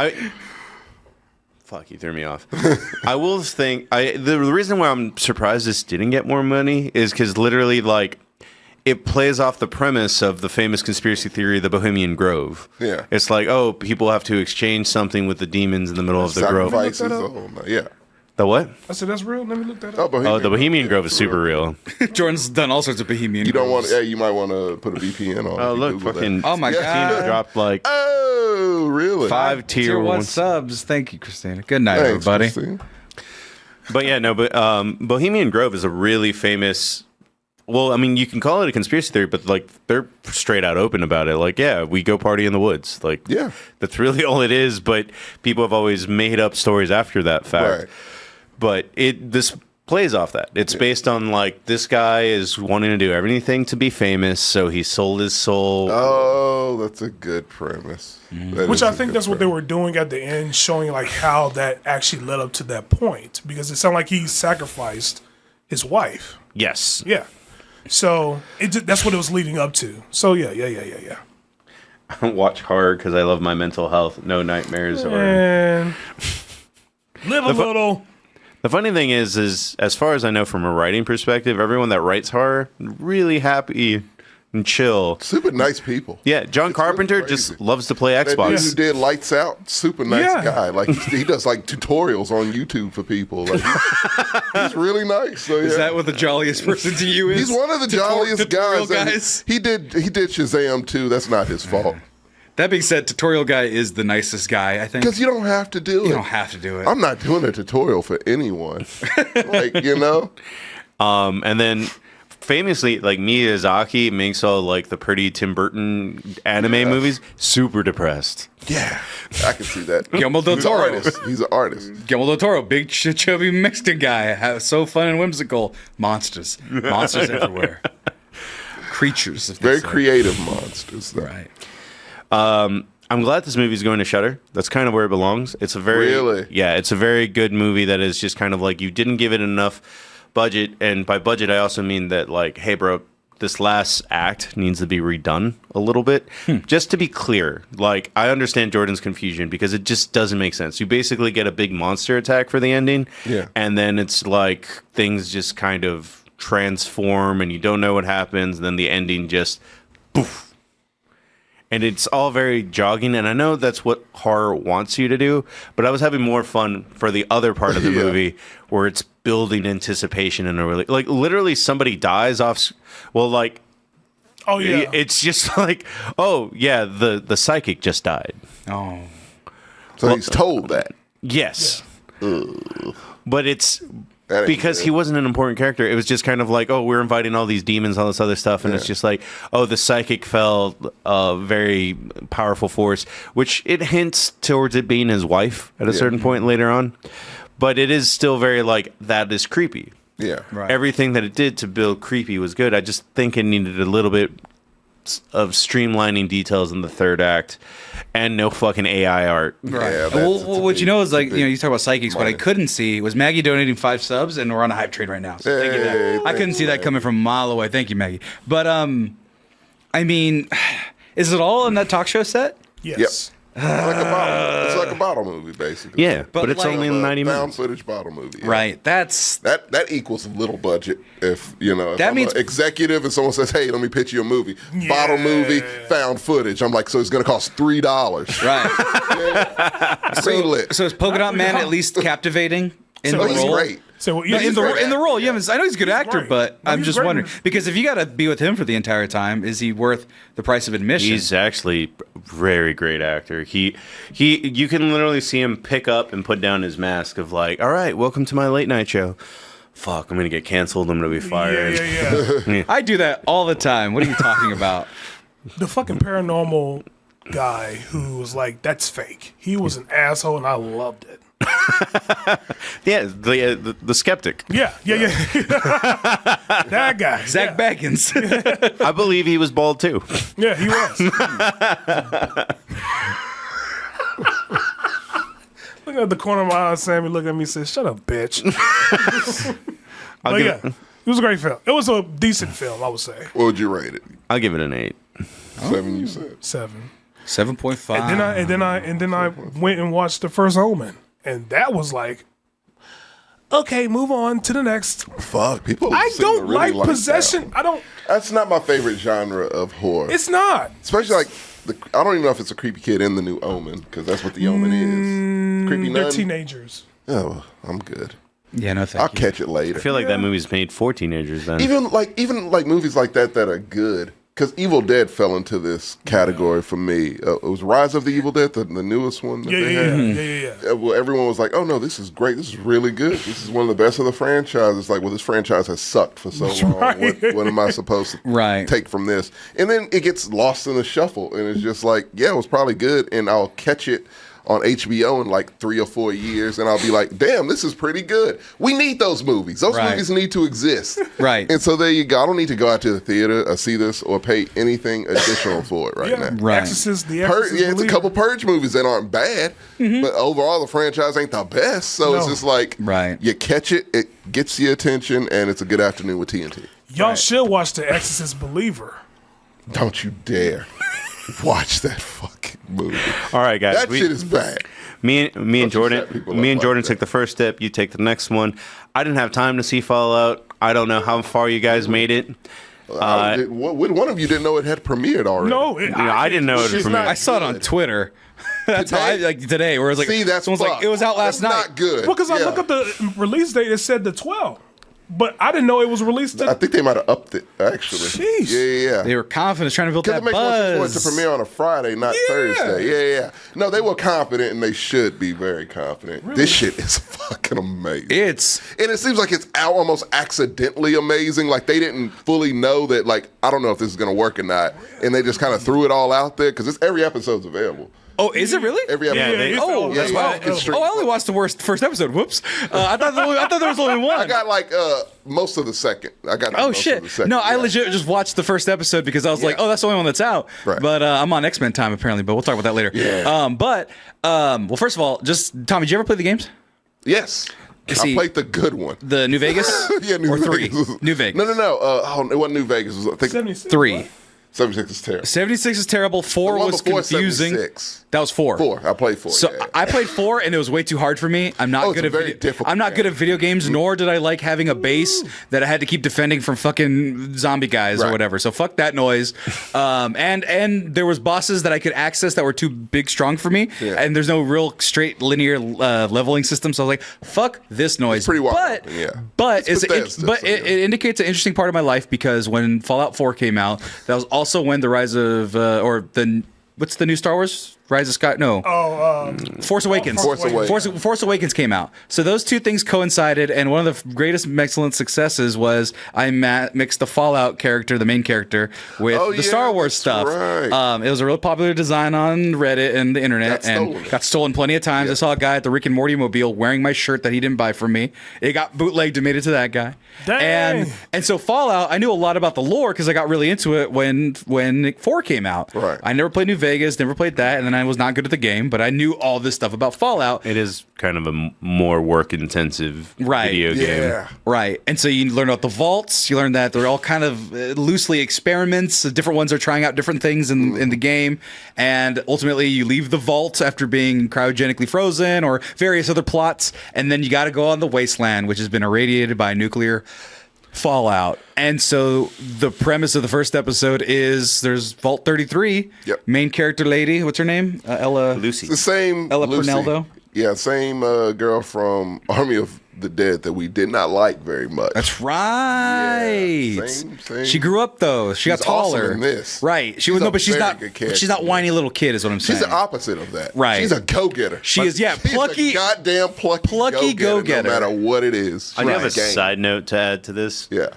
fuck, you threw me off. I will think the reason why I'm surprised this didn't get more money is because literally like it plays off the premise of the famous conspiracy theory, the Bohemian Grove. Yeah. It's like, oh, people have to exchange something with the demons in the middle of the grove. Sacrifices. Oh, no, yeah. The what? I said, that's real? Let me look that Oh, up. Bohemian The Bohemian Grove, Grove is super real. Jordan's done all sorts of Bohemian You don't want. Groves. Hey, you might want to put a VPN on. Oh, if you look, Google fucking that. Oh my God. dropped like Oh, really? 5 tier 1 1 subs. Thank you, Christina. Good night, Thanks, everybody. Christine. But yeah, no, but Bohemian Grove is a really famous. Well, I mean, you can call it a conspiracy theory, but like they're straight out open about it. Like, yeah, we go party in the woods. Like, Yeah. that's really all it is. But people have always made up stories after that fact. Right. But this plays off that. It's based on like this guy is wanting to do everything to be famous, so he sold his soul. Oh, that's a good premise. That Which is I a think good that's what they premise. were doing at the end, showing like how that actually led up to that point. Because it sounded like he sacrificed his wife. Yes. Yeah. So that's what it was leading up to. So yeah. I don't watch horror because I love my mental health. No nightmares or. And live a little. The funny thing is as far as I know from a writing perspective, everyone that writes horror really happy and chill. Super nice people. Yeah, John It's Carpenter really just crazy. loves to play That dude Xbox. who did Lights Out, super nice Yeah. guy. Like he does like tutorials on YouTube for people. Like, he's really nice. So, yeah. Is that what the jolliest person to you is? He's one of the jolliest Tutorial guys. And guys. He did Shazam too. That's not his fault. That being said, tutorial guy is the nicest guy, I think. Because you don't have to do it. You don't have to do it. I'm not doing a tutorial for anyone. And then famously, like Miyazaki makes all like the pretty Tim Burton anime movies. Super depressed. Yeah, I can see that. Guillermo del He's an Toro. artist. He's an artist. Guillermo del Toro, big chubby Mexican guy, so fun and whimsical. Monsters everywhere. Creatures, if they Very say. creative monsters. Though. Right. I'm glad this movie's going to Shudder. That's kind of where it belongs. It's a very it's a very good movie that is just kind of like you didn't give it enough budget, and by budget I also mean that like, hey bro, this last act needs to be redone a little bit. Just to be clear, like I understand Jordan's confusion because it just doesn't make sense. You basically get a big monster attack for the ending, and then it's like things just kind of transform and you don't know what happens, and then the ending just poof. And it's all very jogging, and I know that's what horror wants you to do, but I was having more fun for the other part of the movie where it's building anticipation and a really, like, literally somebody dies off. Well, like, Oh yeah. it's just like, oh yeah, the psychic just died. Oh. So he's told that. Yes, but it's That ain't because good. he wasn't an important character. It was just kind of like, oh, we're inviting all these demons, all this other stuff, and it's just like, oh, the psychic fell a very powerful force, which it hints towards it being his wife at a certain point later on. But it is still very like, that is creepy. Yeah. Right. Everything that it did to build creepy was good. I just think it needed a little bit of streamlining details in the third act, and no fucking AI art. Right. Yeah, that's- well, it's a what you big- know is like, big you talk about psychics. What I minus. couldn't see was Maggie donating 5 subs, and we're on a hype train right now. So thank you. for that. Hey, I couldn't thanks, see that Maggie. coming from a mile away. Thank you, Maggie. But I mean, is it all in that talk show set? Yes. It's like a bottle movie, basically. Yeah, but it's like- only A 90 found minutes. footage bottle movie. yeah. Right. That's That equals a little budget. If if That I'm means- an executive and someone says, "Hey, let me pitch you a movie, bottle movie, found footage," I'm like, so it's going to cost $3. right. Greenlit. So is Polka Dot Man at least captivating in the he's role? great. So No, in the role, yeah. I know he's a good actor, great. but No, I'm he's just great. wondering because if you got to be with him for the entire time, is he worth the price of admission? He's actually a very great actor. He you can literally see him pick up and put down his mask of like, all right, welcome to my late night show. Fuck, I'm gonna get canceled. I'm gonna be fired. Yeah. I do that all the time. What are you talking about? The fucking paranormal guy who was like, "That's fake." He was an asshole, and I loved it. Yeah, the skeptic. Yeah. That guy. Zach Baggins. I believe he was bald too. Yeah, he was. Look at the corner of my eye, Sammy look at me and says, "Shut up, bitch." But give yeah, it- it was a great film. It was a decent film, I would say. What would you rate it? I'll give it an 8. 7, you said. 7. 7.5. And then I went and watched The First Omen, and that was like, okay, move on to the next. Fuck, people. I seem to don't really like possession. that. I don't. That's not my favorite genre of horror. It's not. Especially like I don't even know if it's a creepy kid in the new Omen because that's what the Omen is. Creepy They're nun. teenagers. Oh, I'm good. Yeah, no I'll thank you. catch it later. I feel like that movie's made for teenagers then. Even like movies like that are good. Because Evil Dead fell into this category for me. It was Rise of the Evil Dead, the newest one that they had. Yeah. Well, everyone was like, "Oh no, this is great. This is really good. This is one of the best of the franchise." It's like, well, this franchise has sucked for so long. right. What am I supposed to Right. take from this? And then it gets lost in the shuffle, and it's just like, yeah, it was probably good, and I'll catch it on HBO in like 3 or 4 years, and I'll be like, damn, this is pretty good. We need those movies. Those Right. movies need to exist. Right. And so there you go. I don't need to go out to the theater or see this or pay anything additional for it right now. Right. Exorcist, the Purge, Exorcist. yeah, it's a believer. couple Purge movies that aren't bad, but overall the franchise ain't the best. So it's No. just like, Right. you catch it, it gets your attention, and it's a good afternoon with TNT. Y'all should watch The Exorcist Believer. Don't you dare watch that fucking movie. All right, guys. That shit is bad. Me and you Jordan, set people me up and like Jordan that? took the first step. You take the next one. I didn't have time to see Fallout. I don't know how far you guys made it. One of you didn't know it had premiered already. No, I didn't know it was She's from not- I saw it on Twitter. That's how I Today? like today, where it was like, See, that's someone's like, fucked. it was out last That's night. not good. because I Yeah. look up the release date, it said the 12th. But I didn't know it was released. I think they might have upped it, actually. Jeez. Yeah. They were confident trying to build Because that it makes more sense for it buzz. to premiere on a Friday, not Thursday. Yeah. No, they were confident, and they should be very confident. This shit is fucking amazing. And it seems like it's almost accidentally amazing. Like, they didn't fully know that, like, I don't know if this is going to work or not. And they just kind of threw it all out there, because every episode's available. Oh, is it really? Every episode. That's why. I only watched the first episode. Whoops. I thought there was only one. I got like most of the second. I got. Oh most shit! Of the second, No, I legit just watched the first episode because I was like, oh, that's the only one that's out. Right. But I'm on X-Men time apparently. But we'll talk about that later. Yeah. Well, first of all, just Tommy, did you ever play the games? Yes. See, I played the good one. The New Vegas. Yeah, New or Vegas. 3. New Vegas. No. It wasn't New Vegas. It was, I think 76, 3. right? 76 is terrible. 76 is terrible. 4 The one was before confusing. 76. That was 4. 4. I played 4. So yeah. I played 4 and it was way too hard for me. I'm not it's good a at very difficult I'm not game. good at video games, nor did I like having a base that I had to keep defending from fucking zombie guys or Right. whatever. So fuck that noise. And there was bosses that I could access that were too big strong for me. Yeah. And there's no real straight linear leveling system. So I was like, fuck this noise. It's pretty wild. But Yeah. but It's it Bethesda, it indicates an interesting part of my life because when Fallout 4 came out, that was also when the rise of what's the new Star Wars? Rise of Sky? No. Force Awakens. Force Awakens. Force Awakens came out. So those two things coincided, and one of the greatest excellent successes was I mixed the Fallout character, the main character, with the Star Wars that's stuff. right. It was a real popular design on Reddit and the internet, Got got stolen plenty of times. I saw a guy at the Rick and Morty mobile wearing my shirt that he didn't buy from me. It got bootlegged and made it to that guy. Dang. And so Fallout, I knew a lot about the lore because I got really into it when 4 came out. Right. I never played New Vegas, never played that, and then I was not good at the game, but I knew all this stuff about Fallout. It is kind of a more work-intensive video game. Yeah. Right. And so you learn about the vaults. You learn that they're all kind of loosely experiments. Different ones are trying out different things in the game. And ultimately, you leave the vault after being cryogenically frozen or various other plots. And then you got to go on the wasteland, which has been irradiated by nuclear fallout. And so the premise of the first episode is there's Vault 33. Yep. Main character lady. What's her name? Ella. Lucy. The same Ella Lucy. Perneldo? Yeah, same girl from Army of the Dead that we did not like very much. That's right. Yeah, same. She grew up though. She got She's awesome taller. in this. Right. She She's was a no, but she's very not. good character. She's not whiny little kid. Is what I'm saying. She's the opposite of that. Right. She's a go-getter. She is. Yeah. She's Plucky. a goddamn plucky go-getter. no matter what it is. I do have a She's game. side note to add to this. Yeah.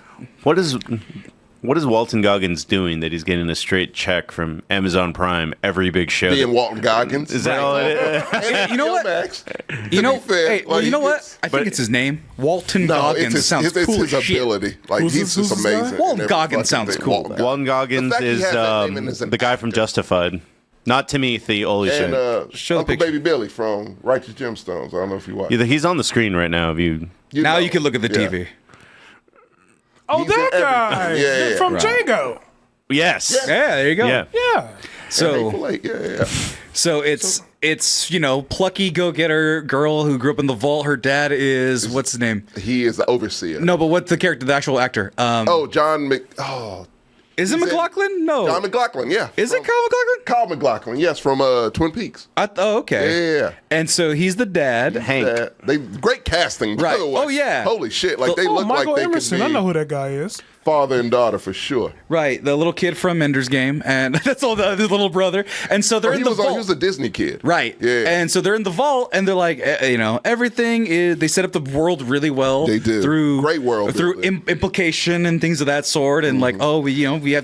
What is Walton Goggins doing that he's getting a straight check from Amazon Prime every big show? Being Walton Goggins. Is that all it is? And You know what? Max, You know. be fair, Hey, well, like, you know he what? gets- I think it's his name. Walton No, Goggins. it's his, sounds it's cool his as shit. ability. Like, Who's he's this- just who's this guy? amazing. Walton in every Goggins fucking sounds thing. cool, Walton though. Walton Goggins The fact he is has that name and is an the guy from actor. Justified. Not Timothy And Olyshyn. Show the Uncle picture. Baby Billy from Righteous Gemstones. I don't know if you watch. He's on the screen right now. If you Now know. you can look at the Yeah. TV. Oh, He's that in guy. everything. Yeah, From right. Django. yes, Yeah. There you go. yeah. Yeah. So. Yeah. So it's plucky go-getter girl who grew up in the vault. Her dad is what's his name? He is the overseer. No, but what's the character, the actual actor? Is it he's in- McLaughlin? No. John McLaughlin. Yeah. Is it Kyle McLaughlin? Kyle McLaughlin? Yes, from Twin Peaks. Okay. Yeah. And so he's the dad. Hank. They great casting. By Right. the way. Oh, yeah. Holy shit! Like they Oh, look Michael like they Emerson. could I be know who that guy is. father and daughter for sure. Right, the little kid from Ender's Game, and that's all the little brother. And so they're in the vault. He was a Disney kid. Right. Yeah. And so they're in the vault, and they're like, everything is. They set up the world really well. They do. Through Great world through building. implication and things of that sort, and like, we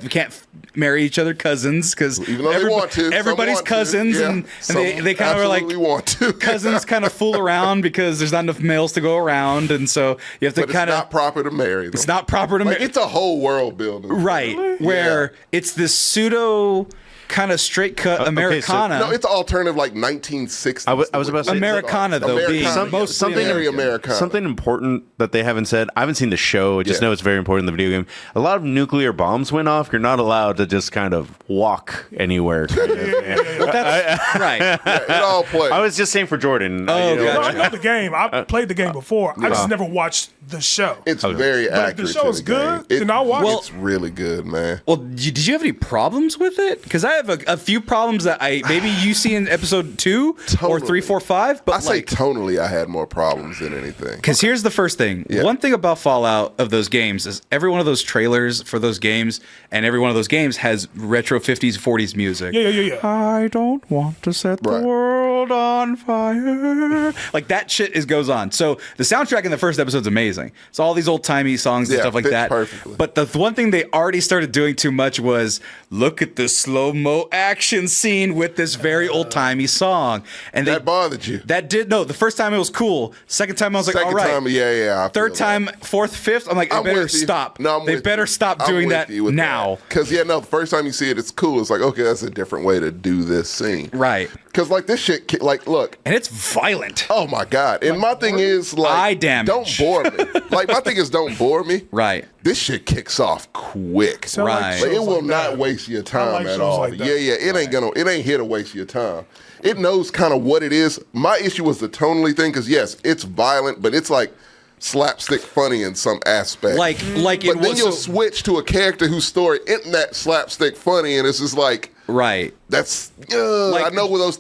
can't marry each other cousins because Even though they want to, some everybody's want to. cousins, Yeah. and Some they kind of are like absolutely want to. cousins kind of fool around because there's not enough males to go around, and so you have to But it's kind of. not proper to marry them. It's not proper to Like marry. it's a whole world building. Right, where it's this pseudo kind of straight cut Americana. No, it's alternative like 1960s. I was about to say Americana, though, being most mostly very American. Americana. something important that they haven't said. I haven't seen the show. I just Yeah. know it's very important in the video game. A lot of nuclear bombs went off. You're not allowed to just kind of walk anywhere. That's right. It all plays. I was just saying for Jordan. Oh, No, I gotcha. know the game. I played the game before. I just never watched the show. It's very But if accurate. the show to is the game. good, then I'll watch It's really good, man. Well, did you have any problems with it? Because I I have a few problems that maybe you see in episode 2 or 3, 4, 5. But I say tonally, I had more problems than anything. Because here's the first thing. Yeah. One thing about Fallout of those games is every one of those trailers for those games and every one of those games has retro 50s, 40s music. Yeah. I don't want to set the world on fire. Like that shit goes on. So the soundtrack in the first episode is amazing. It's all these old timey songs and stuff like that. Perfectly. But the one thing they already started doing too much was look at the slow-mo action scene with this very old timey song. And That bothered you? That did. No, the first time it was cool. Second time I was like, Second all right. time, yeah. Third time, fourth, fifth, I'm like, they better stop. They better stop doing that now. Because, the first time you see it, it's cool. It's like, okay, that's a different way to do this scene. Right. Because, like, this shit, like, look. And it's violent. Oh, my God. And my thing is, like, eye damage. Don't bore me. Like, my thing is, don't bore me. Right. This shit kicks off quick. Right. Like, it will not waste your time at all. Like that. It ain't here to waste your time. It knows kind of what it is. My issue was the tonally thing, because, yes, it's violent, but it's like slapstick funny in some aspect. Like but it then was. you'll switch to a character whose story isn't that slapstick funny, and it's just like, right. that's Like, I know these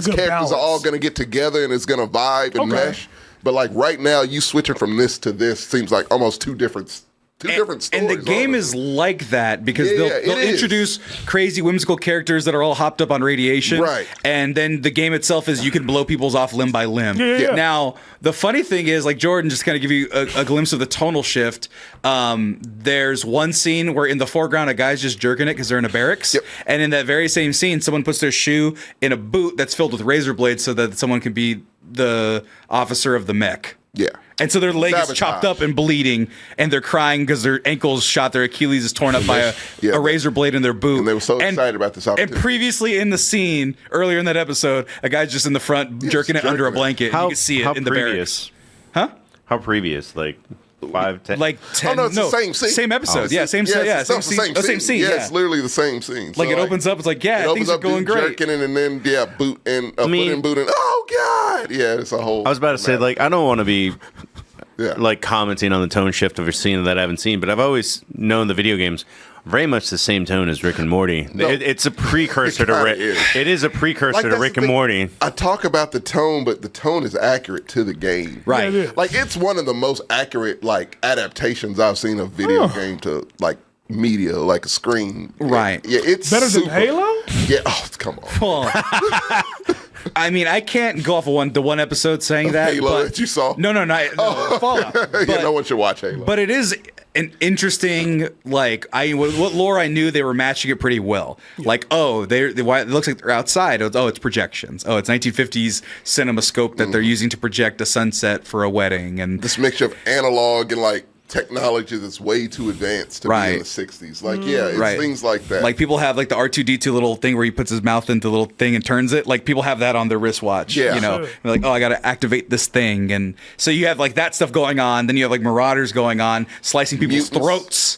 good characters balance. are all going to get together and it's going to vibe and mesh. But like right now, you switching from this to this seems like almost two different stories. And the game is like that because they'll introduce crazy whimsical characters that are all hopped up on radiation. Right. And then the game itself is you can blow people's off limb by limb. Yeah. Now, the funny thing is, like Jordan, just kind of give you a glimpse of the tonal shift. There's one scene where in the foreground, a guy's just jerking it because they're in a barracks. Yep. And in that very same scene, someone puts their shoe in a boot that's filled with razor blades so that someone can be the officer of the mech. Yeah. And so their leg is Sabotage. chopped up and bleeding, and they're crying because their ankle's shot, their Achilles is torn up by a razor blade in their boot. And they were so excited about this opportunity. And previously in the scene, earlier in that episode, a guy's just in the front jerking it under a blanket. You can see it in the barracks. Huh? How previous? Like 5, 10? Like 10. Oh no, it's the same scene. Same episode. Same it's scene. the same scene. Yeah, it's literally the same scene. So like it opens up, it's like, things are going great. Jerking it and then boot and foot in boot and oh God, yeah, it's a whole. I was about to say, like, I don't want to be Yeah. like commenting on the tone shift of a scene that I haven't seen, but I've always known the video games very much the same tone as Rick and Morty. No. It's a precursor to Rick. It is a precursor to that's Rick the and thing. Morty. I talk about the tone, but the tone is accurate to the game. Right. Yeah. Like it's one of the most accurate like adaptations I've seen of video game to like media, like a screen. Right. Yeah, it's Better than super. Halo? Yeah. Oh, come on. Well, I mean, I can't go off of the one episode saying that. Halo but that you saw? No, Fallout. But, Yeah, no one should watch Halo. But it is an interesting, like, what lore I knew, they were matching it pretty well. Like, it looks like they're outside. It's projections. Oh, it's 1950s CinemaScope that they're using to project a sunset for a wedding. And this mixture of analog and like technology that's way too advanced to be in the 60s. Like, it's things like that. Like people have like the R2D2 little thing where he puts his mouth into the little thing and turns it. Like people have that on their wristwatch. Yeah. You know, they're like, I got to activate this thing. And so you have like that stuff going on. Then you have like marauders going on, slicing people's throats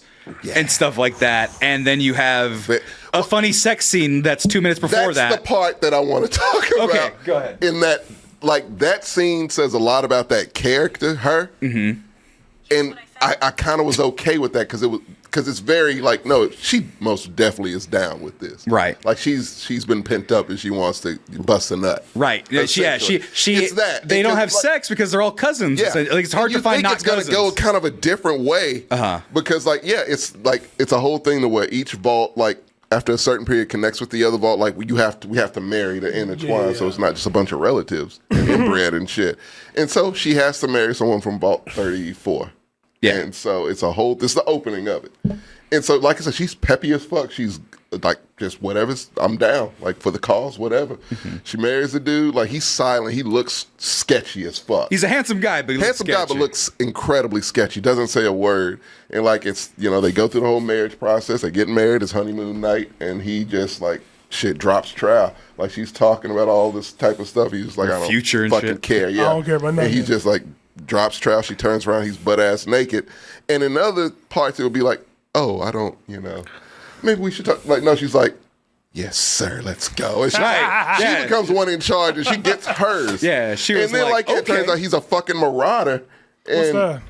and stuff like that. And then you have a funny sex scene that's 2 minutes before that. That's the part that I want to talk about. Okay, go ahead. In that, like, that scene says a lot about that character, her. Mm-hmm. And I kind of was okay with that because it's very like, no, she most definitely is down with this. Right. Like she's been pent up and she wants to bust a nut. Right. Yeah, she. It's that. They don't have like, sex because they're all cousins. Yeah. Like it's hard to find not it's gonna cousins. go kind of a different way. Because it's a whole thing to where each vault like after a certain period connects with the other vault. Like we have to marry to intertwine, so it's not just a bunch of relatives and inbred and shit. And so she has to marry someone from Vault 34. Yeah. And so this is the opening of it. And so, like I said, she's peppy as fuck. She's like, just whatever, I'm down. Like, for the cause, whatever. Mm-hmm. She marries the dude. Like, he's silent. He looks sketchy as fuck. He's a handsome guy, but he looks sketchy. But looks incredibly sketchy. Doesn't say a word. And, like, it's, they go through the whole marriage process. They get married. It's honeymoon night. And he just, like, shit, drops trowel. Like, she's talking about all this type of stuff. He's like, I don't fucking care. Yeah. I don't care about nothing. And he just, like, drops trowel. She turns around. He's butt-ass naked. And in other parts, it would be like, oh, I don't, maybe we should talk. Like, no, she's like, yes, sir, let's go. And she becomes one in charge, and she gets hers. Yeah, she was and then, like, it turns out he's a fucking marauder. What's And that?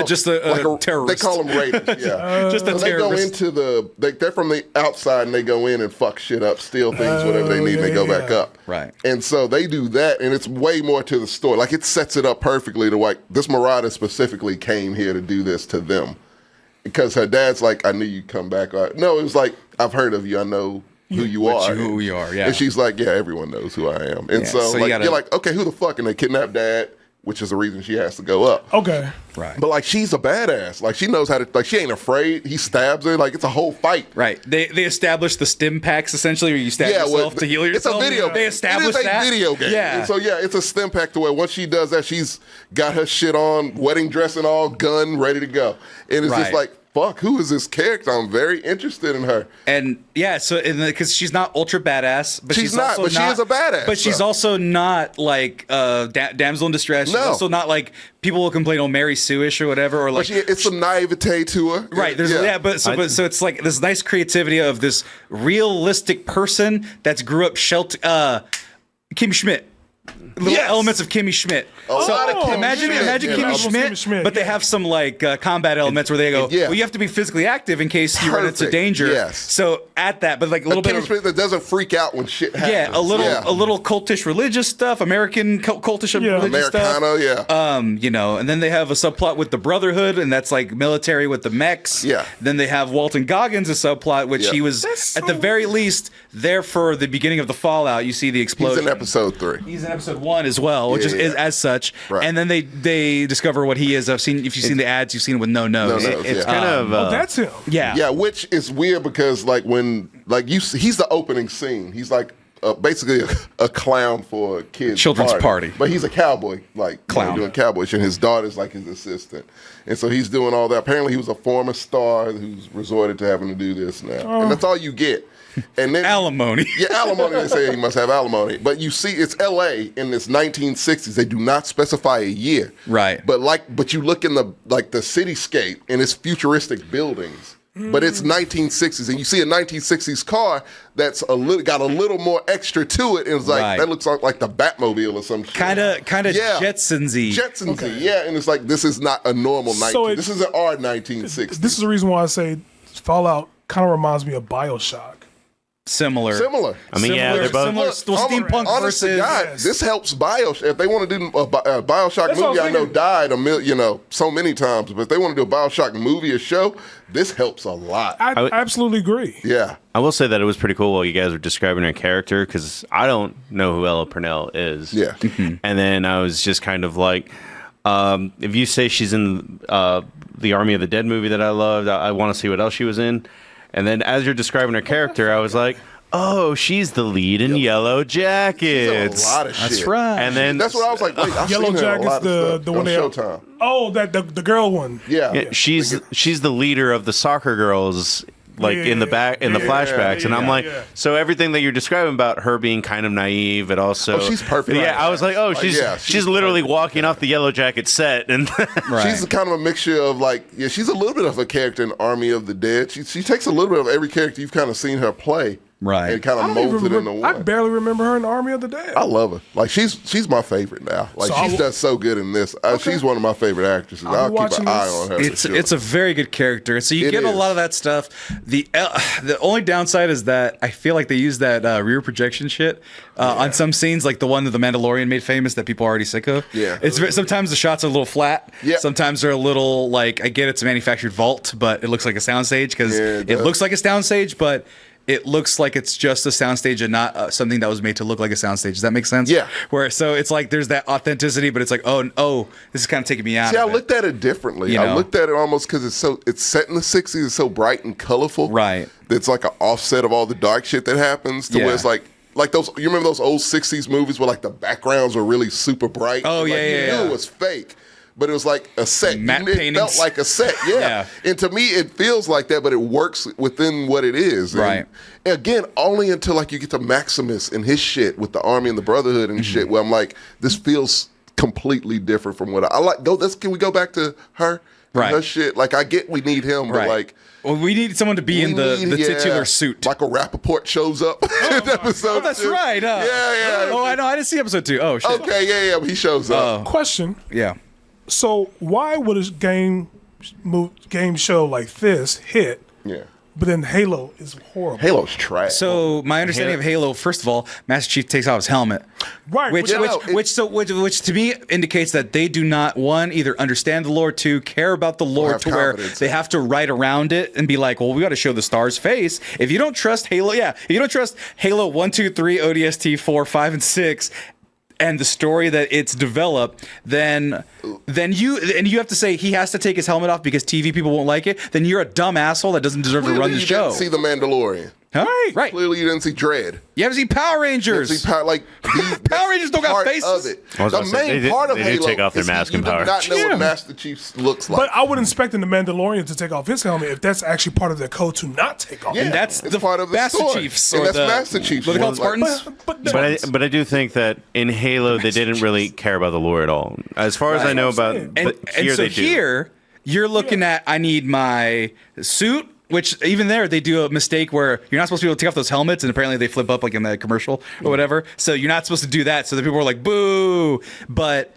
Just a like terrorist. They call them raiders. Yeah, Just a so they go terrorist. into they're from the outside and they go in and fuck shit up, steal things, whatever they need, and they go back up. Right. And so they do that, and it's way more to the story. Like, it sets it up perfectly to, like, this Marauder specifically came here to do this to them. Because her dad's like, I knew you'd come back. No, it was like, I've heard of you. I know who you are. Who you are, yeah. And she's like, yeah, everyone knows who I am. And so like, you're like, okay, who the fuck? And they kidnap dad, which is the reason she has to go up. Okay. Right. But, like, she's a badass. Like, she knows how to, like, she ain't afraid. He stabs her. Like, it's a whole fight. Right. They established the stim packs, essentially, where you stab yourself to heal yourself. It's a video game. They established it is a that. video game. Yeah. And so, yeah, it's a stim pack to where once she does that, she's got her shit on, wedding dress and all, gun, ready to go. And it's just like, fuck, who is this character? I'm very interested in her. And yeah, so because she's not ultra badass, but she's not, but she is a badass. But she's also not like damsel in distress. She's also not like people will complain, oh, Mary Sue-ish or whatever, or like it's some naivete to her. Right. There's so it's like this nice creativity of this realistic person that's grew up Kim Schmidt. Little elements of Kimmy Schmidt. Imagine Kimmy Schmidt, but they have some like combat elements where they go, well, you have to be physically active in case you run into danger. Yes. So at that, but like a little bit Kimmy Schmidt that doesn't freak out when shit happens. Yeah, a little cultish religious stuff, American cultish religious Americana, stuff. You know, and then they have a subplot with the Brotherhood, and that's like military with the mechs. Yeah. Then they have Walton Goggins, a subplot, which he was at the very least there for the beginning of the Fallout. You see the explosion. He's in episode 3. He's in episode 1 as well, which is as such. Right. And then they discover what he is. If you've seen the ads, you've seen it with no nose. It's kind of that's him. Yeah, which is weird because like when like he's the opening scene. He's like basically a clown for a kid's children's party. But he's a cowboy, like clown doing cowboy shit. And his daughter's like his assistant, and so he's doing all that. Apparently, he was a former star who's resorted to having to do this now, and that's all you get. And then alimony. Yeah, alimony. They say he must have alimony. But you see, it's L.A. in this 1960s. They do not specify a year. Right. But you look in the cityscape and it's futuristic buildings. But it's 1960s, and you see a 1960s car that's got a little more extra to it, and it's like that looks like the Batmobile or some shit. Kind of Jetsons-y. Jetsons-y, yeah. And it's like this is not a normal this is our 1960s. This is the reason why I say Fallout kind of reminds me of BioShock. Similar. I mean, they're both similar. Steampunk versus. God, this helps BioShock. If they want to do a BioShock movie, I know died so many times. But if they want to do a BioShock movie or show, this helps a lot. I absolutely agree. Yeah. I will say that it was pretty cool while you guys were describing her character because I don't know who Ella Purnell is. Yeah. And then I was just kind of like, if you say she's in the Army of the Dead movie that I loved, I want to see what else she was in. And then as you're describing her character, I was like, oh, she's the lead in Yellow Jackets. She's a lot of shit. That's right. And then that's what I was like. Wait, I've Yellow seen her in a lot Jackets, of stuff the on one they Showtime. Oh, the girl one. Yeah. she's the leader of the soccer girls. Like in the flashbacks, and I'm like, so everything that you're describing about her being kind of naive, and also she's perfect. Yeah, I was like, oh, she's literally walking off the Yellow Jacket set, and she's kind of a mixture of she's a little bit of a character in Army of the Dead. She takes a little bit of every character you've kind of seen her play. Right. And kind of molds it into one. I barely remember her in the Army of the Dead. I love her. Like she's my favorite now. Like she does so good in this. She's one of my favorite actresses. I'll keep an eye on her. It's a very good character. So you get a lot of that stuff. The only downside is that I feel like they use that rear projection shit on some scenes, like the one that The Mandalorian made famous that people are already sick of. Yeah. Sometimes the shots are a little flat. Yeah. Sometimes they're a little like, I get it's a manufactured vault, but it looks like a soundstage because it looks like a soundstage, but it looks like it's just a soundstage and not something that was made to look like a soundstage. Does that make sense? Yeah. So it's like there's that authenticity, but it's like, oh, this is kind of taking me out. See, I looked at it differently. I looked at it almost because it's set in the 60s. It's so bright and colorful. Right. It's like an offset of all the dark shit that happens to where it's like those. You remember those old 60s movies where like the backgrounds were really super bright? Oh, and, you knew it was fake. But it was like a set. Matte It paintings. felt like a set, yeah. And to me, it feels like that, but it works within what it is. And again, only until like you get to Maximus and his shit with the Army and the Brotherhood and shit, where I'm like, this feels completely different from what I like. Can we go back to her? Right. Her shit. Like I get we need him, but like. Well, we need someone to be in the titular suit. Michael Rappaport shows up in episode 2. That's right. Yeah. Oh, I know. I didn't see episode 2. Oh, shit. Okay, yeah. He shows up. Question. Yeah. So why would a game show like this hit? Yeah. But then Halo is horrible. Halo's trash. So my understanding of Halo, first of all, Master Chief takes off his helmet, Right. which to me indicates that they do not, one, either understand the lore, two, care about the lore have to where confidence they in it. have to write around it and be like, well, we got to show the star's face. If you don't trust Halo, if you don't trust Halo 1, 2, 3, ODST 4, 5, and 6. And the story that it's developed, then you have to say he has to take his helmet off because TV people won't like it. Then you're a dumb asshole that doesn't deserve to run the you show. didn't see The Mandalorian. Huh? Right. Clearly, you didn't see Dread. You haven't seen Power You Rangers. didn't see Power Rangers don't got part faces. Of it. I was The gonna say, main part of they did Halo take off their is mask you and do power. not know Yeah. what Master Chief looks like. But I would expect the Mandalorian to take off his helmet if that's actually part of their code to not take off. Yeah. And that's It's the part of the Master story. Chiefs. And or that's the, Master Chiefs. What are they called, Like- Spartans? But I do think that in Halo they didn't really care about the lore at all. As far as I know about and, here, so they do. here you're looking at I need my suit, which even there they do a mistake where you're not supposed to be able to take off those helmets, and apparently they flip up like in the commercial or whatever. So you're not supposed to do that. So the people are like boo, but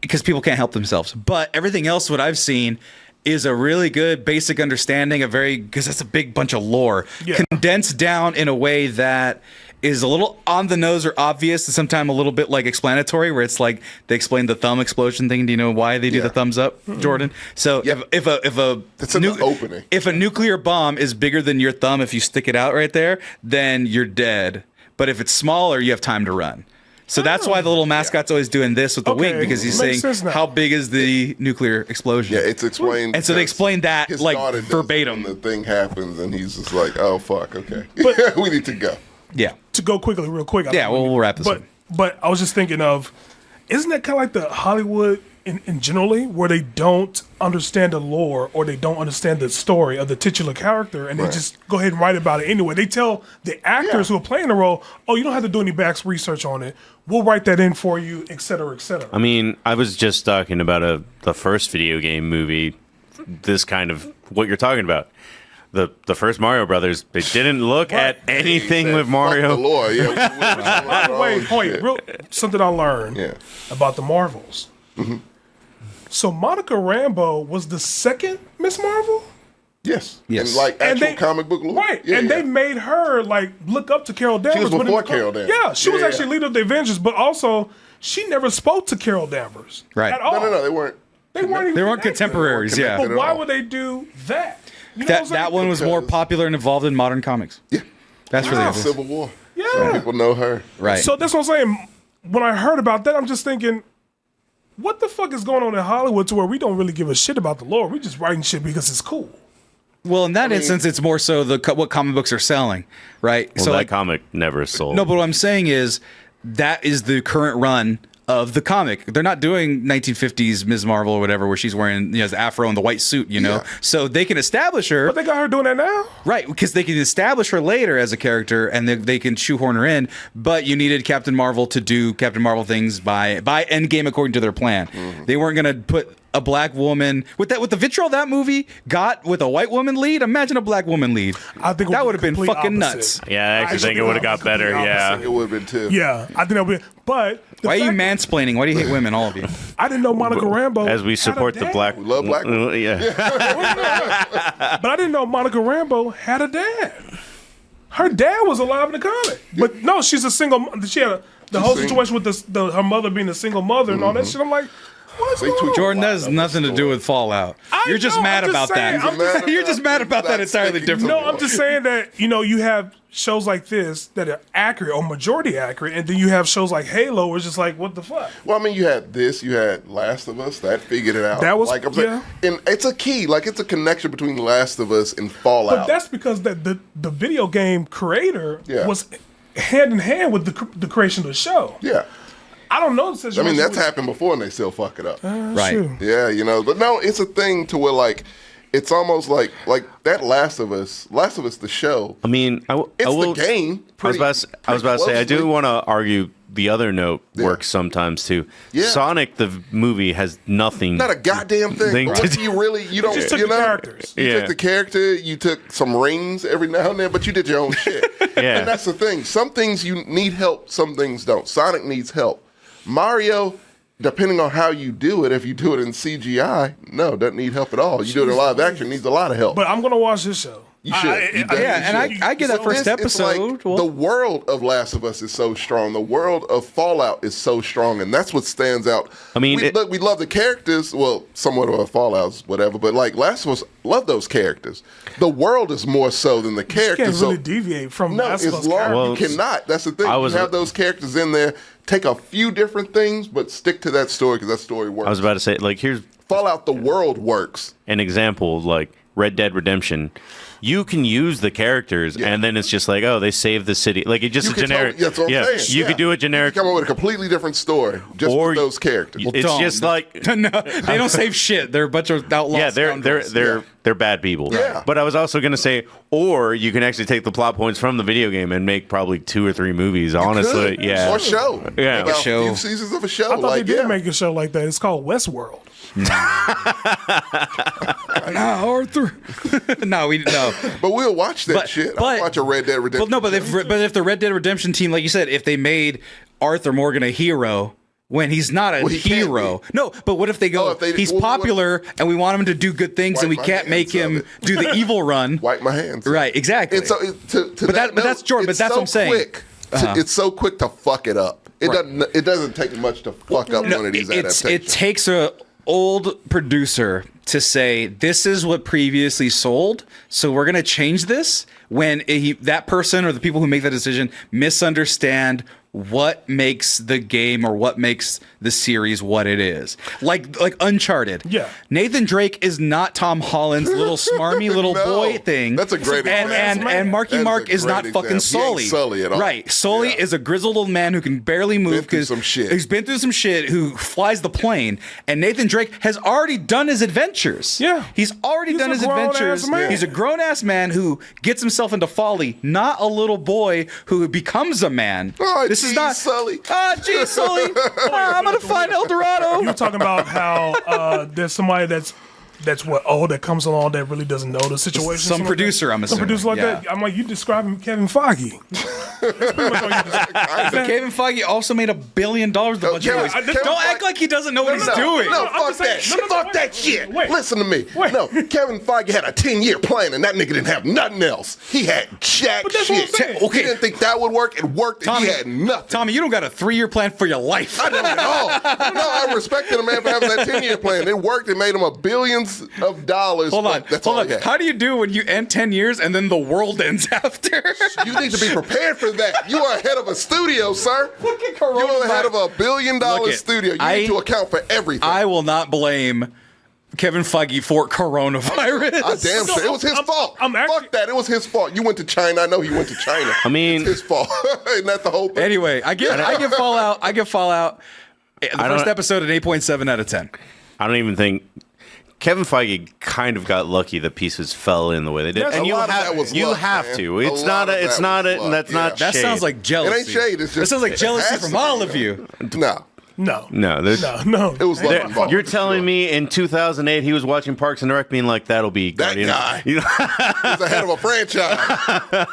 because people can't help themselves. But everything else, what I've seen, is a really good basic understanding of because that's a big bunch of lore condensed down in a way that is a little on the nose or obvious, and sometimes a little bit like explanatory, where it's like they explain the thumb explosion thing. Do you know why they do the thumbs up, Jordan? So if a It's in the opening. if a nuclear bomb is bigger than your thumb, if you stick it out right there, then you're dead. But if it's smaller, you have time to run. So that's why the little mascot's always doing this with the Okay, wing, because he's makes saying sense now. how big is the nuclear explosion. Yeah, it's explained. And so they because explain that, his like, daughter does, verbatim. and the thing happens, and he's just like, "Oh fuck, okay, But- we need to go." Yeah. To go quickly, real quick. Yeah, we'll wrap this up. But I was just thinking of, isn't that kind of like the Hollywood in generally, where they don't understand the lore or they don't understand the story of the titular character, and they just go ahead and write about it anyway. They tell the actors who are playing the role, "Oh, you don't have to do any back research on it. We'll write that in for you, et cetera, et cetera." I mean, I was just talking about the first video game movie. This kind of what you're talking about. The first Mario Brothers, they didn't look at anything Said, with "Fuck Mario. the lore. Yeah, Wait, something I learned about the Marvels. So Monica Rambeau was the second Miss Marvel? Yes. Yes. And like And actual they- comic book lore. Right, Yeah, and yeah. they made her like look up to Carol Danvers. was but in before the Carol Danvers. Yeah, she was Yeah, actually yeah. leader of the Avengers, but also she never spoke to Carol Danvers Right. at all. No, they weren't. They weren't even They weren't connected. contemporaries, They yeah. weren't But why all. would they do that? You know what I'm saying? That one was more Because- popular and involved in modern comics. Yeah. That's really Civil interesting. War. Yeah. Some people know her. Right. So that's what I'm saying. When I heard about that, I'm just thinking, what the fuck is going on in Hollywood to where we don't really give a shit about the lore? We just writing shit because it's cool. Well, in that instance, it's more so what comic books are selling, right? Well, so that like, comic never sold. no, but what I'm saying is that is the current run of the comic. They're not doing 1950s Ms. Marvel or whatever, where she's wearing the afro and the white suit, Yeah. So they can establish her, But they got her doing that now? right? Because they can establish her later as a character, and they can shoehorn her in. But you needed Captain Marvel to do Captain Marvel things by Endgame according to their plan. Mm-hmm. They weren't going to put a black woman with the vitriol that movie got with a white woman lead. Imagine a black woman lead. I think it that would would have be been complete fucking opposite. nuts. Yeah, I actually think it would have got better. I Yeah. think it would have been too. Yeah, I think that would be. But the Why are you fact- mansplaining? Why do you hate women, all of you? I didn't know Monica Rambeau. As we had a support the dad. black, We love black people. yeah. But I didn't know Monica Rambeau had a dad. Her dad was alive in the comic. But no, she's a single. She had the whole single. situation with her mother being a single mother and all that shit. I'm like, what's They going tweet- on? Jordan, that has nothing to do with Fallout. You're just know, mad I'm about just saying, that. I'm just saying- You're just mad about that entirely sticking different. to No, I'm just saying that, you have shows like this that are accurate or majority accurate, and then you have shows like Halo where it's just like, what the fuck? Well, I mean, you had this, you had Last of Us, that figured it out. That was- like I'm saying, and it's a key, like it's a connection between Last of Us and Fallout. But that's because the video game creator Yeah. was hand in hand with the creation of the show. yeah. I don't know the I situation. mean, that's with- happened before, and they still fuck it up. Right. Shoot. Yeah, but no, it's a thing to where like it's almost like that Last of Us, the show. I mean, I It's will, the game. I was about to say, I do closely. want to argue the other note works sometimes too. Yeah. Sonic the movie has nothing. Not a goddamn thing. Thing But to what do. you don't, just took the characters. You Yeah. took the character, you took some rings every now and then, but you did your own shit. Yeah. And that's the thing. Some things you need help, some things don't. Sonic needs help. Mario depending on how you do it, if you do it in CGI, no, doesn't need help at all. You do it in live action, needs a lot of help. But I'm gonna watch this show. You should. I get that first episode. The world of Last of Us is so strong. The world of Fallout is so strong, and that's what stands out. I mean, we love the characters. Well, somewhat of a Fallout, whatever. But like Last of Us, love those characters. The world is more so than the characters. You can't really deviate from no, Last it's of Us long. characters. You cannot. That's the thing. You have those characters in there. Take a few different things, but stick to that story because that story works. I was about to say, like, here's Fallout. The world works. an example, like Red Dead Redemption. You can use the characters, and then it's just like, oh, they saved the city. Like, it's just You a can generic. that's what I'm saying. You could do a You generic. come up with a completely different story just Or with those characters. It's just like no, they don't save shit. They're a bunch of outlaws. yeah, they're bad people. Yeah. But I was also gonna say, or you can actually take the plot points from the video game and make probably 2 or 3 movies. Honestly, Could. yeah. Or show. Yeah. About Show. a few seasons of a show. I thought like, they did yeah. make a show like that. It's called Westworld. Nah, Arthur. no. But we'll watch that shit. I'll watch a Red Dead Redemption. Well, no, but if the Red Dead Redemption team, like you said, if they made Arthur Morgan a hero when he's not a he can't hero. No, but what if they go, he's popular and we want him to do good things and we Wipe my can't make hands him of it. do the evil run. Wipe my hands. Right, exactly. And so, but that's Jordan. But that's what I'm saying. Quick it's so quick to fuck it up. It doesn't take much to fuck up one of these adaptations. It takes a old producer to say this is what previously sold, so we're gonna change this when that person or the people who make that decision misunderstand what makes the game or what makes the series what it is. Like Uncharted. Yeah. Nathan Drake is not Tom Holland's little smarmy little No, boy thing. that's a great example. And Marky That is Mark a is not great fucking example. Sully. He ain't Sully at all. Right. Sully Yeah. is a grizzled old man who can barely move through some shit. he's been through some shit, who flies the plane. And Nathan Drake has already done his adventures. Yeah. He's already done a his grown-ass adventures. man. He's a grown ass man who gets himself into folly, not a little boy who becomes a man. Oh, this is geez, not Sully. Gee, Sully. I'm gonna find El Dorado. You were talking about how there's somebody that comes along that really doesn't know the situation. Some producer, I'm Some assuming. producer like Yeah. that. I'm like, you describing Kevin Feige. That's pretty much all you described. Kevin Feige also made $1 billion with a bunch of movies. Kevin Don't Feige- act like he doesn't know what he's No, doing. No, I'm fuck just that. saying- no, Fuck wait, that shit. wait. Listen to me. Wait. No, Kevin Feige had a 10-year plan, and that nigga didn't have nothing else. He had jack But that's what I'm shit. saying. He didn't think that would work. It worked, and he had nothing. Tommy, you don't got a 3-year plan for your life. I don't at all. No, I respected a man for having that 10-year plan. It worked. It made him billions of dollars. Hold on. That's Hold all on. he had. How do you do when you end 10 years and then the world ends after? You need to be prepared for that. You are ahead of a studio, sir. Look at You are ahead of coronavirus. $1 billion Look it, studio. You need to account for everything. I will not blame Kevin Feige for coronavirus. Damn sure. It was his fault. Fuck that. It was his fault. You went to China. I know he went to China. I mean, It's his fault. Isn't that the whole thing? Anyway, I give Fallout. The first episode an 8.7 out of 10. I don't even think Kevin Feige kind of got lucky that pieces fell in the way they did. Yes, And a you lot of have that was you luck, have man. to. A It's lot not of a. It's that not was a. luck, That's yeah. not. That shade. sounds like jealousy. It ain't shade. It's just, That sounds like it jealousy has from to all be, of man. you. No. No, there's, No. It was luck there- involved. you're telling me in 2008 he was watching Parks and Rec, being like, "That'll be That Guardians." guy. You know? He's ahead of a franchise.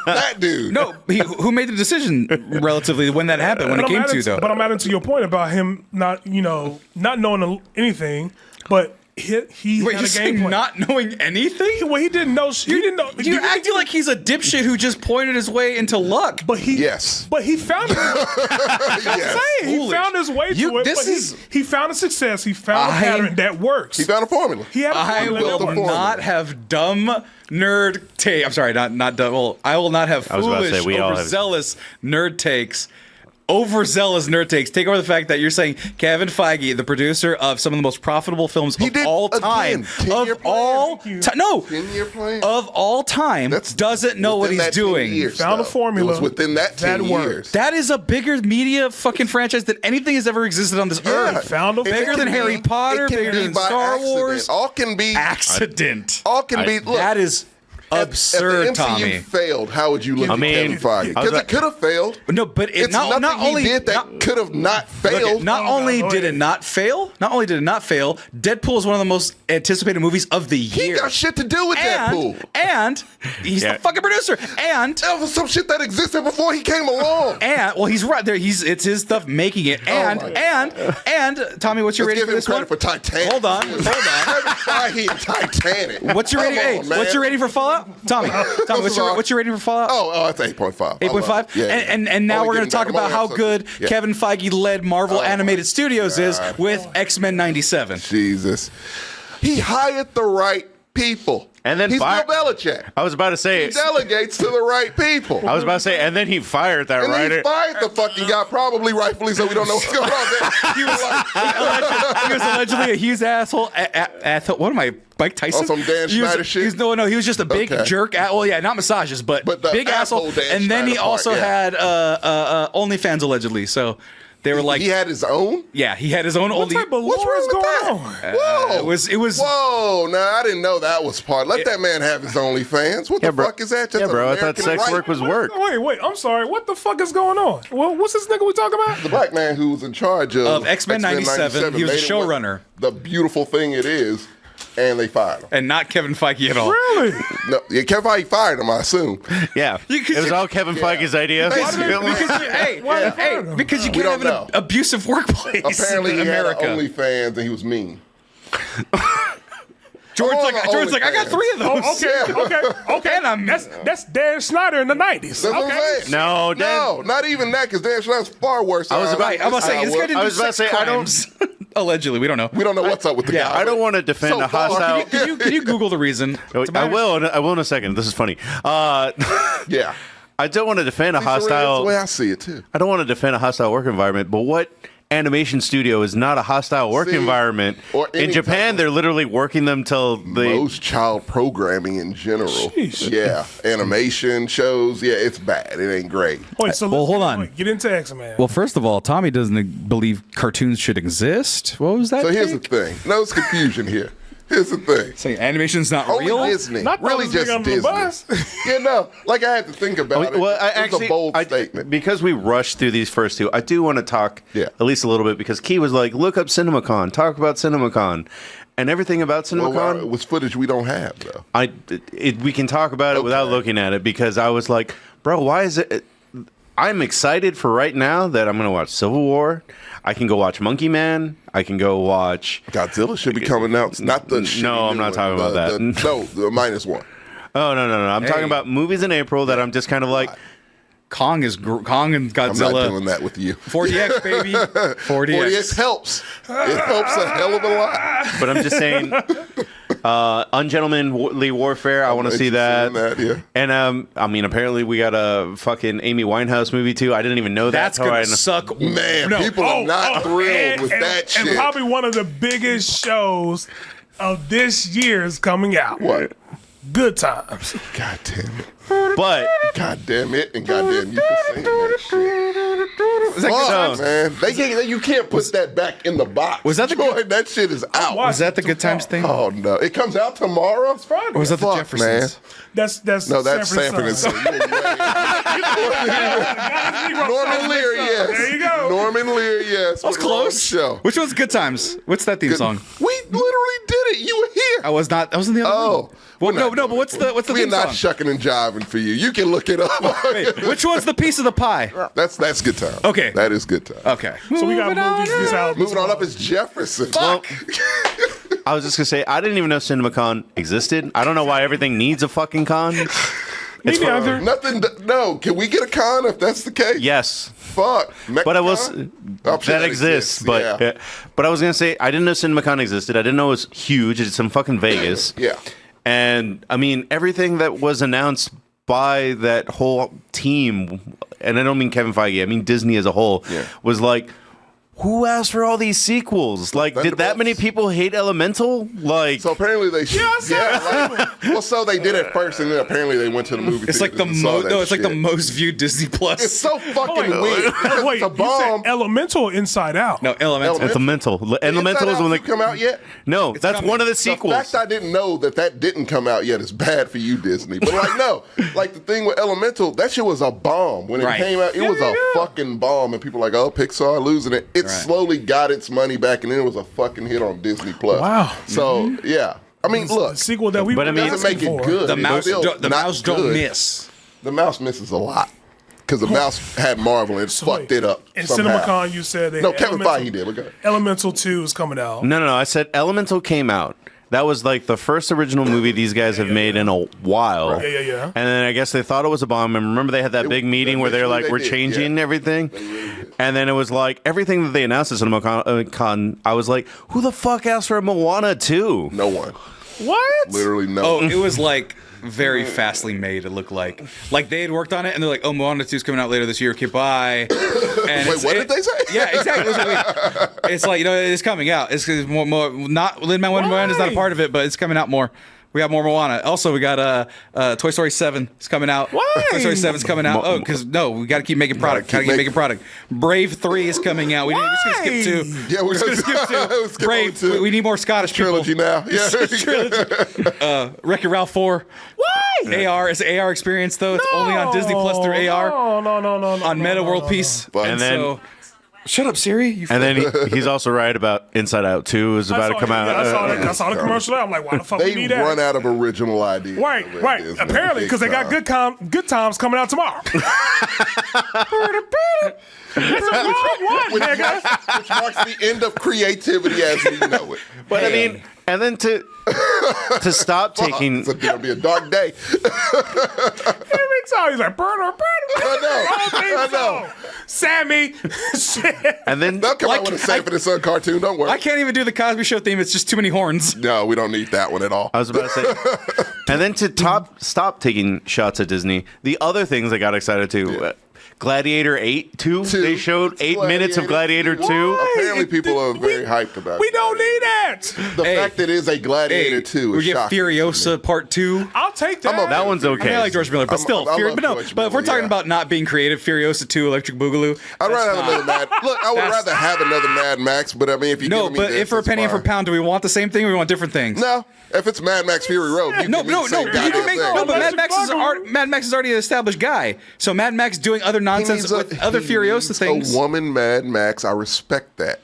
That dude. No, who made the decision relatively when that happened, when it came to, though? But I'm adding to your point about him not knowing anything, but he Wait, had you're a game saying plan. not knowing anything? Well, he didn't know. He didn't know. You're acting like he's a dipshit who just pointed his way into luck. But he. Yes. But he found it. Yes. He Foolish. found his way You- to it. this But is- he found a success. He found a pattern that works. He found a formula. He had a I formula that will the works. formula. not have dumb nerd take. I'm sorry, not dumb. Well, I will not have I was about to foolish, say, we all have- overzealous nerd takes. Overzealous nerd takes take over the fact that you're saying Kevin Feige, the producer of some of the most profitable films He of did, all again, time, 10-year of plan. all Thank you. time, no, 10-year plan. of all time, doesn't know what within he's that 10 doing. years, Found a though. formula It was within that 10 that years. works. That is a bigger media fucking franchise than anything has ever existed on this earth. Found a And it Bigger can than be- Harry Potter, it can bigger be than by Star accident. Wars. All can be. Accident. All can be. Look, That is absurd, if the MCU Tommy. failed, how would you look at Kevin Feige? Because it could have failed. No, but It's not nothing only he did that could have not failed. Not only did it not fail, Deadpool is one of the most anticipated movies of the He year. got shit to do with Deadpool. And he's the fucking producer. And That was some shit that existed before he came along. he's right there. It's his stuff making it. And Tommy, what's your Let's rating give for him this credit one? for Titanic. Hold on. Kevin Feige and Titanic. What's your rating? Come on, man. What's your rating for Fallout? Tommy, what's your rating for Fallout? Oh, it's 8.5. 8.5? Yeah. And now Only we're going to getting talk better. about how good Yeah. Kevin Feige-led Marvel Animated Studios is with X-Men 97. Jesus. He hired the right people. And then he's fired- Bill Belichick. I was about to say. He delegates to the right people. I was about to say, and then he fired that And then writer. he fired the fucking guy, probably rightfully so. We don't know what's going on there. He was like, He was allegedly a huge asshole. What am I, Mike Tyson? Oh, some Dan He was- Schneider shit? He was just a big Okay. jerk. Well, yeah, not massages, but the big asshole. asshole Dan And then he Schneider part, also yeah. had OnlyFans allegedly. So they were like, he had his own? yeah, he had his own What only. type of What's lore wrong is with going that? on? Whoa. It was. Whoa, no, I didn't know that was part. Let that man have his OnlyFans. What the bro. fuck is that? Just Yeah, bro. I thought American sex right? work was work. Wait, I'm sorry. What the fuck is going on? Well, what's this nigga we talking about? The black man who was in charge of X-Men 97. He was made a it what showrunner. The beautiful thing it is, and they fired him. And not Kevin Feige at all. Really? No, yeah, Kevin Feige fired him, I assume. Yeah, it was all Kevin Feige's idea. Because you We can't have don't know. an abusive workplace Apparently, in he America. had OnlyFans and he was mean. George's I'm on like, I got OnlyFans. 3 of those. Okay. And I'm That's Dan Schneider in the 90s. That's what I'm saying. No, Dan- no, not even that, because Dan Schneider's far worse. I was about- Right, I'm about to say, this guy didn't I do was about to sex say, I crimes. Allegedly, we don't know. We don't know what's up with the guy. I don't want to defend So a far. hostile. Can you Google the reason? I will in a second. This is funny. Yeah. I don't want to defend a That's the hostile. way I see it, too. I don't want to defend a hostile work environment, but what animation studio is not a hostile work See, environment? or any In Japan, type of- they're literally working them till they. Most child programming in general. Sheesh. Yeah. Animation shows. Yeah, it's bad. It ain't great. Wait, so Well, hold on. Get into X-Men. Well, first of all, Tommy doesn't believe cartoons should exist. What was that? So here's the thing. No, it's confusion here. Here's the thing. Saying animation's not Only real. Disney. Not really throwing this just nigga under the Disney. bus. Yeah, no. Like I had to think about it. Well, It was a bold statement. because we rushed through these first two, I do want to talk at least a little bit because Key was like, look up CinemaCon, talk about CinemaCon. And everything about CinemaCon, Well, it was footage we don't have, though. we can talk about it without looking at it because I was like, bro, why is it? I'm excited for right now that I'm going to watch Civil War. I can go watch Monkey Man. I can go watch. Godzilla should be coming out. Not the shitty No, I'm new not one. talking about that. No, the -1. Oh, no. I'm talking about movies in April that I'm just kind of like, Kong and I'm not Godzilla. doing that with you. 40X, baby. 40X. 40X helps. It helps a hell of a lot. but I'm just saying, Ungentlemanly Warfare. I want to see that. Yeah. And I mean, apparently we got a fucking Amy Winehouse movie too. I didn't even know that. That's going to suck. Man, No. people are not thrilled with that shit. And probably one of the biggest shows of this year is coming out. What? Good Times. God damn it. But God damn it. And goddamn you for saying that shit. Fuck, man. You can't put that back in the box. Was that the Joy, that shit is out. Was that the Good Times thing? Oh, no. It comes out tomorrow? It's Friday. Or was that the Fuck, Jeffersons? That's No, that's Sanford and Son. Norman Lear, yes. There you go. Norman Lear, yes. That was close. Show. Which one's Good Times? What's that theme song? We literally did it. You were here. I was not. I wasn't the other Oh. one. Well, no. But what's the We're theme not song? shucking and jiving for you. You can look it up. Wait, which one's the piece of the pie? That's good time. Okay. That is good time. Okay. So we got movies this out. Moving on up is Jefferson. Fuck. I was just gonna say I didn't even know CinemaCon existed. I don't know why everything needs a fucking con. Me neither. Nothing. No. Can we get a con if that's the case? Yes, Fuck. but I was I'm sure that exists. But yeah. but I was gonna say I didn't know CinemaCon existed. I didn't know it was huge. It's in fucking Vegas. Yeah. And I mean, everything that was announced by that whole team, and I don't mean Kevin Feige, I mean Disney as a whole, was like, who asked for all these sequels? Like, did that many people hate Elemental? Like, So apparently they so they did it first, and then apparently they went to the movie. It's like the most. No, it's like the most viewed Disney Plus. It's so fucking weird. Wait, It's a you bomb. said Elemental or Inside Out? No, Elemental. Elemental. Elemental is when they come out yet. No, that's coming. one of the The sequels. fact I didn't know that didn't come out yet is bad for you, Disney. But like, no, like the thing with Elemental, that shit was a bomb when it Right. came out. It was a fucking bomb, and people were like, oh, Pixar losing it. It slowly got its money back, and then it was a fucking hit on Disney Plus. Wow. So yeah, I mean, look, The sequel that we But I were mean- it doesn't make asking it for. good. The It's mouse. still The not mouse don't good. miss. The mouse misses a lot because the mouse had Marvel and fucked it up. In somehow. CinemaCon, you said they No, had Kevin Elemental- Feige did. Okay. Elemental 2 is coming out. No. I said Elemental came out. That was like the first original movie these guys have made in a while. Yeah. And then I guess they thought it was a bomb. And remember, they had that big meeting where they're initially like, they "We're did, changing yeah. everything." And then it was like everything that they announced at CinemaCon. I was like, "Who the fuck asked for a Moana 2?" No one. What? Literally no. Oh, it was like very fastly made. It looked like they had worked on it, and they're like, "Oh, Moana 2 is coming out later this year. Okay, bye." And Wait, what did they say? Yeah, exactly. It's like it's coming out. It's more not Lin-Manuel Miranda is not a part of it, but it's coming out more. We got more Moana. Also, we got Toy Story 7 is coming out. Why? Toy Story 7 is coming out. Oh, because we got to keep making product. Got to keep making product. Brave 3 is coming out. We're just gonna skip 2. Yeah, we're Just gonna skip 2. skip Brave. over 2. We need more Scottish Trilogy people. now. Yeah. Trilogy. Wreck-It Ralph 4. Why? AR is an AR experience though. It's only on Disney Plus through AR. No. On Meta World Peace. But- And then- So, shut up, Siri. You And then he's also right about Inside Out 2 is about to come out. I saw the commercial. I'm like, why the fuck we They need that? run out of original ideas. Right. Disney, Apparently, because they got big good times commes out tomorrow. That's a wrong one, time. nigga. Which marks the end of creativity as we know it. But I mean, and then to stop taking. It's gonna be a dark day. Every time he's like, burn. I know. Sammy. Shit. And then They'll come out with a Sanford and Son cartoon. Don't worry. I can't even do the Cosby Show theme. It's just too many horns. No, we don't need that one at all. I was about to say, and then to stop taking shots at Disney. The other things I got excited to, Gladiator 8 2. They showed 8 minutes of Gladiator 2. Apparently, people are very hyped about We it. don't need that. The Hey. fact that it is a Gladiator 2 we is get shocking. Furiosa Part 2. I'll take that. I'm That one's I mean, okay. I like George Miller, but still, I love but George if we're Miller, talking yeah. about not being creative, Furiosa 2, Electric Boogaloo. I'd rather have another Mad. Look, I would That's- rather have another Mad Max, but I mean, if you No, give me but this, if for a it's penny and for a fine. pound, do we want the same thing or we want different things? No, if it's Mad Max Fury Road, you No, give me no, the same you can goddamn make thing. no, but Electric Mad Max is already an established guy. So Mad Max doing other nonsense with other Furiosa things. A woman Mad Max, I respect that.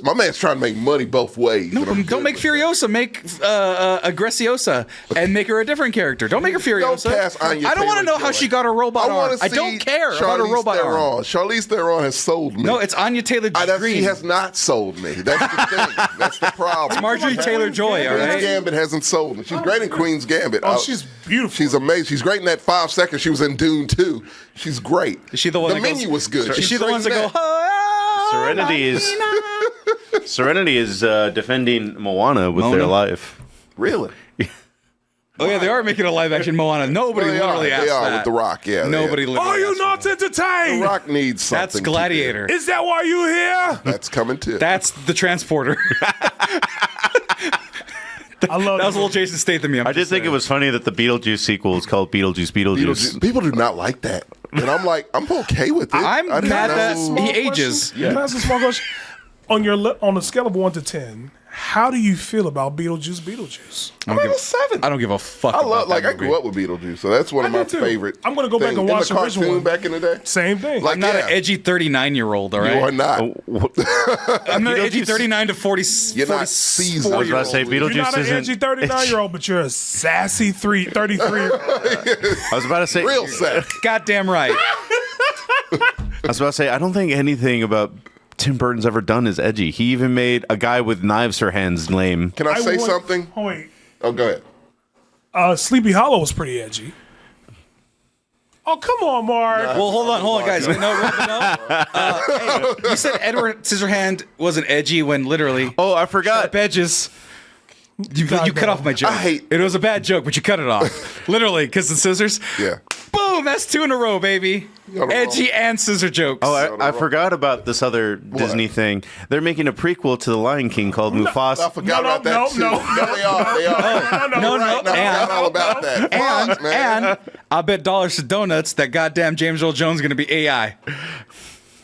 My man's trying to make money both ways. No, and I'm but don't good make with Furiosa. Make Aggressiosa and make her a different character. Don't make her Furiosa. Don't cast Anya I don't want to know Taylor-Joy. how she got her robot wanna arm. I see don't care about her Charlize robot Theron. arm. Charlize Theron has sold me. No, it's Anya Taylor Green. She has not sold me. That's the thing. That's the problem. Marjorie Taylor Joy. All Queen's right. Gambit hasn't sold me. She's great in Queen's Gambit. Oh, she's beautiful. She's amazing. She's great in that 5 seconds she was in Dune 2. She's great. Is she the one The that goes- menu was good. Is She's she the great ones in that go? "Oh, Serenity is defending Moana with Mona? their life. Really? Oh yeah, they are making a live action Moana. Nobody They literally are. asked They are that. with The Rock, yeah. Nobody literally. Are you asked not The entertained? Rock needs something. That's to do. Gladiator. Is that why you here? That's coming too. That's the transporter. I love That was a little Jason Statham. I did think it was funny that the Beetlejuice sequel is called Beetlejuice. People do not like that. And I'm like, I'm okay with it. I'm I didn't mad know- that he ages. Can I ask a small question? On a scale of 1 to 10, how do you feel about Beetlejuice? I'm at a 7. I don't give a fuck. I love, about like, that I movie. grew up with Beetlejuice, so that's one of I my did too. favorite. I'm gonna go back things. and watch in the the original cartoon one. back in the day. Same thing. Like, I'm not yeah. an edgy 39-year-old. All You right. are not. I'm not an edgy Beetlejuice- 39 to 40. You're not 44 seasoned. I was about to say year-old. You're not Beetlejuice an isn't. edgy 39-year-old, but you're a sassy 33. I was about to say. Real sad. Goddamn right. I was about to say. I don't think anything about Tim Burton's ever done is edgy. He even made a guy with knives for hands lame. Can I say something? Oh, wait. Oh, go ahead. Sleepy Hollow was pretty edgy. Oh, come on, Mark. Well, hold on, guys. No. Hey, you said Edward Scissorhand wasn't edgy when literally Oh, I forgot. sharp edges. You cut off my joke. I hate- it. Was a bad joke, but you cut it off. Literally, because the scissors. Yeah. Boom. Boom! That's 2 in a row, baby. Edgy and scissor jokes. Oh, I forgot about this other Disney thing. They're making a prequel to The Lion King called Mufasa. I forgot about that too. No, they are. no, Right now, I forgot all about that. Fuck, man. and I bet dollars to donuts that goddamn James Earl Jones is gonna be AI.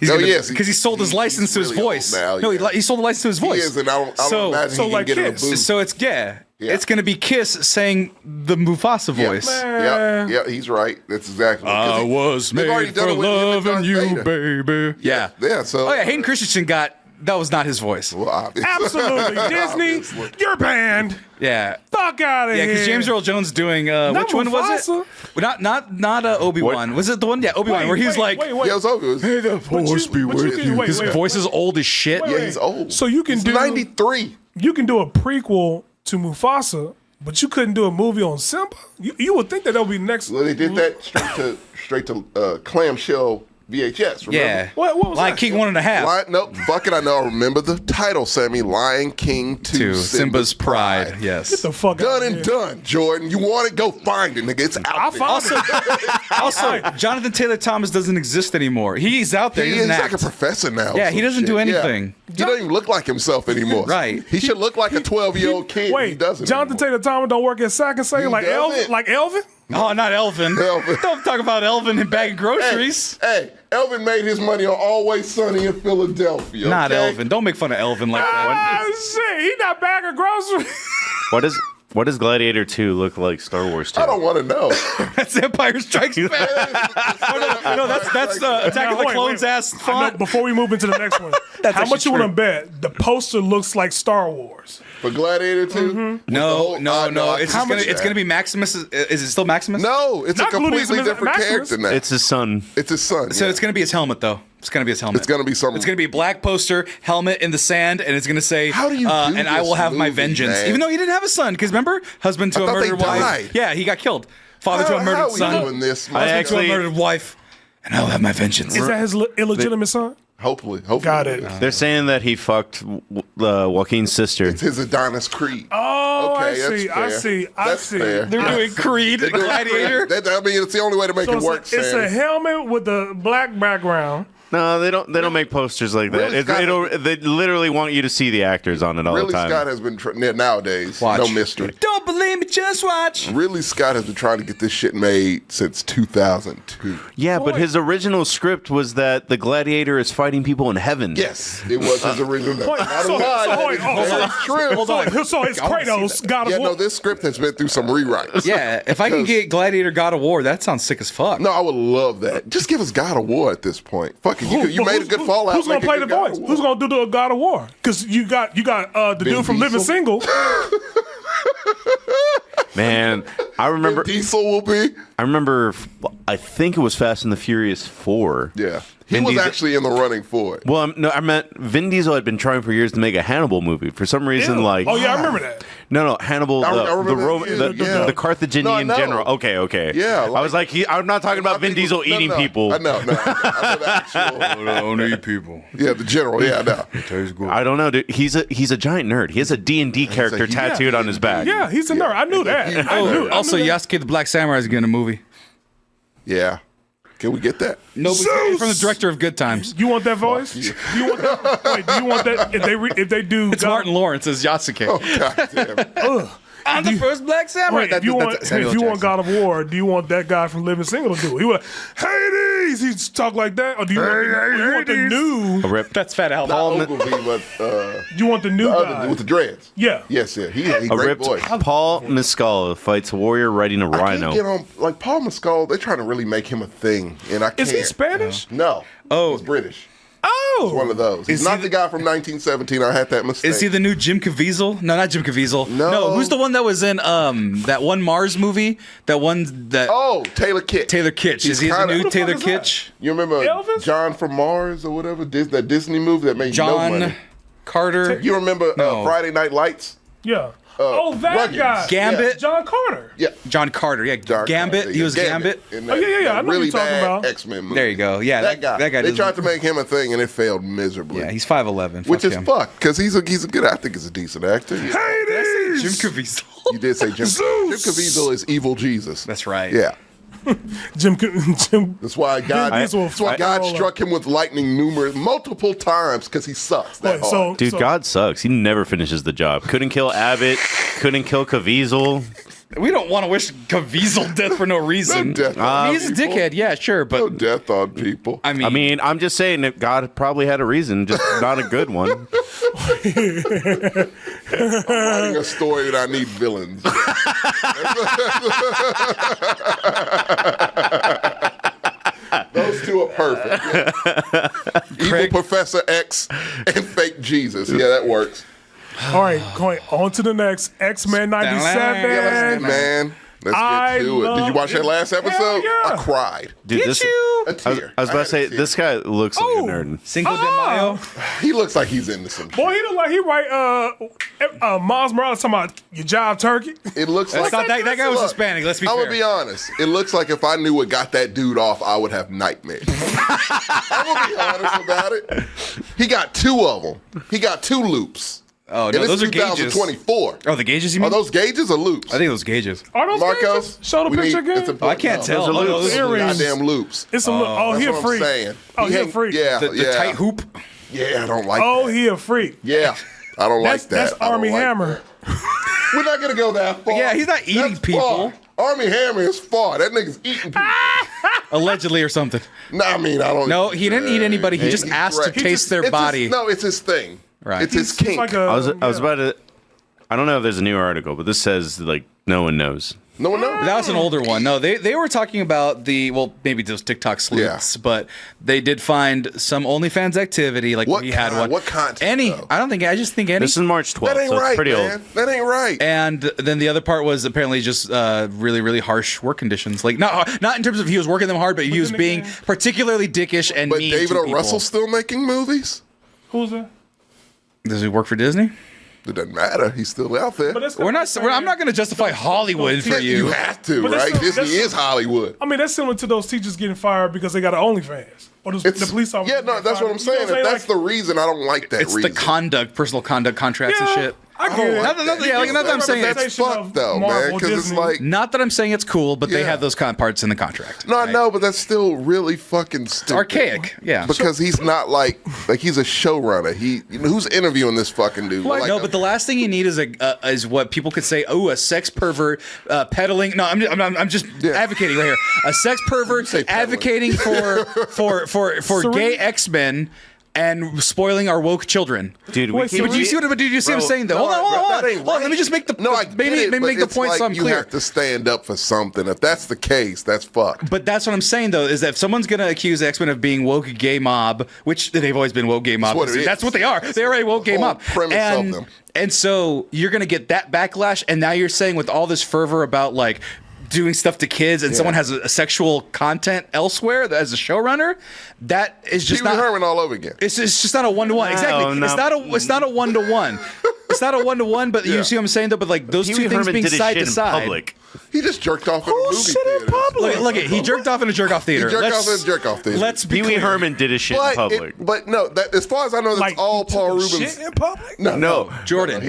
Yes, because he sold his license to his really voice. old now, No, he sold the license to his voice. He is, and I don't imagine so he like can get Kiss. a boost. So it's gonna be Kiss saying the Mufasa voice. Yeah, he's right. That's exactly. I was they've already made done for it with him and loving Darth you, Vader. baby. Yeah. So. Oh yeah, Hayden Christensen that was not his voice. Well, obviously. Absolutely, Disney, Obviously. you're banned. Yeah. Fuck out of Yeah, here. because James Earl Jones doing which one was it? Not Obi-Wan. Was it the one? Yeah, Obi-Wan, where he's like, Yeah, it was over. "Hey, the force be with you." wait, His wait, voice is old as shit. Yeah, he's old. So you can He's do 93. You can do a prequel to Mufasa, but you couldn't do a movie on Simba. You would think that would be next. Well, they did that straight to clamshell VHS. Remember? Yeah. What was Lion that? King 1.5. Nope. Fuck it. I know. I remember the title, Sammy. Lion King 2. To Simba's Pride. Yes. Get the fuck Done out and of here. done, Jordan. You want it? Go find it, nigga. It's out I there. found Also, Jonathan Taylor Thomas doesn't exist anymore. He's out there. He He is doesn't like a act. professor now. Yeah, or he some doesn't do shit. Yeah. anything. He doesn't even look like himself anymore. Right. He should look like a 12-year-old kid. He Wait, doesn't. Jonathan anymore. Taylor Thomas don't work at Sack and Say He like Elvin? doesn't. Like Elvin? Oh, not Elvin. Elvin. Don't talk about Elvin and bagging groceries. Hey, Elvin made his money on Always Sunny in Philadelphia. Not okay? Elvin. Don't make fun of Elvin like that. Ah, shit, he not bagging groceries. What does Gladiator 2 look like Star Wars 2? I don't want to know. That's Empire Strikes Back. No, that's Attack of the Wait, Clones wait. ass I know, font. before we move into the next one, That's how much you actually want to bet the poster looks like Star Wars? For Gladiator 2? Mm-hmm. No. It's How just much? it's gonna be Maximus. Is it still Maximus? No, it's Not a completely Gladiator, different Maximus. character now. It's his son. It's his son. So yeah. it's gonna be his helmet though. It's gonna be his helmet. It's gonna be some. It's gonna be a black poster, helmet in the sand, and it's gonna say, How do you do and I this will have my movie, vengeance. man? Even though he didn't have a son, because remember, husband to I a thought they murdered wife. died. Yeah, he got killed. Father to a How murdered are we son. doing this? I Husband to a actually- murdered wife, and I will have my vengeance. Is that his illegitimate son? Hopefully. Got it. They're saying that he fucked Joaquin's sister. It's his Adonis Creed. Oh, Okay, I that's see. I fair. see. I That's see. fair. They're doing Creed, They're doing Gladiator. Creed. I mean, it's the only way to make So it work. it's a Sam. helmet with a black background. No, they don't make posters like that. Really, Scott- They literally want you to see the actors on it all Ridley the time. Scott has been nowadays. Watch. No mystery. Don't believe me, just watch. Ridley Scott has been trying to get this shit made since 2002. Yeah, but his original script was that the gladiator is fighting people in heaven. Yes, it was his original. Wait, Not so- a lie, so that wait, is oh, very so- true. Hold on. So it's Kratos, God Yeah, of War. no, this script has been through some rewrites. Yeah, if I can Because- get Gladiator God of War, that sounds sick as fuck. No, I would love that. Just give us God of War at this point. Fuck it. You made a good Fallout. Who's gonna make a play good the God voice? of War. Who's gonna do the God of War? Because you got the Vin dude from Living Diesel? Single. Man, I remember. Diesel will be? I think it was Fast and the Furious 4. Yeah. He Vin was Diesel- actually in the running for it. Well, no, I meant Vin Diesel had been trying for years to make a Hannibal movie. For some reason, Ew. like Oh yeah, I remember that. no, Hannibal, I the remember Roman, that, yeah. the Carthaginian No, I know. general. Okay. Yeah, I was like, I'm not talking about Vin Diesel eating people. I know. I know the actual. I don't eat people. Yeah, the general. Yeah, I know. Tastes good. I don't know, dude. He's a giant nerd. He has a D&D character he- tattooed on his back. Yeah, he's a nerd. I knew that. I knew. I Also, knew that. Yasuke the Black Samurai is getting a movie. Yeah. Can we get that? No, Zeus! from the director of Good Times. You want that voice? you. Do you want that? Wait, do you want that? If they do, It's Martin Lawrence as Yasuke. Oh, God damn it. Ugh. I'm the first Black Samurai. Wait, if you want God of War, do you want that guy from Living Single to do it? He went, Hades! He talk like that, or do you want the new? A rip. That's Fat Al. Not Ogilvy, but You want the new the guy? other with the dreads. Yeah. Yes, yeah. He a A great ripped voice. Paul Mescal fights a warrior riding a I can't rhino. get on like Paul Mescal. They're trying to really make him a thing, and I can't. Is he Spanish? No. Oh. He's British. Oh, One of those. He's Is not he the guy from 1917. I had that mistake. Is he the new Jim Caviezel? No, not Jim Caviezel. No. Who's the one that was in that one Mars movie? That one that Oh, Taylor Kitsch. Taylor Kitsch. Is he the kinda- new Who the Taylor fuck is that? Kitsch? You remember Elvis? John from Mars or whatever? That Disney movie that made no money. John Carter. You remember No. Friday Night Lights? yeah. Oh, that Rugged. guy. Gambit. John Carter. Yeah. John Carter. Yeah, John Gambit. Carter, He was Gambit. In Oh, yeah, yeah, that I know what really you're talking bad about. X-Men movie. There you go. Yeah, That guy. That guy. They doesn't- tried to make him a thing and it failed miserably. Yeah, he's 5'11", Which Fuck is him. fuck, because he's a good. I think he's a decent actor. Jim Hades. Caviezel. You did say Jim. Zeus. Jim Caviezel is evil Jesus. That's right. Yeah. Jim. That's why God. Vin Diesel That's why God struck him with lightning multiple times because he sucks that hard. Dude, God sucks. He never finishes the job. Couldn't kill Abbott. Couldn't kill Caviezel. We don't want to wish Caviezel death for no reason. No death on He's a people. dickhead, yeah, sure, but No death on people. I mean, I'm just saying that God probably had a reason, just not a good one. I'm writing a story that I need villains. Those two are perfect. Yeah. Evil Professor X and fake Jesus. Yeah, that works. All right, going on to the next X-Men 97. Man, let's get to it. Did you watch that last episode? Hell yeah. I cried. Dude, Did you? A tear. I was about to say, had a tear. this guy looks like a nerd. Cinco de Mayo. He looks like he's into some shit. Boy, he look like he right. Miles Morales talking about your job turkey. It looks That's like not that guy was Look, Hispanic. Let's be I'm fair. gonna be honest. It looks like if I knew what got that dude off, I would have nightmares. I'm gonna be honest about it. He got two of them. He got two loops. Oh And no, it's those are gauges. 2024. Oh, the gauges you Are mean? those gauges or loops? I think those gauges. Are those Marco, gauges? Show the we picture need- it's again. a- I can't tell. those are Oh, loops. those are Earrings. Goddamn loops. It's a oh, That's he a what I'm freak. saying. Oh, he a freak. Yeah, the yeah. tight hoop. Yeah, I don't like Oh, that. he a freak. Yeah, I don't like that. That's I don't Army like Hammer. that. We're not gonna go that far. Yeah, he's not eating That's people. far. Army Hammer is far. That nigga's eating people. Allegedly or something. No, I mean, I don't. No, he didn't eat anybody. He just he's asked to correct. taste their It's body. no, it's his thing. Right. It's his He's kink. like a, I was yeah. about to. I don't know if there's a new article, but this says like no one knows. No one knows. That was an older one. No, they were talking about maybe those TikTok sleuths, but they did find some OnlyFans activity. Like What we had kind? one. What content, Any? though? I just think any. This is March 12th, That ain't so it's right, pretty man. old. That ain't right. And then the other part was apparently just really, really harsh work conditions. Like not in terms of he was working them hard, but he was then being again- particularly dickish and But mean David to O. people. Russell's still making movies? Who's that? Does he work for Disney? It doesn't matter. He's still out there. But that's I'm not going to justify Hollywood for Yeah, you. you have to, But that's right? still- Disney that's- is Hollywood. I mean, that's similar to those teachers getting fired because they got an OnlyFans. Or the police officer. Yeah, no, that's what I'm saying. If that's the reason, I don't like that It's reason. the personal conduct contracts and shit. I get it. Not that I'm saying that's Representation fucked of though, man. Marvel, Because it's Disney. like, Not that I'm saying it's cool, but they Yeah. have those parts in the contract. no, I know, but that's still really fucking stupid. Archaic, yeah. Because he's not like he's a showrunner. Who's interviewing this fucking dude? No, but the last thing you need is what people could say. Oh, a sex pervert peddling. No, I'm just advocating right here. A sex pervert say peddling. advocating for gay X-Men and spoiling our woke children. Dude, Wait, we so But do you see what I'm saying though? No, Hold on. that ain't Hold on. right. Let me just make the No, I get it, maybe but make the it's point like so I'm you clear. have to stand up for something. If that's the case, that's fucked. But that's what I'm saying, though, is that if someone's going to accuse the X-Men of being woke gay mob, which they've always been woke gay mob. what it is. That's what they are. They are a woke gay whole mob. premise of them. And so you're going to get that backlash, and now you're saying with all this fervor about, like, doing stuff to kids and someone has a sexual content elsewhere as a showrunner, that is just Pee Wee not... Herman all over again. It's just not a one-to-one. Exactly. no. It's not a one-to-one. It's not a one-to-one, but you see what I'm saying, though? But, like, those Pee two Wee thing Herman being did his side shit to in side... public. He just jerked off in a movie shit in theater. public? Look, he jerked off in a jerk-off theater. He jerked Let's- off in a jerk-off theater. Let's be Pee Wee clear. Herman did his shit in public. But no, as far as I know, that's Like, all he took Paul a Rubens. shit in public? No, Jordan.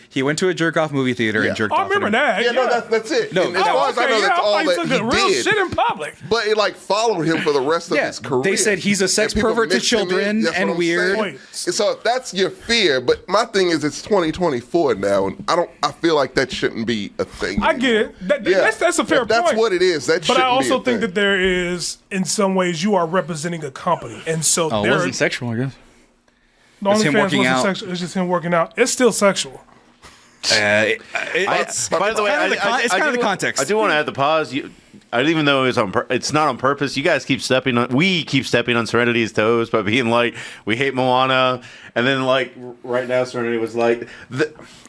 He went to a jerk-off movie theater Yeah. and jerked I off. remember in a- that. Yeah, no, that's it. No, And as far as I know, that's all I that took he a real did. shit in public. But it like followed him for the rest of Yeah, his career. they said he's a sex And people pervert to mixed him in. children That's and what I'm weird. saying. Wait. And so if that's your fear, but my thing is it's 2024 now, and I feel like that shouldn't be a thing. I get it. That's a fair If that's point. what it is. That But I shouldn't also be a think thing. that there is, in some ways, you are representing a company, and so Oh, it there wasn't sexual, I guess. the It's him OnlyFans working wasn't out. sexual. It's just him working out. It's still sexual. It's By the way, kind of I the do- context. I do want to add the pause. I didn't even know it was it's not on purpose. You guys keep stepping on. We keep stepping on Serenity's toes by being like, we hate Moana, and then like right now, Serenity was like,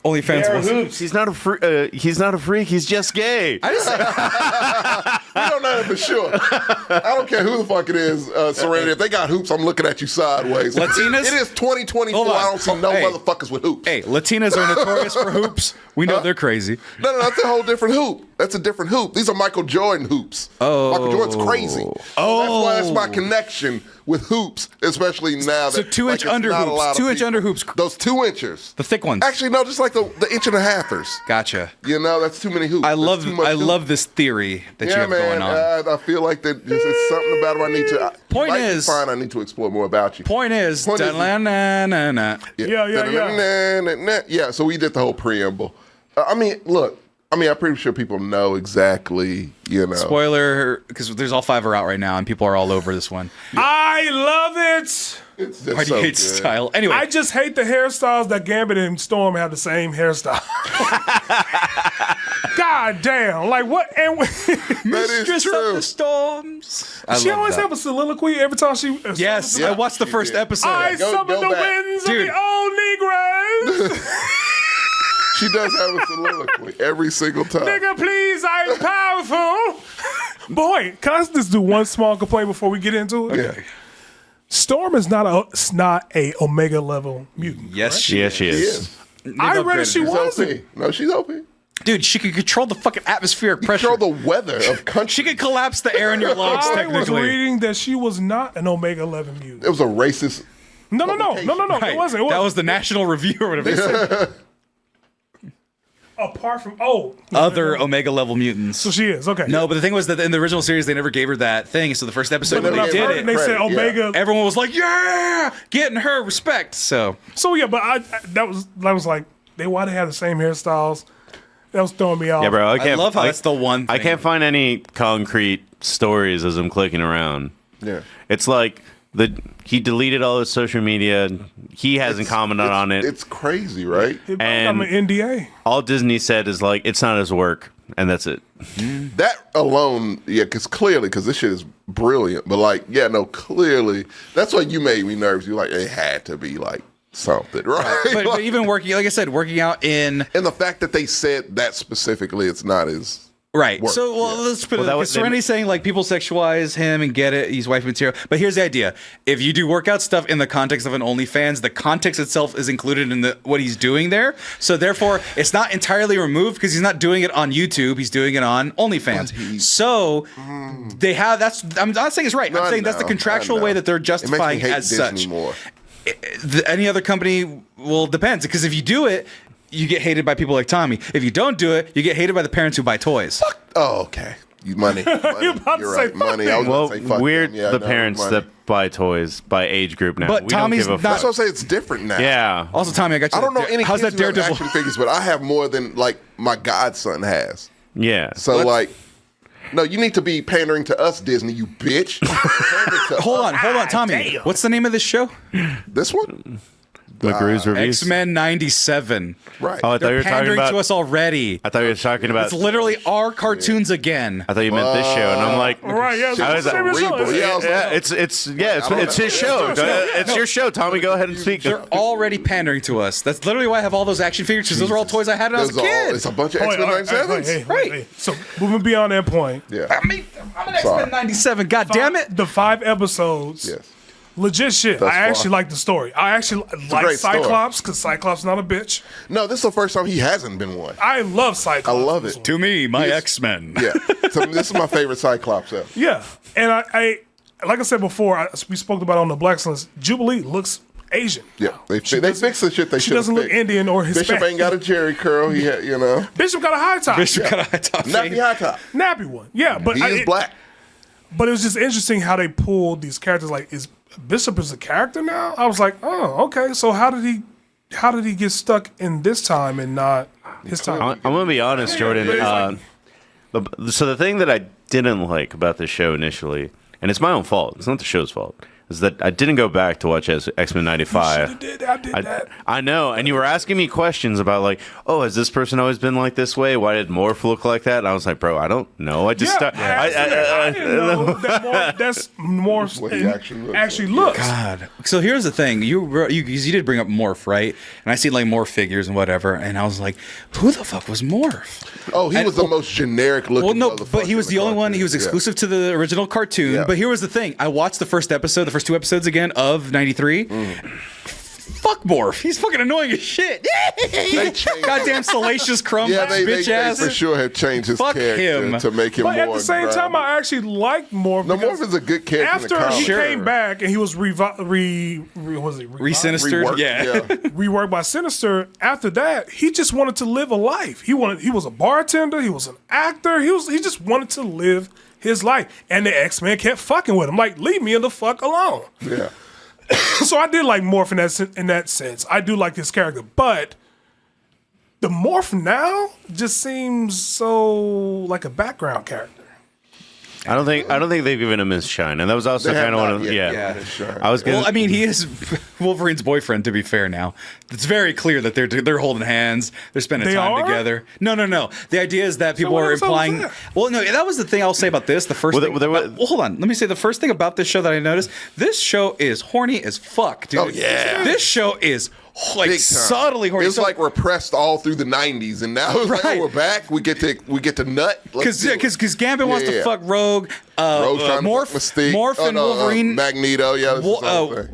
OnlyFans There are was. hoops. He's not a freak. He's not a freak. He's just gay. We don't know that for sure. I don't care who the fuck it is, Serenity. If they got hoops, I'm looking at you sideways. Latinas? It is 2024. Hold on. I don't see no Hey. motherfuckers with hoops. Hey, Latinas are notorious for hoops. We know they're crazy. No, that's a whole different hoop. That's a different hoop. These are Michael Jordan hoops. Oh. Michael Jordan's crazy. So that's why that's my connection with hoops, especially now that So 2-inch it's under not a hoops. lot of 2-inch people. under hoops. Those 2 inches. The thick ones. Actually, no, just like the inch and a halfers. Gotcha. You know, that's too many hoops. I That's too much hoop. love this theory that you Yeah, have going man. on. I feel like that it's something about it I need to. Point might be is- fine. I need to explore more about you. Point is, Point is- da-la-na-na-na. Yeah, so we did the whole preamble. I'm pretty sure people know exactly, Spoiler, because there's all 5 are out right now, and people are all over this one. I love it. It's just Why do you so hate good. style? Anyway, I just hate the hairstyles that Gambit and Storm have the same hairstyle. God damn! Like what? And That is Mistress of true. the Storms. I she love always that. have a soliloquy every time she. Yes, Yeah, I watched the she first did. episode. I Go summon the back. winds Dude. of the old Negroes. She does have a soliloquy every single time. Nigga, please, I'm powerful. Boy, can I just do one small complaint before we get into it? Yeah. Storm is not a Omega level mutant. Yes, she Yes, she She is. is. I read she She's wasn't. OP. No, she's OP. Dude, she could control the fucking atmospheric pressure. Control the weather of country. She could collapse the air in your lungs, I was technically. reading that she was not an Omega 11 mutant. It was a racist. No. publication. Right. It wasn't. That was the National Review or whatever. apart from Other Omega level mutants. So she is okay. No, but the thing was that in the original series, they never gave her that thing. So the first episode, But when then they they did gave it, her They said Credit, yeah. Omega. everyone was like, "Yeah, getting her respect." So So yeah, but that was like why they had the same hairstyles. That was throwing me off. Yeah, bro. I I can't. love how that's the one I thing. can't find any concrete stories as I'm clicking around. Yeah. It's like he deleted all his social media. He hasn't commented on it. It's crazy, right? I'm an NDA. All Disney said is like, it's not his work, and that's it. That alone, yeah, because this shit is brilliant. But clearly, that's why you made me nervous. You're like, it had to be like something, right? but even working, like I said, working out in and the fact that they said that specifically, it's not his. right. Work, So yeah. let's put Well, it. that Because was- Serenity's saying like people sexualize him and get it. He's wife material. But here's the idea: if you do workout stuff in the context of an OnlyFans, the context itself is included in what he's doing there. So therefore, it's not entirely removed because he's not doing it on YouTube. He's doing it on OnlyFans. So they have. I'm not saying it's right. I'm saying that's the contractual way that they're justifying it makes me hate as Disney such. more. Any other company depends because if you do it, you get hated by people like Tommy. If you don't do it, you get hated by the parents who buy toys. Oh, okay. Money. You're about to You're say right. Money. fuck I was Well, about to say fuck we're them. Yeah, the no, parents money. that buy toys by age group now. But we Tommy's don't give a not- That's fuck. what I'm saying. It's different now. Yeah. Also, Tommy, I got you. I don't know any How's kids that who have Daredevil? action figures, but I have more than like my godson has. Yeah. So no, you need to be pandering to us, Disney, you bitch. Hold on, Tommy. What's the name of this show? This one? McGrews reviews. X-Men 97. Right. Oh, I thought you They're were talking pandering about. to us already. I thought you were talking about. It's literally our cartoons again. I thought you meant this show, and I'm like, Right, yeah. I was- same as Reboot. yours. Yeah, I was yeah, like, it's his show. It's your show, Tommy. Go ahead and speak. They're already pandering to us. That's literally why I have all those action figures because those are all toys I had when I was a kid. It's a bunch of Wait, X-Men all right, 97s. hey, Right. hey. So moving beyond that point, Yeah. I'm an X-Men 97. God damn it. the 5 episodes. Yes. Legit shit. Thus I actually far. like the story. I actually like great story. Cyclops because Cyclops not a bitch. No, this is the first time he hasn't been one. I love Cyclops. I love This it. one. To me, my Yes. X-Men. Yeah. So this is my favorite Cyclops ever. Yeah, and I like I said before, we spoke about it on the Black Excellence. Jubilee looks Asian. Yeah. They fixed the shit they She should have doesn't look fixed. Indian or Hispanic. Bishop ain't got a Jerry curl. He had, Bishop got a high top. Bishop got a high top nappy fade. high top. Nappy one. Yeah, but He is black. But it was just interesting how they pulled these characters. Like, is Bishop is a character now? I was like, oh, okay. So how did he get stuck in this time and not his time? I'm gonna be honest, Jordan. So the thing that I didn't like about this show initially, and it's my own fault. It's not the show's fault. Is that I didn't go back to watch X-Men 95. I did that. I know, and you were asking me questions about like, oh, has this person always been like this way? Why did Morph look like that? And I was like, bro, I don't know. I just I didn't know that's more What he actually actually looks looks. God. So here's the thing. You did bring up Morph, right? And I see like Morph figures and whatever, and I was like, who the fuck was Morph? Oh, he was the most generic looking. Well, no, motherfucker but he was in the only one. cartoon. He was Yeah. exclusive to the original cartoon. Yeah. But here was the thing. I watched the first 2 episodes again of 93. Fuck Morph. He's fucking annoying as shit. They changed- Goddamn salacious crumb they bitch ass. for sure have changed his Fuck character him. to make him But more. at the same time, I actually like Morph. no, because Morph is a good character. in the after he comics. came back and he was Re-sinistered. Reworked, Yeah. reworked by Sinister. After that, he just wanted to live a life. He was a bartender. He was an actor. He just wanted to live his life. And the X-Men kept fucking with him. Like, leave me the fuck alone. Yeah. So I did like Morph in that sense. I do like his character, but the Morph now just seems so like a background character. I don't think they've given him his shine, and that was also They have kind of one not of yet. yeah. Sure. I was gonna, Well, I mean, he is Wolverine's boyfriend. To be fair, now it's very clear that they're holding hands. They're spending They time are? together. No. The idea is that people what are else was implying. that? Well, no, that was the thing I'll say about this. The first Well, thing. well, Hold on. Let me say the first thing about this show that I noticed. This show is horny as fuck, dude. Oh, yeah. This show is like Big time. subtly horny. It was So- like repressed all through the '90s, and now it's like, Right. oh, we're back. We get to nut. Let's do it. because Gambit wants to Yeah. fuck Rogue. Rogue's trying to Morph, fuck Mystique. Morph and Wolverine. Magneto. Yeah, this is the whole thing.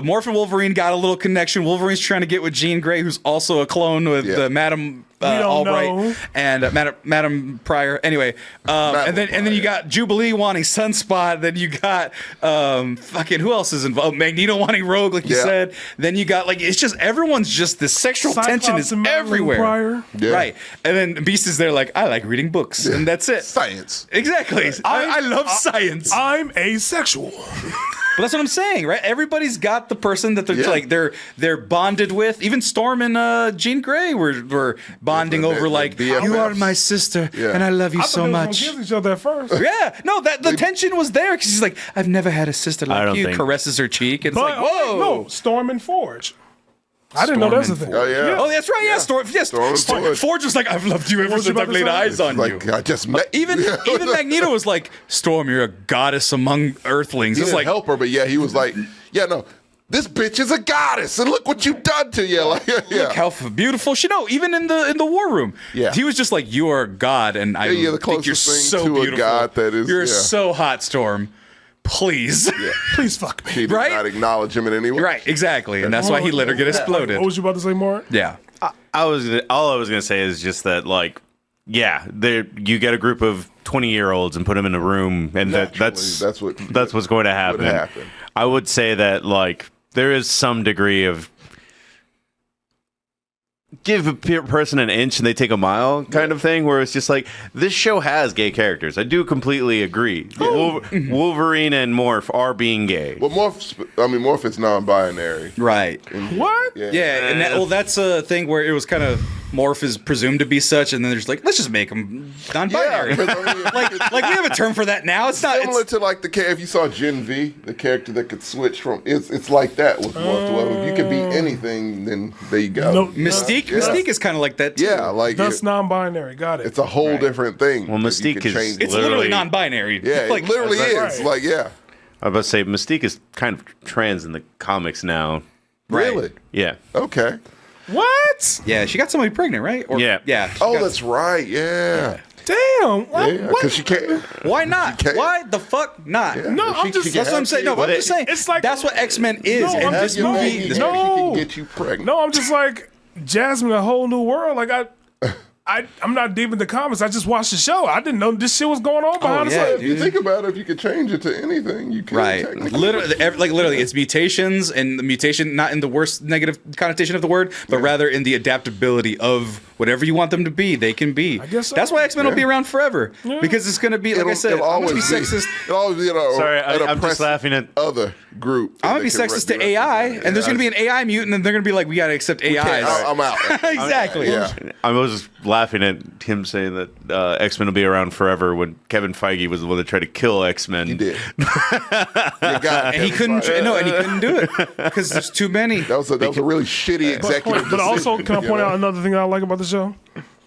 Morph and Wolverine got a little connection. Wolverine's trying to get with Jean Grey, who's also a clone with Yeah. Madame don't Albright know. and Madame Pryor. Anyway, and then you got Jubilee wanting Sunspot. Then you got fucking who else is involved? Magneto wanting Rogue, like you Yeah. said. Then you got like it's just everyone's just the sexual tension Cyclops is and Madeline everywhere. Pryor. Yeah. Right, and then Beast is there like I like reading books, and that's it. Science. Exactly. I love science. I'm asexual. But that's what I'm saying, right? Everybody's got the person that they're Yeah. like they're bonded with. Even Storm and Jean Grey were bonding they're- over they're like BFFs. you are my sister Yeah. and I love you I so thought they much. was gonna kiss each other at first. Yeah, no, that the tension was there because she's like, I've never had a sister I like don't you. think- Caresses her cheek, and it's But like, whoa, no, Storm and Forge. I didn't know that's a thing. Oh yeah. Oh, that's right. Yeah, Storm. Yes, Storm and Forge. Forge was like, I've loved you ever was you since about I've to laid say? eyes on you. Like I just met. Even Magneto was like, Storm, you're a goddess among Earthlings. He It's didn't like, help her, but yeah, he was like, yeah, no, this bitch is a goddess, and look what you've done to you. Like, yeah. look how beautiful she. No, even in the war room. Yeah. he was just like, you are a god, and I you're the think you're closest so thing to a beautiful. god that is- You're yeah. so hot, Storm. Please. Please fuck me. He did Right? not acknowledge him in any way. Right, exactly, and that's why he let her get exploded. What was you about to say, Mark? Yeah. all I was gonna say is just that like yeah, you get a group of 20-year-olds and put them in a room, and that's what's going to happen. Would happen. I would say that like there is some degree of give a person an inch and they take a mile kind of thing, where it's just like this show has gay characters. I do completely agree. Wolverine and Morph are being gay. Well, Morph is non-binary. Right. What? Yeah, and that's a thing where it was kind of Morph is presumed to be such, and then they're just like, let's just make him non-binary. Yeah, 'cause, I mean, like we have a term for that now. It's not. similar It's, to like if you saw Gen V, the character that could switch from it's like that with Morph. Well, if you could be anything, then there you go. No, Mystique. Yeah. Mystique is kind of like that too. Yeah, like That's non-binary. Got it. it's a whole different thing. Well, 'cause you Mystique can is change It's it. literally non-binary. Yeah, like, it literally is. right. Like, yeah, I was about to say Mystique is kind of trans in the comics now. Right. really. Yeah. Okay. What? Yeah, she got somebody pregnant, right? Or, Yeah. Yeah. she Oh, got- that's right. Yeah. Damn. What? Yeah, because she can't. Why not? can't- Why the fuck not? No, I'm just. That's what I'm saying. No, but I'm just saying. It's like- that's what X-Men is, No, and I'm this just- movie. She This, No. can get you pregnant. No, I'm just like Jasmine, a whole new world. Like I'm not deep in the comics. I just watched the show. I didn't know this shit was going on behind the yeah, scenes. If you think about it, if you could change it to anything, you can. right. technically. Literally, it's mutations, and the mutation not in the worst negative connotation of the word, but rather in the adaptability of whatever you want them to be. They can be. I guess so. That's why X-Men will be around forever because it's going to be like I said. It'll I'm gonna always be sexist. It'll always be Sorry, an I'm just laughing at other group. I'm gonna be sexist to AI, and there's gonna be an AI mutant, and they're gonna be like, we gotta accept AIs. I'm out. Exactly. Yeah. I was laughing at him saying that X-Men will be around forever when Kevin Feige was the one that tried to kill X-Men. He did. And he couldn't. And he couldn't do it because there's too many. That was a really shitty executive. But also, decision, can I you point know? out another thing I like about the show?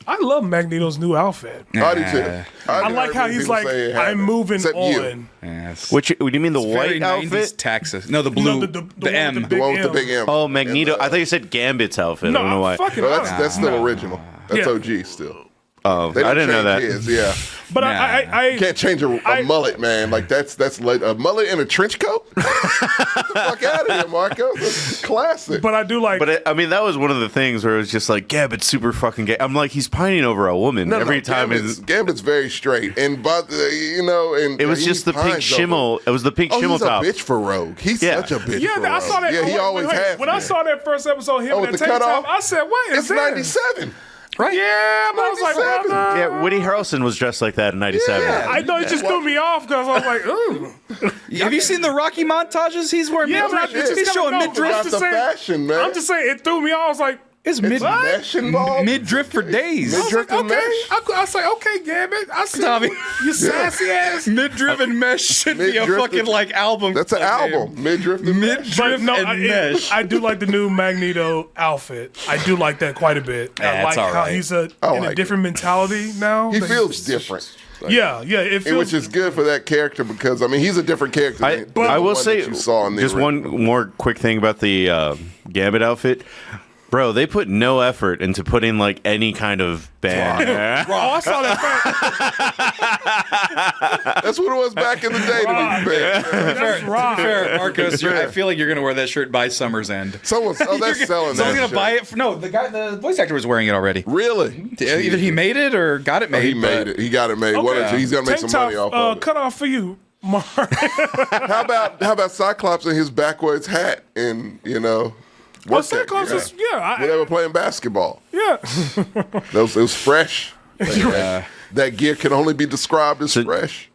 I love Magneto's new outfit. I do too. I like how he's like, I'm moving on. Yes. Which, do you mean the Very white 90s outfit? Texas. No, the blue. No, the, one M. with The one with the M. big M. Oh, Magneto. And, I thought you said Gambit's outfit. No, I don't know why. fucking No, that's still original. That's Yeah. OG still. Oh, They I don't didn't know that. change his, yeah. But Nah. I You can't change a mullet, man. Like that's like a mullet in a trench coat. Get the fuck out of here, Marco. That's classic. but I do like. But I mean, that was one of the things where it was just like Gambit's super fucking gay. I'm like, he's pining over a woman every time. Gambit's very straight, and and It was he just the pink pines over- shimmel. It was the pink shimmel he's top. a bitch for Rogue. He's Yeah. such a bitch. yeah, for I Rogue. saw that. Yeah, he always has. When I saw that first episode, him in with that the tank cutoff? top, I said, "What is It's that?" 97. Right? Yeah, but I was like, 97. brother. Yeah, Woody Harrelson was dressed like that in '97. Yeah. I know it just threw me off because I was like, ooh. Have you seen the Rocky montages? He's wearing Yeah, but midriff. He's showing midriff. Got the fashion, man. I'm just saying, it threw me off. I was like, It's mid mesh involved. midriff for days. Midriff and okay. mesh. I was like, okay, Gambit. I said, Tommy. you sassy ass. Midriff and mesh should be a Midriff fucking and- like album. That's an album. Midriff and mesh. Midriff But no, and mesh. I do like the new Magneto outfit. I do like that quite a bit. I Yeah, like it's all how right. he's I in like a different mentality now. He That feels different. Like, Yeah, it feels. which is good for that character because I mean he's a different character. I than the will one say that you saw in the just original. one more quick thing about the Gambit outfit. Bro, they put no effort into putting like any kind of band. Oh, I saw that. That's what it was back in the day. To be fair, That's right. Fair, Marcos. I feel like you're gonna wear that shirt by summer's end. that's selling Someone's that. gonna shit. buy it. No, the voice actor was wearing it already. Really? Either he made it or got it made. He made it. He got it made. Okay. He's gonna make Tank some money top, off of it. cut off for you, Mark. How about Cyclops in his backwards hat and Well, Cyclops is when they were playing basketball? yeah. It was fresh. That gear can only be described as fresh.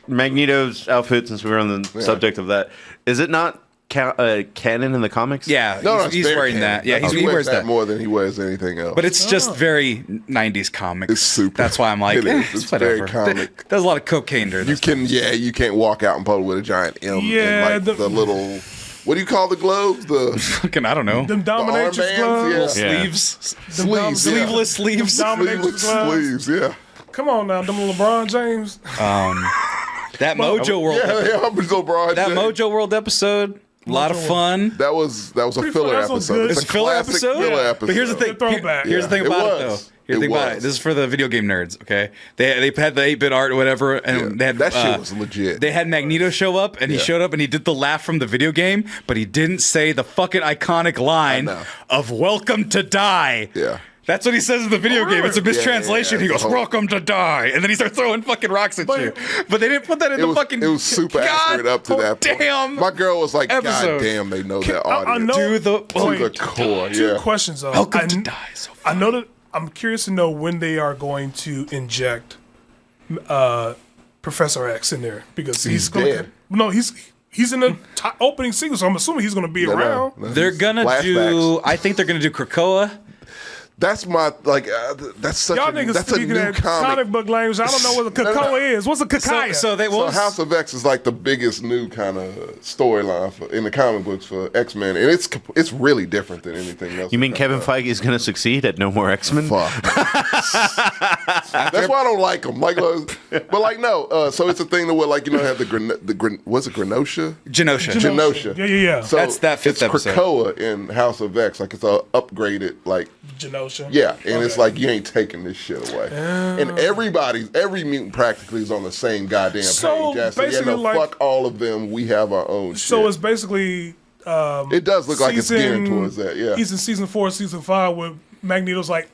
Magneto's outfit, since we were on the subject of that, is it not canon in the comics? Yeah, No, he's very wearing canon. that. Yeah, he he wears wears that. more than he wears anything else. But it's just very 90s comics. It's super. That's why I'm like, It is. it's It's whatever. very comic. There's a lot of cocaine during you this. you can't walk out in public with a giant M Yeah, and like the little, what do you call the gloves? The Fucking, I don't know. Them dominatrix armbands, gloves. yeah. Yeah. Sleeves. Sleeves, yeah. Sleeveless sleeves. Dominatrix sleeveless gloves. sleeves, yeah. Come on now, them LeBron James. That Mojo World. Yeah, I'm so broad. That Mojo World episode. A lot of fun. That was a Pretty filler fun. That was episode. good. It's It's a a filler classic episode? filler Yeah. episode. But here's the thing. Good throwback. Here's the thing It about it, was. though. Here's the thing about it. was. This is for the video game nerds, okay? They had the 8-bit art or whatever, and they had That shit was legit. They had Magneto show up, and he showed up, and he did the laugh from the video game, but he didn't say the fucking iconic line know. of "Welcome to die." Yeah. That's what he says in the video game. It's a mistranslation. yeah. He goes, Oh. "Welcome to die," and then he starts throwing fucking rocks at you. But they didn't put that in the fucking. It was super accurate up to that point. Damn. My girl was like, episode. God damn, they know that I audience. know. To the To the core, Two yeah. questions though. Welcome to die. So I know that I'm curious to know when they are going to inject Professor X in there because he's gonna, dead. No, he's in the opening sequence, so I'm assuming he's going to be around. they're gonna Flashbacks. do. I think they're gonna do Krakoa. That's my that's such Y'all a niggas that's a speaking new that comic book language. I don't know what the Krakoa is. What's a Kakaya? So they So will. House of X is like the biggest new kind of storyline in the comic books for X-Men, and it's really different than anything else. You mean that Kevin comes out. Feige is going to succeed at No More X-Men? Fuck. That's why I don't like him. Like, but like no. So it's a thing that where like have what's it Genosha? Genosha. Yeah. So That's that fifth it's episode. Krakoa in House of X. Like it's a upgraded like. Genosha. Yeah, and it's like you ain't taking this shit away. And every mutant practically is on the same goddamn So, page. So, basically, like- fuck all of them. We have our own So shit. it's basically. It does look like it's geared towards that, yeah. He's in season 4, season 5, where Magneto's like,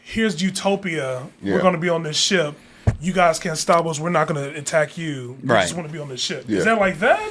"Here's Utopia. Yeah. We're going to be on this ship. You guys can't stop us. We're not going to attack you. We Right. just want to be on this ship." Yeah. Is that like that?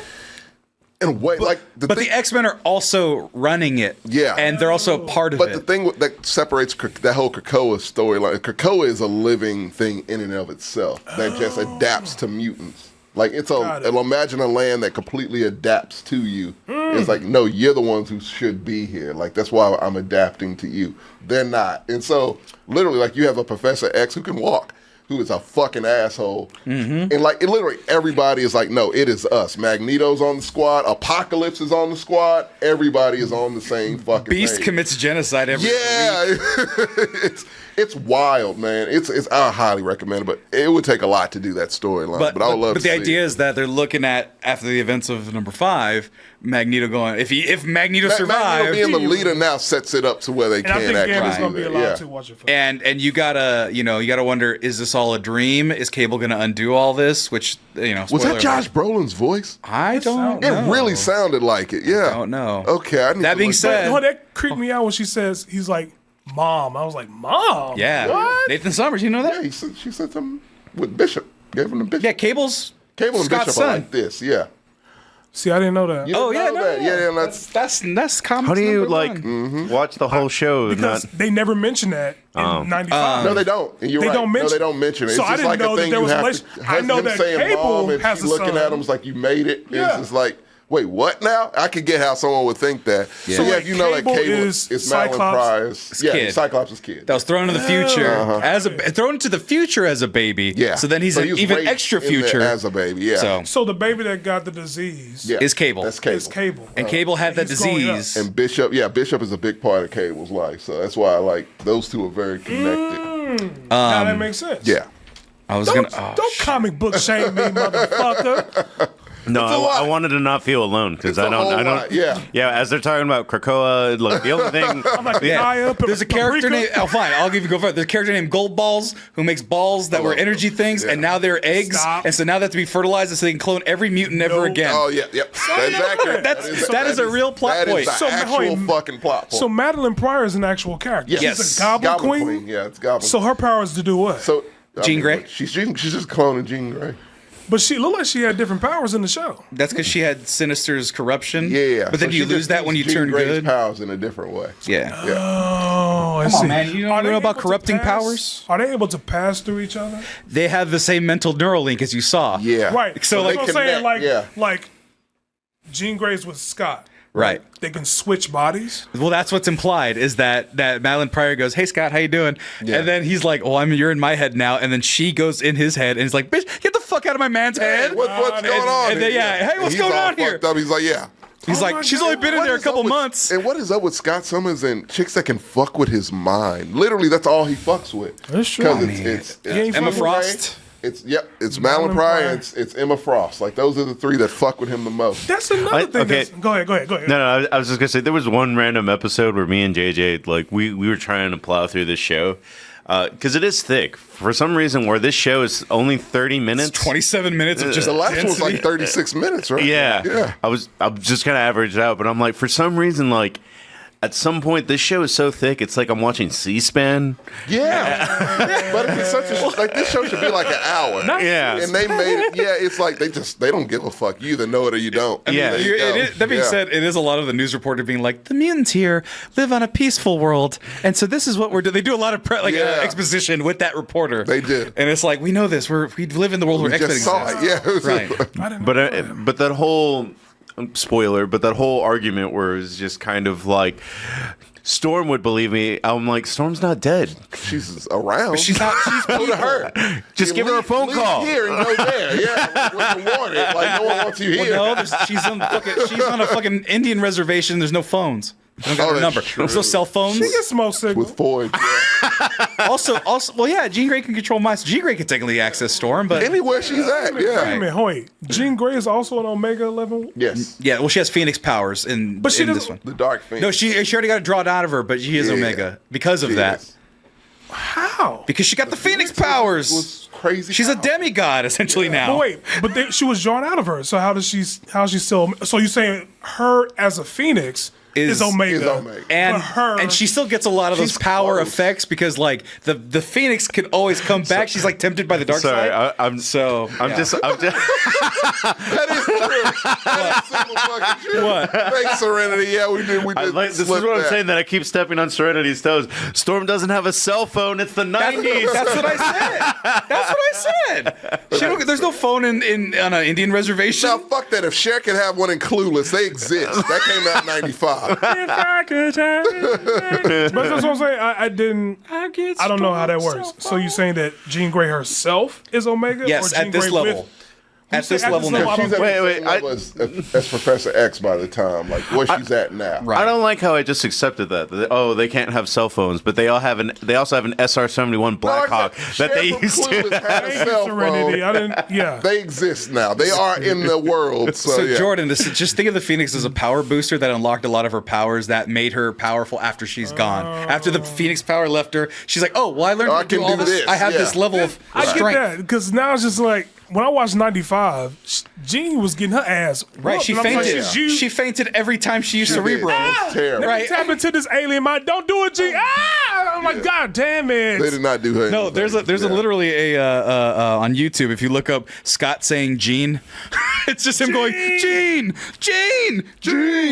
In a way, like But the X-Men are also running it. Yeah. And they're also a part of But it. the thing that separates that whole Krakoa storyline, Krakoa is a living thing in and of itself that just adapts to mutants. Like Got it. imagine a land that completely adapts to you. It's like, no, you're the ones who should be here. Like that's why I'm adapting to you. They're not. And so literally, like you have a Professor X who can walk, who is a fucking asshole. And like, literally everybody is like, no, it is us. Magneto's on the squad. Apocalypse is on the squad. Everybody is on the same fucking Beast page. commits genocide every week. It's wild, man. It's I highly recommend it, but it would take a lot to do that storyline. But I would love to But the see idea it. is that they're looking at, after the events of number 5, Magneto going, if Magneto Magneto survives, being the leader now sets it up to where they And I can think actually Gambit's do gonna be that. allowed Yeah. to watch it. For and you gotta wonder, is this all a dream? Is Cable gonna undo all this? Which, Was spoiler that Josh alert. Brolin's voice? I don't It know. really sounded like it. Yeah. I don't know. Okay. I need That to being look said- back. No, that creeped me out when she says he's like, "Mom." I was like, "Mom." Yeah. What? Nathan Summers, you know that? Yeah, she said something with Bishop. Gave him the Bishop. Yeah, Cable's Cable and Scott's Bishop are son. like this. Yeah. See, I didn't know that. You Oh, didn't yeah, know no, that. yeah. Yeah, That's comics. How do you number like one. watch the whole show? Because they never mentioned that in '95. No, they don't. And you're They right. don't mention- No, they don't mention it. So It's I just didn't like know a that thing there you was a have relation- to. I know him that saying Cable mom and has she a looking son. at him is like, you made it. Yeah. It's just like, wait, what now? I could get how someone would think that. Yeah. So So, yeah, like, if you know that Cable Cable is is Madeline Cyclops' Pryor's. Yeah, kid. Cyclops' kid. That was thrown into the future thrown into the future as a baby. Yeah. So then he's So an he was even raised extra in there future. as a baby. Yeah. So the baby that got the disease Yeah. is Cable. That's Cable. is Cable. And Cable had that He's growing up. disease. And Bishop is a big part of Cable's life. So that's why I like those two are very connected. Now that makes sense. Yeah. I was Don't, gonna. don't comic book shame me, motherfucker. No, a lot. I wanted to not feel alone because It's a I don't. whole I don't. lot, yeah. Yeah, as they're talking about Krakoa, look, the only thing. I'm like, Yeah. Naya, There's a character named. Oh, fine. I'll give you go first. There's a character named Gold Balls who makes balls that were energy things, Yeah. and now they're eggs, Stop. and so now they have to be fertilized, so they can clone every mutant ever again. Oh yeah, yep. That's accurate. That is a real plot that point. Is the So, actual wait, fucking plot point. So Madeline Pryor is an actual character. Yes. She's a Goblin, Queen. Yeah, it's Goblin. So her power is to do what? So Jean Grey? She's just cloning Jean Grey. But she looked like she had different powers in the show. That's because she had Sinister's corruption. Yeah. But then So you she lose just that when you used turn Jean Grey's good. powers in a different way. Yeah. Yeah. Oh, I Come see. on, man. You don't Are know they about able to corrupting pass- powers? Are they able to pass through each other? They have the same mental neural link as you saw. Yeah. Right. So, So like, I'm saying, connect, like, yeah. like Jean Grey's with Scott. Right. They can switch bodies. Well, that's what's implied is that Madeline Pryor goes, "Hey Scott, how you doing?" Yeah. And then he's like, "Oh, you're in my head now." And then she goes in his head and he's like, "Bitch, get the fuck out of my man's head." Hey, what's going on? and then, here? yeah, hey, what's He's going all on here? fucked up. He's like, yeah. He's Oh like, my "She's God, only been in What there a is couple up with- months." And what is up with Scott Summers and chicks that can fuck with his mind? Literally, that's all he fucks with. That's true. 'Cause I mean, it's ain't Emma fucking Frost. It's Madeline Pryor. It's Emma Frost. Like those are the three that fuck with him the most. That's another I- thing. okay. Go ahead. No, I was just gonna say there was one random episode where me and JJ like we were trying to plow through this show because it is thick for some reason. Where this show is only 30 minutes. 27 minutes of just The last one was density. like 36 minutes, right? Yeah, Yeah. I'm just kind of averaged out, but I'm like for some reason like. At some point, this show is so thick, it's like I'm watching C-SPAN. Yeah. But it's such a like this show should be like an hour. Yeah. And they made it. Yeah, it's like they don't give a fuck. You either know it or you don't. Yeah. There you go. That being Yeah. said, it is a lot of the news reporter being like, "The mutants here live on a peaceful world, and so this is what we're doing." They do a lot of Yeah. exposition with that reporter. They did. and it's like we know this. We live in the world We where X-Men just saw exists. it. Yeah. It was Right. I didn't know But that whole spoiler, but that whole argument where it was just kind of like Storm would believe me. I'm like, Storm's not dead. She's around. She's not. She's Go to her. Just give her a phone leave call. Here and go there. Yeah. When you want it. Like no one wants you here. Well, no, she's on a fucking Indian reservation. There's no phones. They don't got Oh, her that's number. true. There's no cell phones. She gets smoke signal. With Floyd. Yeah. also, well, yeah, Jean Grey can control minds. Jean Grey can technically access Storm, but Anywhere she's at. Wait a Yeah. minute, wait. Jean Grey is also an Omega 11. Yes. yeah, well, she has Phoenix powers in But she in this doesn't- one. The Dark Phoenix. No, she already got it drawn out of her, but she is Yeah. Omega because of She that. is. How? Because she got the Phoenix powers. Was crazy. She's a power. demigod essentially now. But wait, she was drawn out of her. So how's she still? So you saying her as a Phoenix is Omega? Is Omega. And But her, and she still gets a lot of those She's power close. effects because like the Phoenix can always come back. She's like tempted by the dark Sorry, side. I'm yeah. just That is true. That is super fucking true. What? Thanks, Serenity. Yeah, we did. this is slip what I'm that. saying, that I keep stepping on Serenity's toes. Storm doesn't have a cell phone. It's the 90s. That's what I said. That's what I said. There's no phone on an Indian reservation. Now, fuck that. If Cher could have one in Clueless, they exist. That came out in 95. God. If I could turn back. But that's what I'm saying. I don't know how that works. So you're saying that Jean Grey herself is Omega? Yes, or Jean at this Grey level. At this level now. She's at Wait, the wait, same level as Professor X by the time, like where she's at now. Right. I don't like how I just accepted that. They can't have cell phones, but they also have an SR-71 Blackhawk that they used to. Serenity. I didn't. Yeah. They exist now. They are in the world. So, yeah. Jordan, just think of the Phoenix as a power booster that unlocked a lot of her powers that made her powerful after she's gone. After the Phoenix power left her, she's like, oh, well, I learned I how to do can all do this. this, I have yeah. this level of I get strength. that because now it's just like when I watched 95, Jean was getting her ass Right, whooped, she and I'm like, fainted. "Shit, you- She fainted every time she used She did. Cerebro. It was terrible. Right. Tap into this alien mind. Don't do it, Jean. I'm like, God damn it. They did not do her. No, anything. there's a literally a on YouTube. If you look up Scott saying Gene, it's just him going Gene.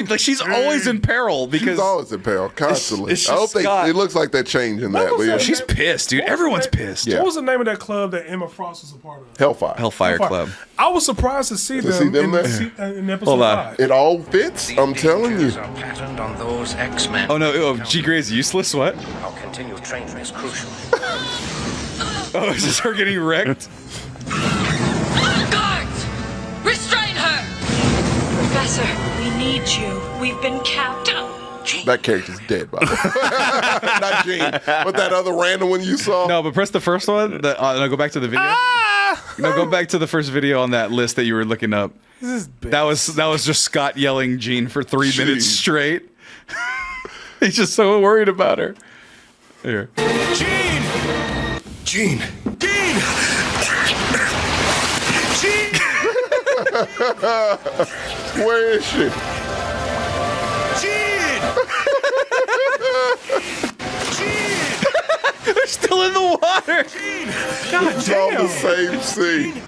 Like she's always in peril because She's always in peril, constantly. it's I hope just they. Scott. It looks like they're changing that. But yeah. she's pissed, dude. Everyone's pissed. Yeah. What was the name of that club that Emma Frost was a part of? Hellfire. Hellfire Club. I was surprised to see them, see them there? in episode Hold on. 5. It all fits. I'm telling you. Are patterned on those X-Men. Oh no, G Grey's useless. What? Our continued training is crucial. Oh, is this her getting wrecked? Guards! Restrain her! Professor, we need you. We've been capped. That character's dead, by the way. Not Gene, but that other random one you saw. No, but press the first one. No, go back to the video. No, go back to the first video on that list that you were looking up. That was just Scott yelling Gene for 3 minutes Jeez. straight. He's just so worried about her. Here. Gene! Where is she? They're still in the water. God It's all damn. the same scene.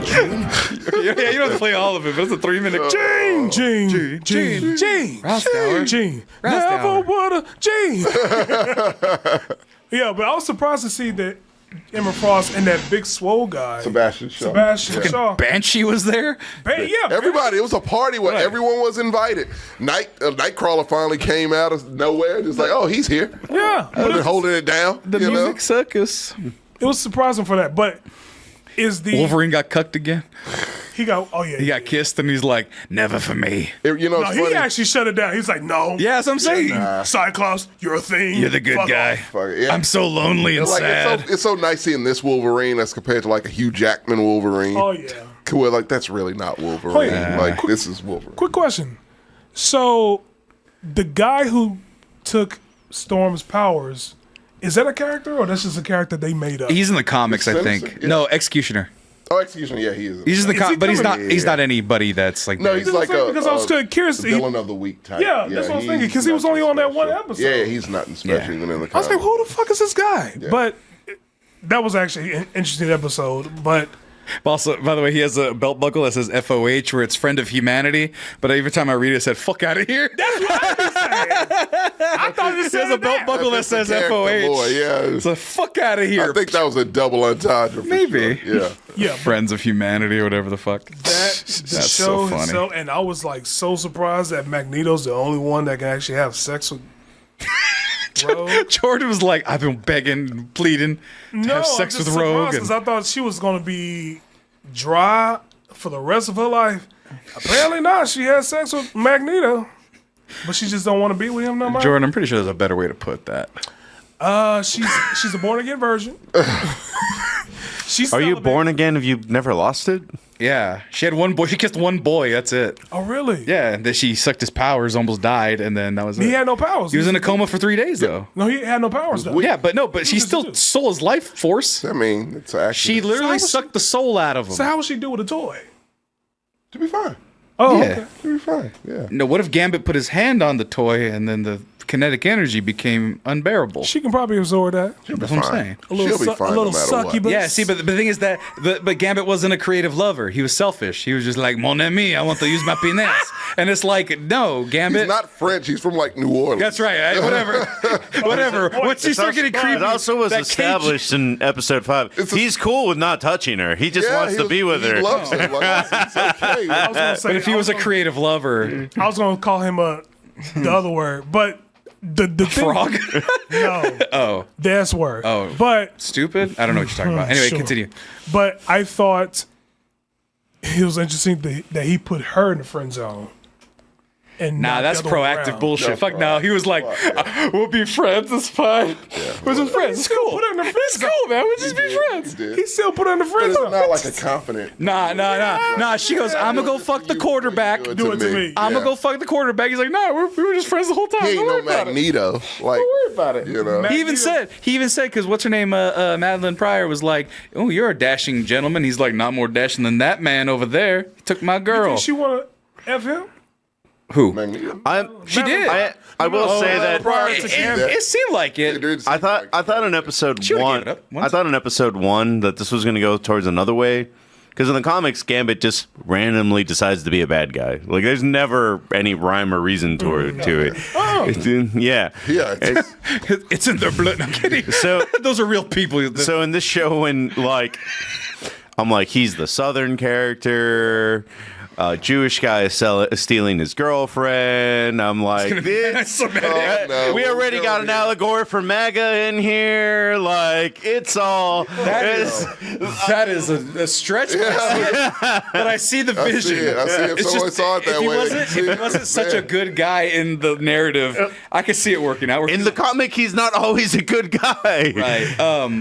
Yeah, you don't have to play all of it, but it's a 3-minute. Gene. Rouse Tower. Gene. Rouse Never Tower. woulda. Gene. Yeah, but I was surprised to see that Emma Frost and that big swole guy, Sebastian Shaw. Sebastian Shaw. Banshee was there. Yeah, Everybody, it was a party where Right. everyone was invited. Nightcrawler finally came out of nowhere, just like, oh, he's here. Yeah, I've been holding it down. The you music know? circus. it was surprising for that. But is the Wolverine got cucked again. he got? Oh yeah, He got kissed, and he's like, "Never for me." You know, No, it's he funny. actually shut it down. He's like, no. Yeah, that's what I'm saying. Cyclops, you're a thing. You're the good Fuck guy. off. Fuck it, yeah. I'm so lonely and Like, sad. it's so nice seeing this Wolverine as compared to like a Hugh Jackman Wolverine. Oh yeah. Where like that's really not Wolverine. Oh, yeah. Like this is Wolverine. Quick question. So, the guy who took Storm's powers, is that a character or that's just a character they made up? He's in the comics, I Simpson, think. yeah. No, Executioner. Oh, excuse me. Yeah, he is. He's just the Is he but he's not. coming? He's not anybody that's like. No, that. he's like because I was curious. the villain of the week type. Yeah, that's what I was thinking, 'cause he was nothing only on that one special. episode. Yeah, he's nothing special Yeah. even in the I was like, comics. who the fuck is this guy? But that was actually an interesting episode. But Also, by the way, he has a belt buckle that says FOH, where it's Friend of Humanity. But every time I read it, it said "fuck out of here." that's what I was saying. I thought it He has said a belt buckle that That's the says character FOH. lore, yeah. It's like "fuck out of here." I think that was a double entendre. For Maybe. sure. Yeah. Yeah, Friends of Humanity or whatever the fuck. that the That's show so funny. itself, and I was like so surprised that Magneto's the only one that can actually have sex with Rogue. Jordan was like, "I've been begging, pleading to have sex with Rogue." because And I thought she was going to be dry for the rest of her life. Apparently not. She had sex with Magneto, but she just don't want to be with him no more. Jordan, I'm pretty sure there's a better way to put that. She's a born again virgin. She's Are you celibate. born again if you've never lost it? Yeah, she had one boy. She kissed one boy. That's it. Oh really? Yeah, and then she sucked his powers, almost died, and then that was it. He had no powers. He was in a coma for 3 days though. No, he had no powers though. Yeah, but she still stole his life force. I mean, it's actually She literally So how was sucked the soul out of him. So how would she do with a toy? to be fine. Oh, Yeah. okay. To be fine. Yeah. No, what if Gambit put his hand on the toy and then the kinetic energy became unbearable. She can probably absorb that. That's what I'm saying. A little, She'll be fine a little no matter sucky, what. but Yeah, see, but the thing is that but Gambit wasn't a creative lover. He was selfish. He was just like, mon ami, I want to use my penis. And it's like, no, Gambit. He's not French. He's from like New Orleans. That's right. Whatever. Once you start getting creepy, It also was that established in episode 5. He's cool with not touching her. He just wants to be with her. He loves her. Like, it's okay. I was gonna say, But if he was a creative lover, I was gonna call him the other word, but the thing, frog. no, Oh, the S word. Oh. But stupid. I don't know what you're talking about. Anyway, Sure. continue. But I thought it was interesting that he put her in the friend zone. And Nah, not the that's other way proactive around. bullshit. That's Fuck no. He was like, we'll be friends. It's fine. We're just friends. It's cool. Put her in the friend It's cool, man. We'll just be He friends. did. He still put her in the But friend it's zone. not like a confident. Nah. She goes, I'm going to go fuck the quarterback. Do Do it to me. I'm going to go fuck the quarterback. He's like, nah, we were just friends the whole time. He ain't Don't no worry about it. Magneto. Like, Don't worry about it. you know. He even said, because what's her name? Madeline Pryor was like, oh, you're a dashing gentleman. He's like, not more dashing than that man over there. He took my girl. Think she want to F him? Who? Magneto. She did. I will say that Prior to It that, seemed like it. I I thought in episode She would've one, gave it up once. I thought in episode 1 that this was going to go towards another way. Because in the comics, Gambit just randomly decides to be a bad guy. Like, there's never any rhyme or reason to it. Yeah. Yeah. It's in their blood. I'm kidding. So, Those are real people. so in this show, when I'm like, he's the Southern character. Jewish guy is stealing his girlfriend. I'm like, So mad. no, we already got an allegory for MAGA in here. Like, it's all. That is a stretch, but I see the I vision. see it. I see it. If It's someone saw it that way. If he wasn't such a good guy in the narrative, I could see it working out. In the comic, he's not always a good guy. Right.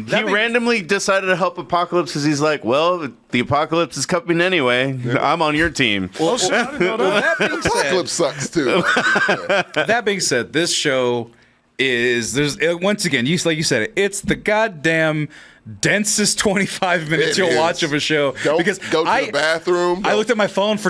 He randomly decided to help Apocalypse because he's like, well, the apocalypse is coming anyway. I'm on your team. Oh, shit, I didn't know that. That being said, Apocalypse sucks too. that being said, this show is once again, like you said, it's the goddamn densest 25 minutes It you'll is. watch of a show. Don't because go to the bathroom. I looked at my phone for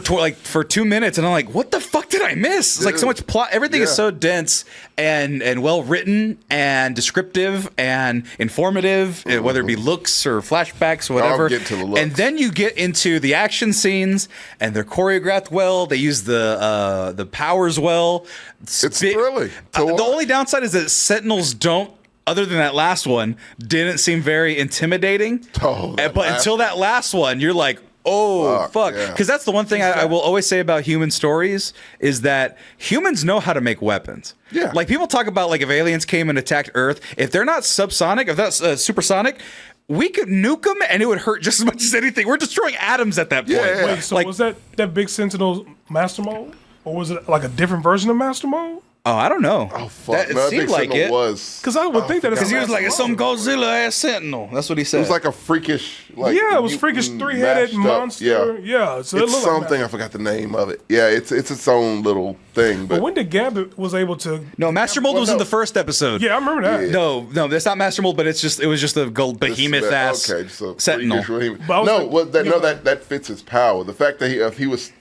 2 minutes and I'm like, what the fuck did I miss? It's like so much plot. Everything is Yeah. so dense and well written and descriptive and informative, whether it be looks or flashbacks, whatever. getting to the looks. And then you get into the action scenes and they're choreographed well. They use the powers well. It's thrilling to The watch. only downside is that Sentinels don't. Other than that last one, didn't seem very intimidating. Oh, that But last until that last one, you're like, oh, fuck. yeah. Because that's the one thing I will always say about human stories is that humans know how to make weapons. Yeah. Like people talk about like if aliens came and attacked Earth, if they're not subsonic, if that's supersonic, we could nuke them and it would hurt just as much as anything. We're destroying atoms at that point. Yeah. Wait, so Like- was that Big Sentinel Master Mode? Or was it like a different version of Master Mode? Oh, I don't know. Oh fuck! That, it No, seemed Big like Sentinel it. was Because I would think that Because he was like, Master it's some Mode. Godzilla ass sentinel. That's what he said. It was like a freakish, like Yeah, it was freakish mutant three-headed mashed up- monster. Yeah, so it it's looked something. like I forgot the name of it. Yeah, it's its own little thing. But But when did Gambit was able to? no, Master Mold was in no. the first episode. Yeah, I remember that. No, that's not Master Mold, but it was just a gold behemoth ass Okay, so sentinel. But I was No, like- that fits his power. The fact that if he was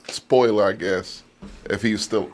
spoiler, I guess, if he was still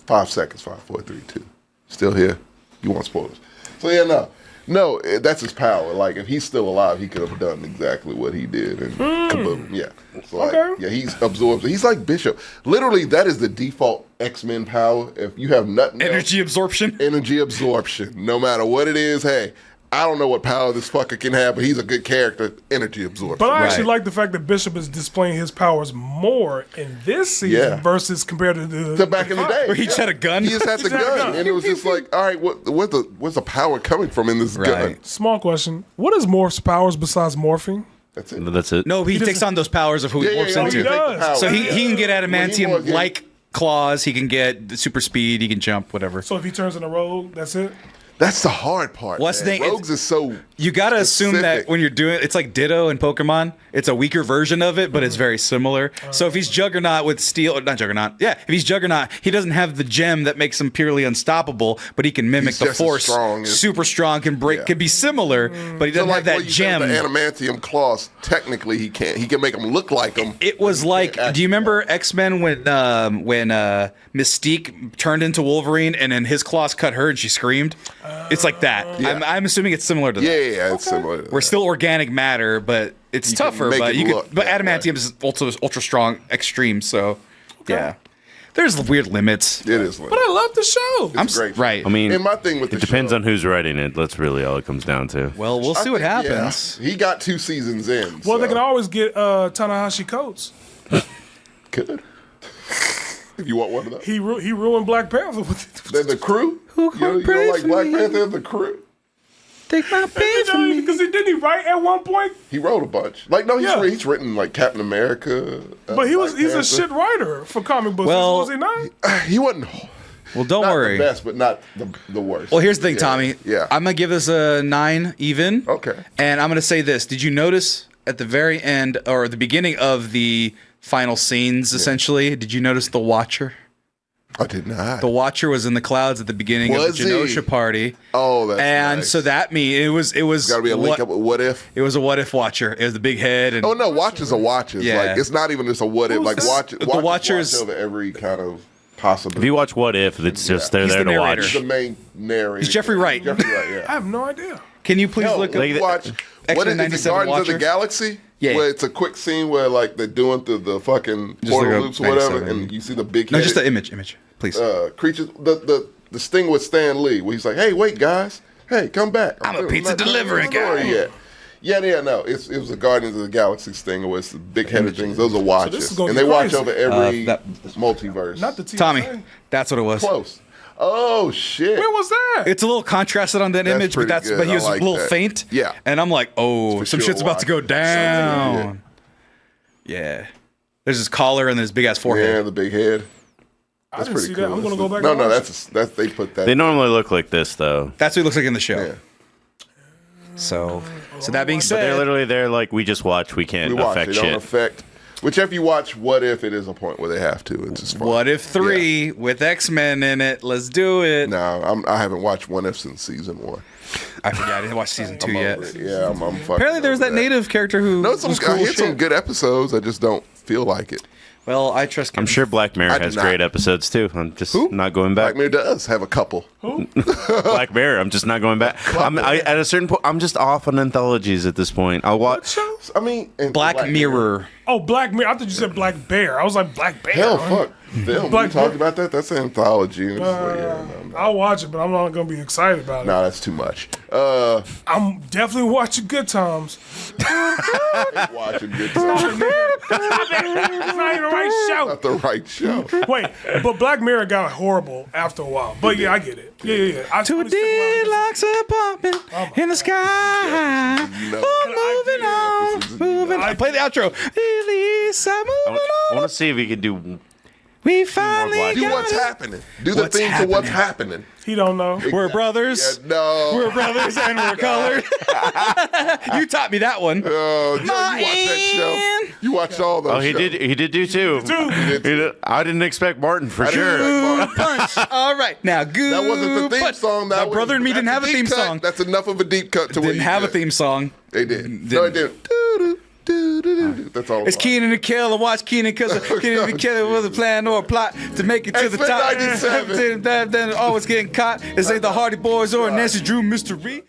5 seconds, 5, 4, 3, 2, still here. You want spoilers? So yeah, no, that's his power. Like if he's still alive, he could have done exactly what he did, and kaboom, yeah. So like, Okay. yeah, he's absorbed. He's like Bishop. Literally, that is the default X-Men power. If you have nothing else, Energy absorption. energy absorption. No matter what it is, hey, I don't know what power this fucker can have, but he's a good character. Energy absorption. But I actually Right. like the fact that Bishop is displaying his powers more in this season Yeah. versus compared to to back in the day, Where he just had a gun? He just had the Just had a gun, gun. and it was just like, all right, where's the power coming from in this gun? Right. Small question: what is Morph's powers besides morphing? That's it. That's it. No, he takes on those powers of who he morphs he into. takes the does. power. So he can get When he morphs, adamantium-like claws. He can get super speed. He can jump, whatever. So if he turns into rogue, that's it. That's the hard part. What's the man. thing? Rogues is so. You gotta assume that specific. when you're doing it's like Ditto in Pokemon. It's a weaker version of it, but it's very similar. So if he's Juggernaut with Steel, not Juggernaut, yeah, if he's Juggernaut, he doesn't have the gem that makes him purely unstoppable, but he can mimic He's the just as Force. strong as- Super strong, can break, Yeah. can be similar, but he doesn't have that what you gem. said, the adamantium claws. Technically, he can't. He can make them look like them. It was like, do you remember X-Men when Mystique turned into Wolverine and then his claws cut her and she screamed? It's like that. Yeah. I'm assuming it's similar to that. Yeah, it's similar. To We're that. still organic matter, but it's You can tougher. make But it you could, look but that adamantium way. is also ultra strong, extreme. So, yeah, there's weird limits. It is. But I love the show. I'm great. right. I mean, And my thing with it the depends show- on who's writing it. That's really all it comes down to. Well, we'll see what I think, happens. yeah, he got 2 seasons in. Well, they so. can always get Tanahashi Coates. Could. If you want one of those. He ruined Black Panther. Then the crew? You don't like Black Panther? The crew? Take my pain from me. Because didn't he write at one point? He wrote a bunch. Like, no, Yeah. he's written like Captain America. But he's Black a Panther. shit writer for comic books. Well- Was he not? He wasn't Well, don't not worry. the best, but not the worst. Well, here's the thing, Yeah. Tommy. Yeah. I'm gonna give this a 9 even. Okay. And I'm gonna say this: did you notice at the very end or the beginning of the final scenes, essentially? Did you notice the Watcher? I did not. The Watcher was in the clouds at the beginning Was of the Genosha he? party. Oh, that's And nice. so that it was Got to be a link up with What If. It was a What If Watcher. It was the big head. And Oh no, Watches are Watches. Yeah. Like it's not even just a What If. Like watch. The Watchers- watch over every kind of possible. If you watch What If, it's just they're He's there the to narrator. watch. He's the main narrator. He's Jeffrey Wright. Jeffrey Wright. I Yeah. have no idea. Can you please No, look if you up watch. X-Men What is it? 97 Guardians of Watcher? the Galaxy? Yeah. Where it's a quick scene where like they're doing through the fucking Just portal look up loops or whatever, 97. and you see the big. No, just the image, please. creatures. The sting with Stan Lee, where he's like, "Hey, wait, guys, hey, come back. I'm a not pizza done delivering the story guy." yet." Yeah, no, it was a Guardians of the Galaxy sting where it's the big-headed things. Those are watches, is gonna and be they watch crazy. over every that- multiverse. Not the TSA. Tommy, that's what it was. Close. Oh shit! Where was that? It's a little contrasted on that That's image, but pretty good. but he I was like a little that. faint. Yeah. And I'm like, oh, It's some for sure shit's about to go watch. down. Yeah. There's his collar and his big ass Yeah, forehead. the big head. I That's didn't pretty see cool. that. I'm gonna go back. No, and no, watch that's they put that. They normally look like this, though. That's what he looks like in the show. Yeah. So that being But they're said, literally there like we just watch. We can't We watch. affect They don't shit. affect. Which if you watch What If, it is a point where they have to. It's just fun. What If 3 with X-Men in it? Let's do it. No, I haven't watched What If since season 1. I forgot. I didn't watch season 2 I'm yet. over it. Yeah, I'm fucking. Apparently there's over that native character who No, was cool I as hit some shit. good episodes. I just don't feel like it. Well, I trust I'm sure Black Mirror I do has not. great episodes too. I'm just not going back. Black Mirror does have a couple. Black Mirror. I'm just not going back. At a certain point, I'm just off on anthologies at this point. I'll watch. shows? I mean, and Black Mirror. Oh, Black Mirror. I thought you said Black Bear. I was like, Black Bear. Hell, fuck. Damn, we Black talked Mirror. about that. That's an anthology. And it's like, yeah, no. I'll watch it, but I'm not gonna be excited about it. Nah, that's too much. I'm definitely watching Good Times. Watching good stuff. It's not even the right show. Not the right show. Wait, but Black Mirror got horrible after a while. But yeah, I get it. Yeah. I To a deluxe apartment in the sky. You know. Moving on. Moving on. Play the outro. Elisa, moving I on. want to see if we can do. We finally Black Do got what's it. happening. Do the What's thing to what's happening. He don't know. We're brothers. Yeah, no. We're brothers and we're colored. You taught me that one. Oh, you watched that show. You watched all those. Oh, he shows. did. He did do two. He did. I didn't expect Martin for I didn't sure. expect Martin. Punch. All right. Now, good. That wasn't the theme punch. song. That My was, brother and me that's didn't have a deep theme cut. song. That's enough of a deep cut to Didn't have a theme song. They did. No, they didn't. That's all. It's Keenan and Kel and watch Keenan because Keenan and Kel was a plan or a plot to make it to the X-Men top. 97. Then always getting caught. It's like the Hardy Boys or Nancy Drew mystery.